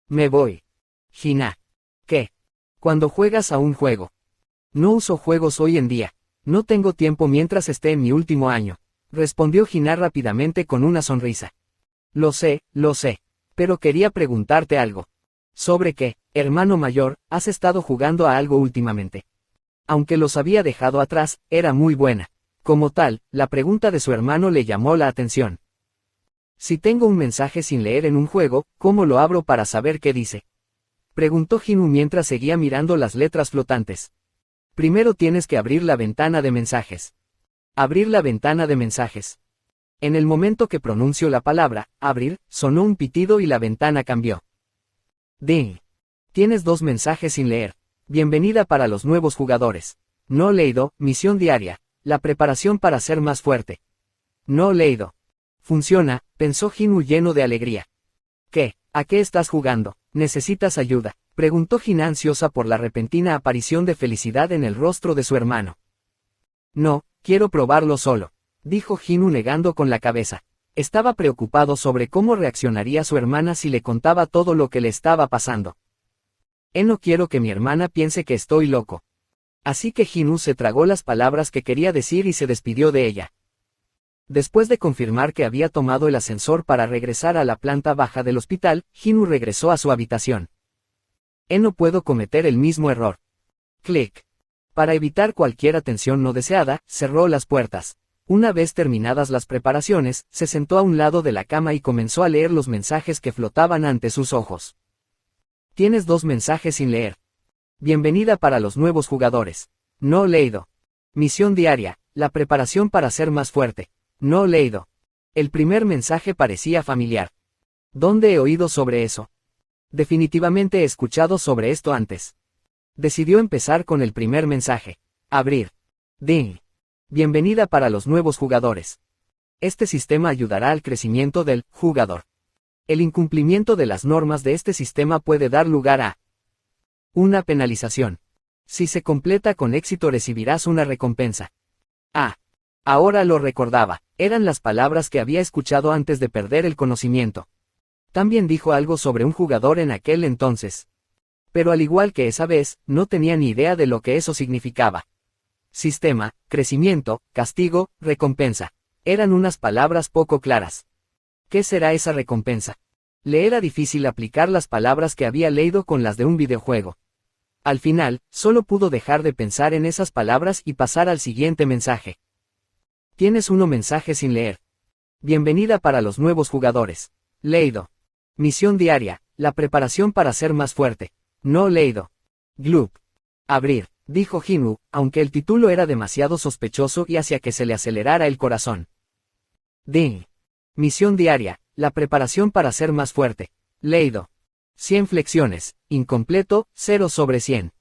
Me voy. Hina. ¿Qué? Cuando juegas a un juego. No uso juegos hoy en día. No tengo tiempo mientras esté en mi último año. Respondió Hina rápidamente con una sonrisa. Lo sé, pero quería preguntarte algo. ¿Sobre qué, hermano mayor, has estado jugando a algo últimamente? Aunque los había dejado atrás, era muy buena. Como tal, la pregunta de su hermano le llamó la atención. Si tengo un mensaje sin leer en un juego, ¿cómo lo abro para saber qué dice? Preguntó Hinu mientras seguía mirando las letras flotantes. Primero tienes que abrir la ventana de mensajes. Abrir la ventana de mensajes. En el momento que pronunció la palabra, abrir, sonó un pitido y la ventana cambió. Ding. Tienes 2 mensajes sin leer. Bienvenida para los nuevos jugadores. No leído, misión diaria. La preparación para ser más fuerte. No leído. Funciona, pensó Hinu lleno de alegría. ¿Qué? ¿A qué estás jugando? ¿Necesitas ayuda? Preguntó Hina ansiosa por la repentina aparición de felicidad en el rostro de su hermano. No, quiero probarlo solo, dijo Hinu negando con la cabeza. Estaba preocupado sobre cómo reaccionaría su hermana si le contaba todo lo que le estaba pasando. No quiero que mi hermana piense que estoy loco. Así que Hinu se tragó las palabras que quería decir y se despidió de ella. Después de confirmar que había tomado el ascensor para regresar a la planta baja del hospital, Hinu regresó a su habitación. No puedo cometer el mismo error. Clic. Para evitar cualquier atención no deseada, cerró las puertas. Una vez terminadas las preparaciones, se sentó a un lado de la cama y comenzó a leer los mensajes que flotaban ante sus ojos. Tienes 2 mensajes sin leer. Bienvenida para los nuevos jugadores. No leído. Misión diaria, la preparación para ser más fuerte. No leído. El primer mensaje parecía familiar. ¿Dónde he oído sobre eso? Definitivamente he escuchado sobre esto antes. Decidió empezar con el primer mensaje. Abrir. Ding. Bienvenida para los nuevos jugadores. Este sistema ayudará al crecimiento del jugador. El incumplimiento de las normas de este sistema puede dar lugar a una penalización. Si se completa con éxito recibirás una recompensa. Ahora lo recordaba, eran las palabras que había escuchado antes de perder el conocimiento. También dijo algo sobre un jugador en aquel entonces. Pero al igual que esa vez, no tenía ni idea de lo que eso significaba. Sistema, crecimiento, castigo, recompensa. Eran unas palabras poco claras. ¿Qué será esa recompensa? Le era difícil aplicar las palabras que había leído con las de un videojuego. Al final, solo pudo dejar de pensar en esas palabras y pasar al siguiente mensaje. Tienes 1 mensaje sin leer. Bienvenida para los nuevos jugadores. Leído. Misión diaria, la preparación para ser más fuerte. No leído. Gloop. Abrir, dijo Hinu, aunque el título era demasiado sospechoso y hacía que se le acelerara el corazón. Ding. Misión diaria, la preparación para ser más fuerte. Leído. 100 flexiones, incompleto, 0 sobre 100.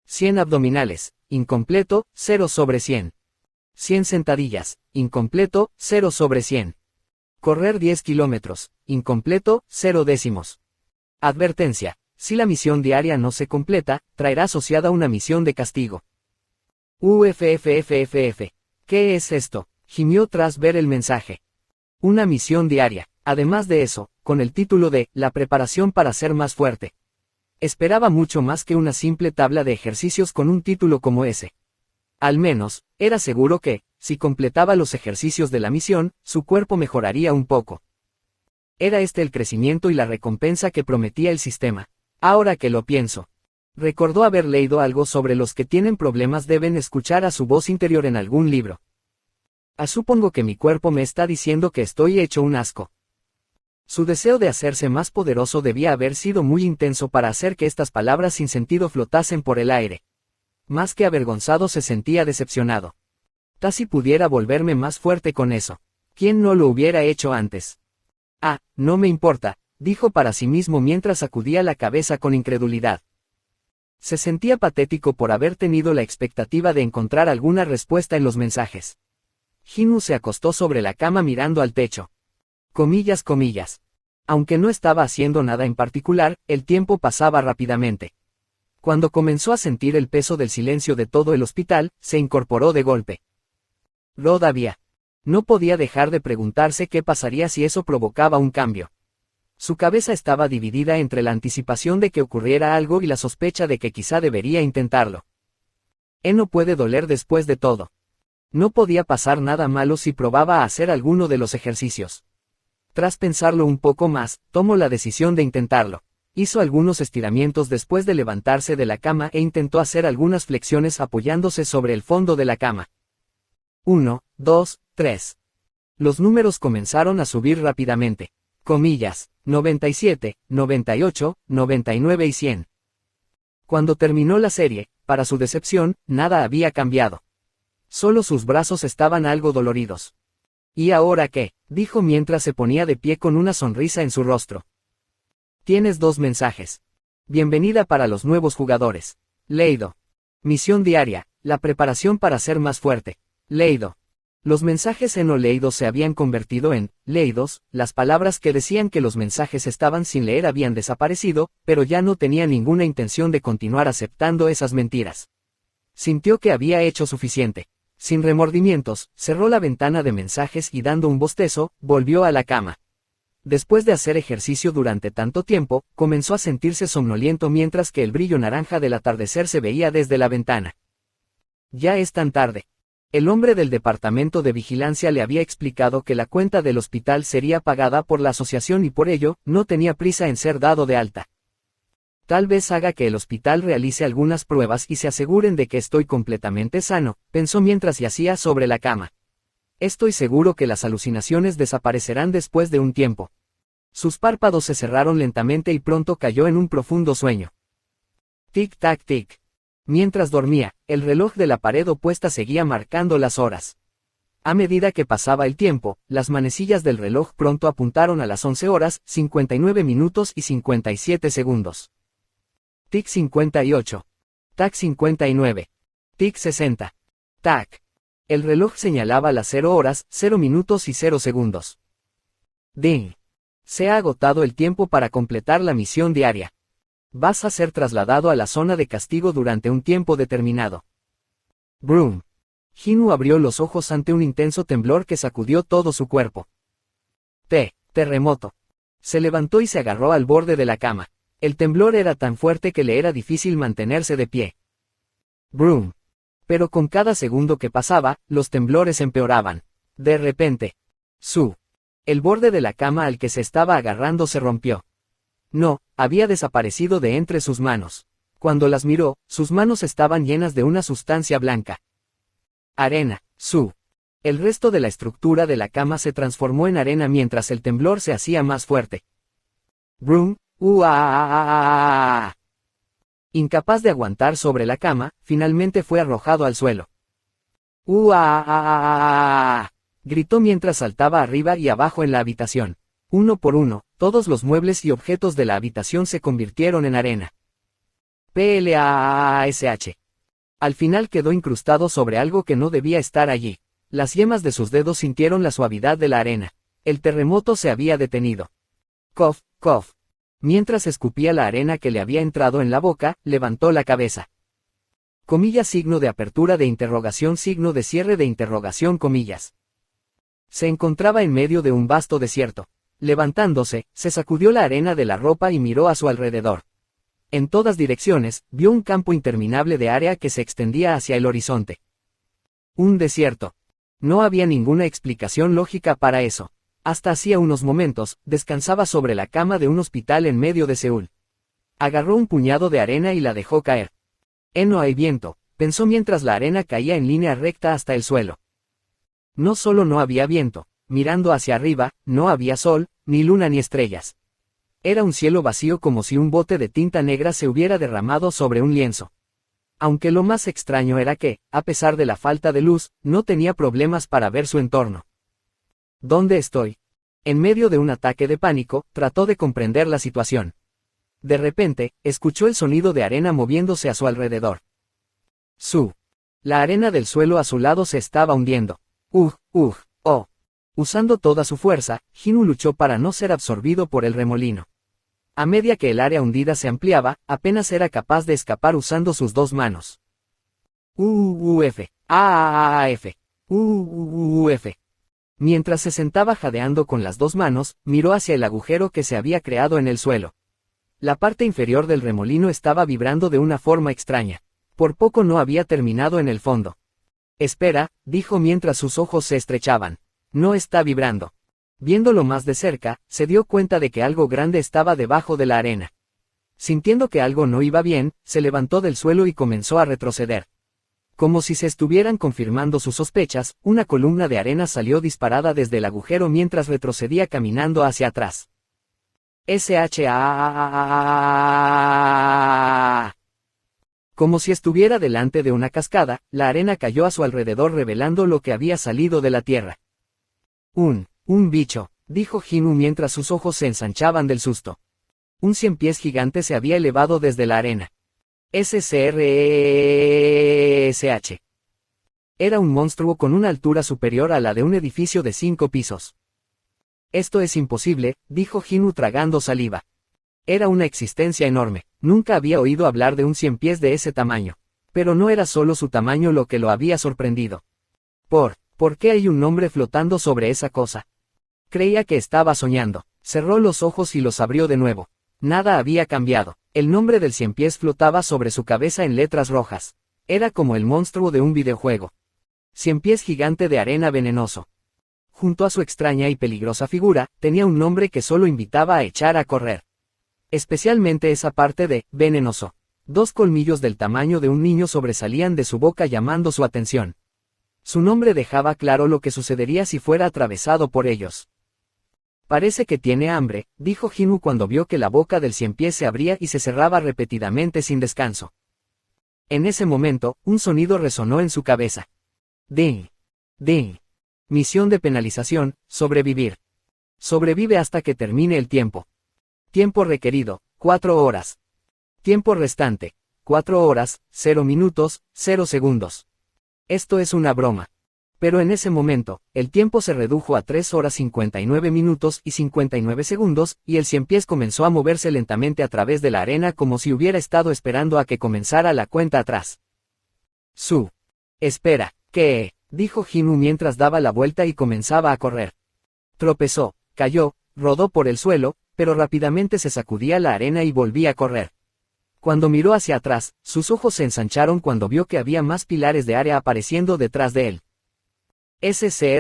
100 abdominales, incompleto, 0 sobre 100. 100 sentadillas, incompleto, 0 sobre 100. Correr 10 kilómetros, incompleto, 0 décimos. Advertencia, si la misión diaria no se completa, traerá asociada una misión de castigo. UFFFFF. ¿Qué es esto? Gimió tras ver el mensaje. Una misión diaria. Además de eso, con el título de La preparación para ser más fuerte. Esperaba mucho más que una simple tabla de ejercicios con un título como ese. Al menos, era seguro que, si completaba los ejercicios de la misión, su cuerpo mejoraría un poco. Era este el crecimiento y la recompensa que prometía el sistema. Ahora que lo pienso. Recordó haber leído algo sobre los que tienen problemas deben escuchar a su voz interior en algún libro. Supongo que mi cuerpo me está diciendo que estoy hecho un asco. Su deseo de hacerse más poderoso debía haber sido muy intenso para hacer que estas palabras sin sentido flotasen por el aire. Más que avergonzado se sentía decepcionado. Si pudiera volverme más fuerte con eso. ¿Quién no lo hubiera hecho antes? No me importa, dijo para sí mismo mientras sacudía la cabeza con incredulidad. Se sentía patético por haber tenido la expectativa de encontrar alguna respuesta en los mensajes. Jin-woo se acostó sobre la cama mirando al techo. Comillas. Aunque no estaba haciendo nada en particular, el tiempo pasaba rápidamente. Cuando comenzó a sentir el peso del silencio de todo el hospital, se incorporó de golpe. Todavía. No podía dejar de preguntarse qué pasaría si eso provocaba un cambio. Su cabeza estaba dividida entre la anticipación de que ocurriera algo y la sospecha de que quizá debería intentarlo. No puede doler después de todo. No podía pasar nada malo si probaba a hacer alguno de los ejercicios. Tras pensarlo un poco más, tomó la decisión de intentarlo. Hizo algunos estiramientos después de levantarse de la cama e intentó hacer algunas flexiones apoyándose sobre el fondo de la cama. 1, 2, 3. Los números comenzaron a subir rápidamente. Comillas, 97, 98, 99 y 100. Cuando terminó la serie, para su decepción, nada había cambiado. Solo sus brazos estaban algo doloridos. ¿Y ahora qué?, dijo mientras se ponía de pie con una sonrisa en su rostro. Tienes 2 mensajes. Bienvenida para los nuevos jugadores. Leído. Misión diaria, la preparación para ser más fuerte. Leído. Los mensajes no leídos se habían convertido en leídos, las palabras que decían que los mensajes estaban sin leer habían desaparecido, pero ya no tenía ninguna intención de continuar aceptando esas mentiras. Sintió que había hecho suficiente. Sin remordimientos, cerró la ventana de mensajes y dando un bostezo, volvió a la cama. Después de hacer ejercicio durante tanto tiempo, comenzó a sentirse somnoliento mientras que el brillo naranja del atardecer se veía desde la ventana. Ya es tan tarde. El hombre del departamento de vigilancia le había explicado que la cuenta del hospital sería pagada por la asociación y por ello, no tenía prisa en ser dado de alta. Tal vez haga que el hospital realice algunas pruebas y se aseguren de que estoy completamente sano, pensó mientras yacía sobre la cama. Estoy seguro que las alucinaciones desaparecerán después de un tiempo. Sus párpados se cerraron lentamente y pronto cayó en un profundo sueño. Tic-tac tic. Mientras dormía, el reloj de la pared opuesta seguía marcando las horas. A medida que pasaba el tiempo, las manecillas del reloj pronto apuntaron a las 11 horas, 59 minutos y 57 segundos. Tic 58. Tac 59. Tic 60. Tac. El reloj señalaba las 0 horas, 0 minutos y 0 segundos. Ding. Se ha agotado el tiempo para completar la misión diaria. Vas a ser trasladado a la zona de castigo durante un tiempo determinado. Broom. Jin-woo abrió los ojos ante un intenso temblor que sacudió todo su cuerpo. Terremoto. Se levantó y se agarró al borde de la cama. El temblor era tan fuerte que le era difícil mantenerse de pie. Broom. Pero con cada segundo que pasaba, los temblores empeoraban. De repente. El borde de la cama al que se estaba agarrando se rompió. No, había desaparecido de entre sus manos. Cuando las miró, sus manos estaban llenas de una sustancia blanca. Arena. El resto de la estructura de la cama se transformó en arena mientras el temblor se hacía más fuerte. Broom. Incapaz de aguantar sobre la cama, finalmente fue arrojado al suelo. Gritó mientras saltaba arriba y abajo en la habitación. Uno por uno, todos los muebles y objetos de la habitación se convirtieron en arena. Plash. Al final quedó incrustado sobre algo que no debía estar allí. Las yemas de sus dedos sintieron la suavidad de la arena. El terremoto se había detenido. Cough, cough. Mientras escupía la arena que le había entrado en la boca, levantó la cabeza. Comillas signo de apertura de interrogación signo de cierre de interrogación comillas. Se encontraba en medio de un vasto desierto. Levantándose, se sacudió la arena de la ropa y miró a su alrededor. En todas direcciones, vio un campo interminable de área que se extendía hacia el horizonte. Un desierto. No había ninguna explicación lógica para eso. Hasta hacía unos momentos, descansaba sobre la cama de un hospital en medio de Seúl. Agarró un puñado de arena y la dejó caer. No hay viento, pensó mientras la arena caía en línea recta hasta el suelo. No solo no había viento, mirando hacia arriba, no había sol, ni luna ni estrellas. Era un cielo vacío como si un bote de tinta negra se hubiera derramado sobre un lienzo. Aunque lo más extraño era que, a pesar de la falta de luz, no tenía problemas para ver su entorno. ¿Dónde estoy? En medio de un ataque de pánico, trató de comprender la situación. De repente, escuchó el sonido de arena moviéndose a su alrededor. La arena del suelo a su lado se estaba hundiendo. Oh. Usando toda su fuerza, Hinu luchó para no ser absorbido por el remolino. A medida que el área hundida se ampliaba, apenas era capaz de escapar usando sus dos manos. F. Mientras se sentaba jadeando con las dos manos, miró hacia el agujero que se había creado en el suelo. La parte inferior del remolino estaba vibrando de una forma extraña. Por poco no había terminado en el fondo. Espera, dijo mientras sus ojos se estrechaban. No está vibrando. Viéndolo más de cerca, se dio cuenta de que algo grande estaba debajo de la arena. Sintiendo que algo no iba bien, se levantó del suelo y comenzó a retroceder. Como si se estuvieran confirmando sus sospechas, una columna de arena salió disparada desde el agujero mientras retrocedía caminando hacia atrás. Como si estuviera delante de una cascada, la arena cayó a su alrededor revelando lo que había salido de la tierra. Un bicho, dijo Hinu mientras sus ojos se ensanchaban del susto. Un ciempiés gigante se había elevado desde la arena. SCRSH. Era un monstruo con una altura superior a la de un edificio de 5 pisos. Esto es imposible, dijo Hinu tragando saliva. Era una existencia enorme, nunca había oído hablar de un ciempiés de ese tamaño. Pero no era solo su tamaño lo que lo había sorprendido. ¿Por qué hay un hombre flotando sobre esa cosa? Creía que estaba soñando. Cerró los ojos y los abrió de nuevo. Nada había cambiado. El nombre del ciempiés flotaba sobre su cabeza en letras rojas. Era como el monstruo de un videojuego. Ciempiés gigante de arena venenoso. Junto a su extraña y peligrosa figura, tenía un nombre que solo invitaba a echar a correr. Especialmente esa parte de venenoso. 2 colmillos del tamaño de un niño sobresalían de su boca llamando su atención. Su nombre dejaba claro lo que sucedería si fuera atravesado por ellos. Parece que tiene hambre, dijo Hinu cuando vio que la boca del ciempiés se abría y se cerraba repetidamente sin descanso. En ese momento, un sonido resonó en su cabeza. Ding. Ding. Misión de penalización, sobrevivir. Sobrevive hasta que termine el tiempo. Tiempo requerido, 4 horas. Tiempo restante, 4 horas, 0 minutos, 0 segundos. Esto es una broma. Pero en ese momento, el tiempo se redujo a 3 horas 59 minutos y 59 segundos, y el ciempiés comenzó a moverse lentamente a través de la arena como si hubiera estado esperando a que comenzara la cuenta atrás. Espera, ¿qué? Dijo Hinu mientras daba la vuelta y comenzaba a correr. Tropezó, cayó, rodó por el suelo, pero rápidamente se sacudía la arena y volvía a correr. Cuando miró hacia atrás, sus ojos se ensancharon cuando vio que había más pilares de área apareciendo detrás de él. SCRSH.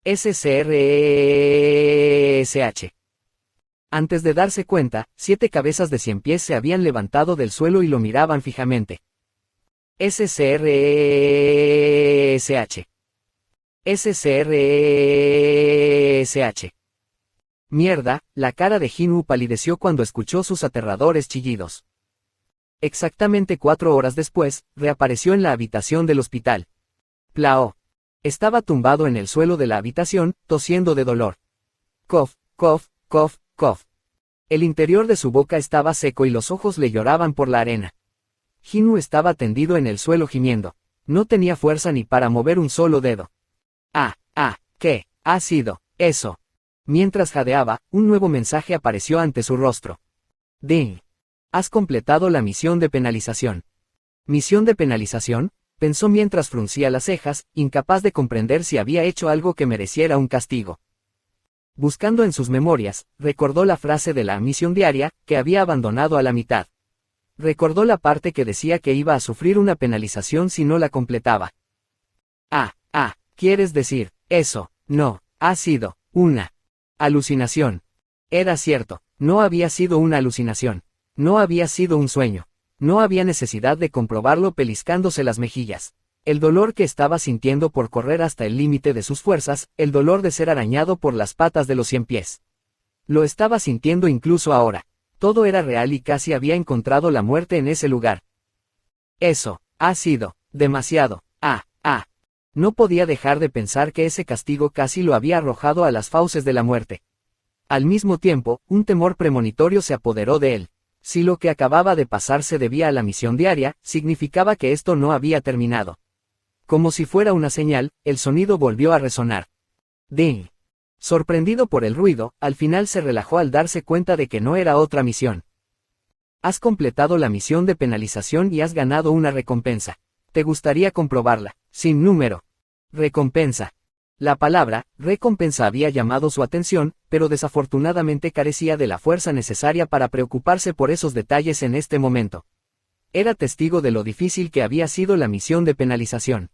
SCRSH. Antes de darse cuenta, 7 cabezas de ciempiés se habían levantado del suelo y lo miraban fijamente. SCRSH. SCRSH. Mierda, la cara de Hinu palideció cuando escuchó sus aterradores chillidos. Exactamente 4 horas después, reapareció en la habitación del hospital. Plao. Estaba tumbado en el suelo de la habitación, tosiendo de dolor. Cough, cough, cough, cough. El interior de su boca estaba seco y los ojos le lloraban por la arena. Hinu estaba tendido en el suelo gimiendo. No tenía fuerza ni para mover un solo dedo. ¿Qué ha sido eso? Mientras jadeaba, un nuevo mensaje apareció ante su rostro. Ding. Has completado la misión de penalización. ¿Misión de penalización? Pensó mientras fruncía las cejas, incapaz de comprender si había hecho algo que mereciera un castigo. Buscando en sus memorias, recordó la frase de la misión diaria, que había abandonado a la mitad. Recordó la parte que decía que iba a sufrir una penalización si no la completaba. ¿Quieres decir eso? No, ha sido una alucinación. Era cierto, no había sido una alucinación. No había sido un sueño. No había necesidad de comprobarlo peliscándose las mejillas. El dolor que estaba sintiendo por correr hasta el límite de sus fuerzas, el dolor de ser arañado por las patas de los 100 pies. Lo estaba sintiendo incluso ahora. Todo era real y casi había encontrado la muerte en ese lugar. Eso, ha sido, demasiado, No podía dejar de pensar que ese castigo casi lo había arrojado a las fauces de la muerte. Al mismo tiempo, un temor premonitorio se apoderó de él. Si lo que acababa de pasar se debía a la misión diaria, significaba que esto no había terminado. Como si fuera una señal, el sonido volvió a resonar. ¡Ding! Sorprendido por el ruido, al final se relajó al darse cuenta de que no era otra misión. Has completado la misión de penalización y has ganado una recompensa. ¿Te gustaría comprobarla? Sin número. Recompensa. La palabra, recompensa había llamado su atención, pero desafortunadamente carecía de la fuerza necesaria para preocuparse por esos detalles en este momento. Era testigo de lo difícil que había sido la misión de penalización.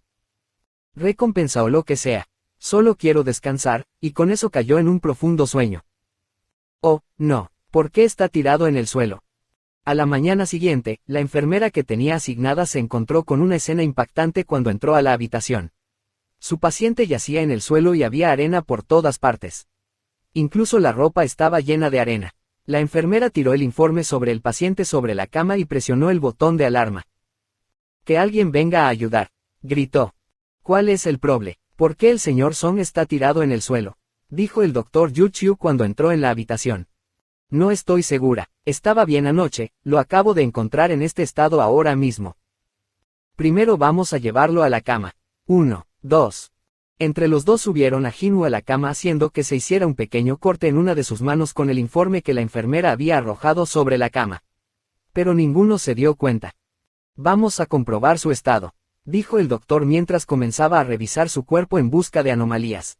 Recompensa o lo que sea. Solo quiero descansar, y con eso cayó en un profundo sueño. Oh, no, ¿por qué está tirado en el suelo? A la mañana siguiente, la enfermera que tenía asignada se encontró con una escena impactante cuando entró a la habitación. Su paciente yacía en el suelo y había arena por todas partes. Incluso la ropa estaba llena de arena. La enfermera tiró el informe sobre el paciente sobre la cama y presionó el botón de alarma. «Que alguien venga a ayudar», gritó. «¿Cuál es el problema? ¿Por qué el señor Song está tirado en el suelo?», dijo el doctor Yu Chiu cuando entró en la habitación. «No estoy segura, estaba bien anoche, lo acabo de encontrar en este estado ahora mismo. Primero vamos a llevarlo a la cama. 1, 2. Entre los dos subieron a Jinwoo a la cama haciendo que se hiciera un pequeño corte en una de sus manos con el informe que la enfermera había arrojado sobre la cama. Pero ninguno se dio cuenta. «Vamos a comprobar su estado», dijo el doctor mientras comenzaba a revisar su cuerpo en busca de anomalías.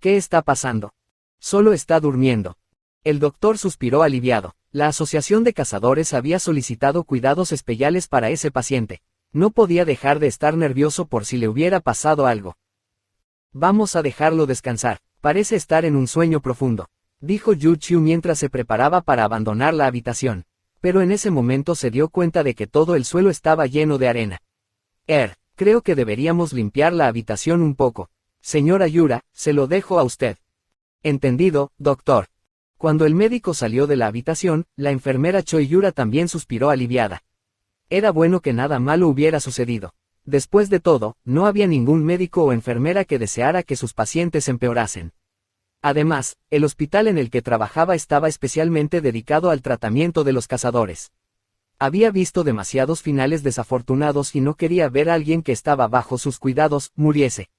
«¿Qué está pasando?». «Solo está durmiendo». El doctor suspiró aliviado. La Asociación de Cazadores había solicitado cuidados especiales para ese paciente. No podía dejar de estar nervioso por si le hubiera pasado algo. «Vamos a dejarlo descansar, parece estar en un sueño profundo», dijo Yu Chiu mientras se preparaba para abandonar la habitación. Pero en ese momento se dio cuenta de que todo el suelo estaba lleno de arena. Creo que deberíamos limpiar la habitación un poco. Señora Yura, se lo dejo a usted». «Entendido, doctor». Cuando el médico salió de la habitación, la enfermera Choi Yura también suspiró aliviada. Era bueno que nada malo hubiera sucedido. Después de todo, no había ningún médico o enfermera que deseara que sus pacientes empeorasen. Además, el hospital en el que trabajaba estaba especialmente dedicado al tratamiento de los cazadores. Había visto demasiados finales desafortunados y no quería ver a alguien que estaba bajo sus cuidados muriese.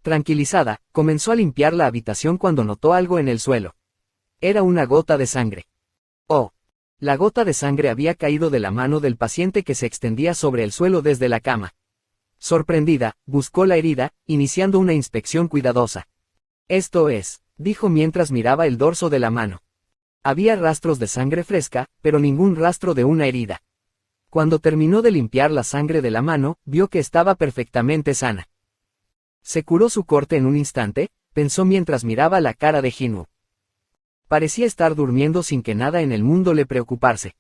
Tranquilizada, comenzó a limpiar la habitación cuando notó algo en el suelo. Era una gota de sangre. Oh. La gota de sangre había caído de la mano del paciente que se extendía sobre el suelo desde la cama. Sorprendida, buscó la herida, iniciando una inspección cuidadosa. «Esto es», dijo mientras miraba el dorso de la mano. Había rastros de sangre fresca, pero ningún rastro de una herida. Cuando terminó de limpiar la sangre de la mano, vio que estaba perfectamente sana. ¿Se curó su corte en un instante?, pensó mientras miraba la cara de Jinwoo. Parecía estar durmiendo sin que nada en el mundo le preocupase.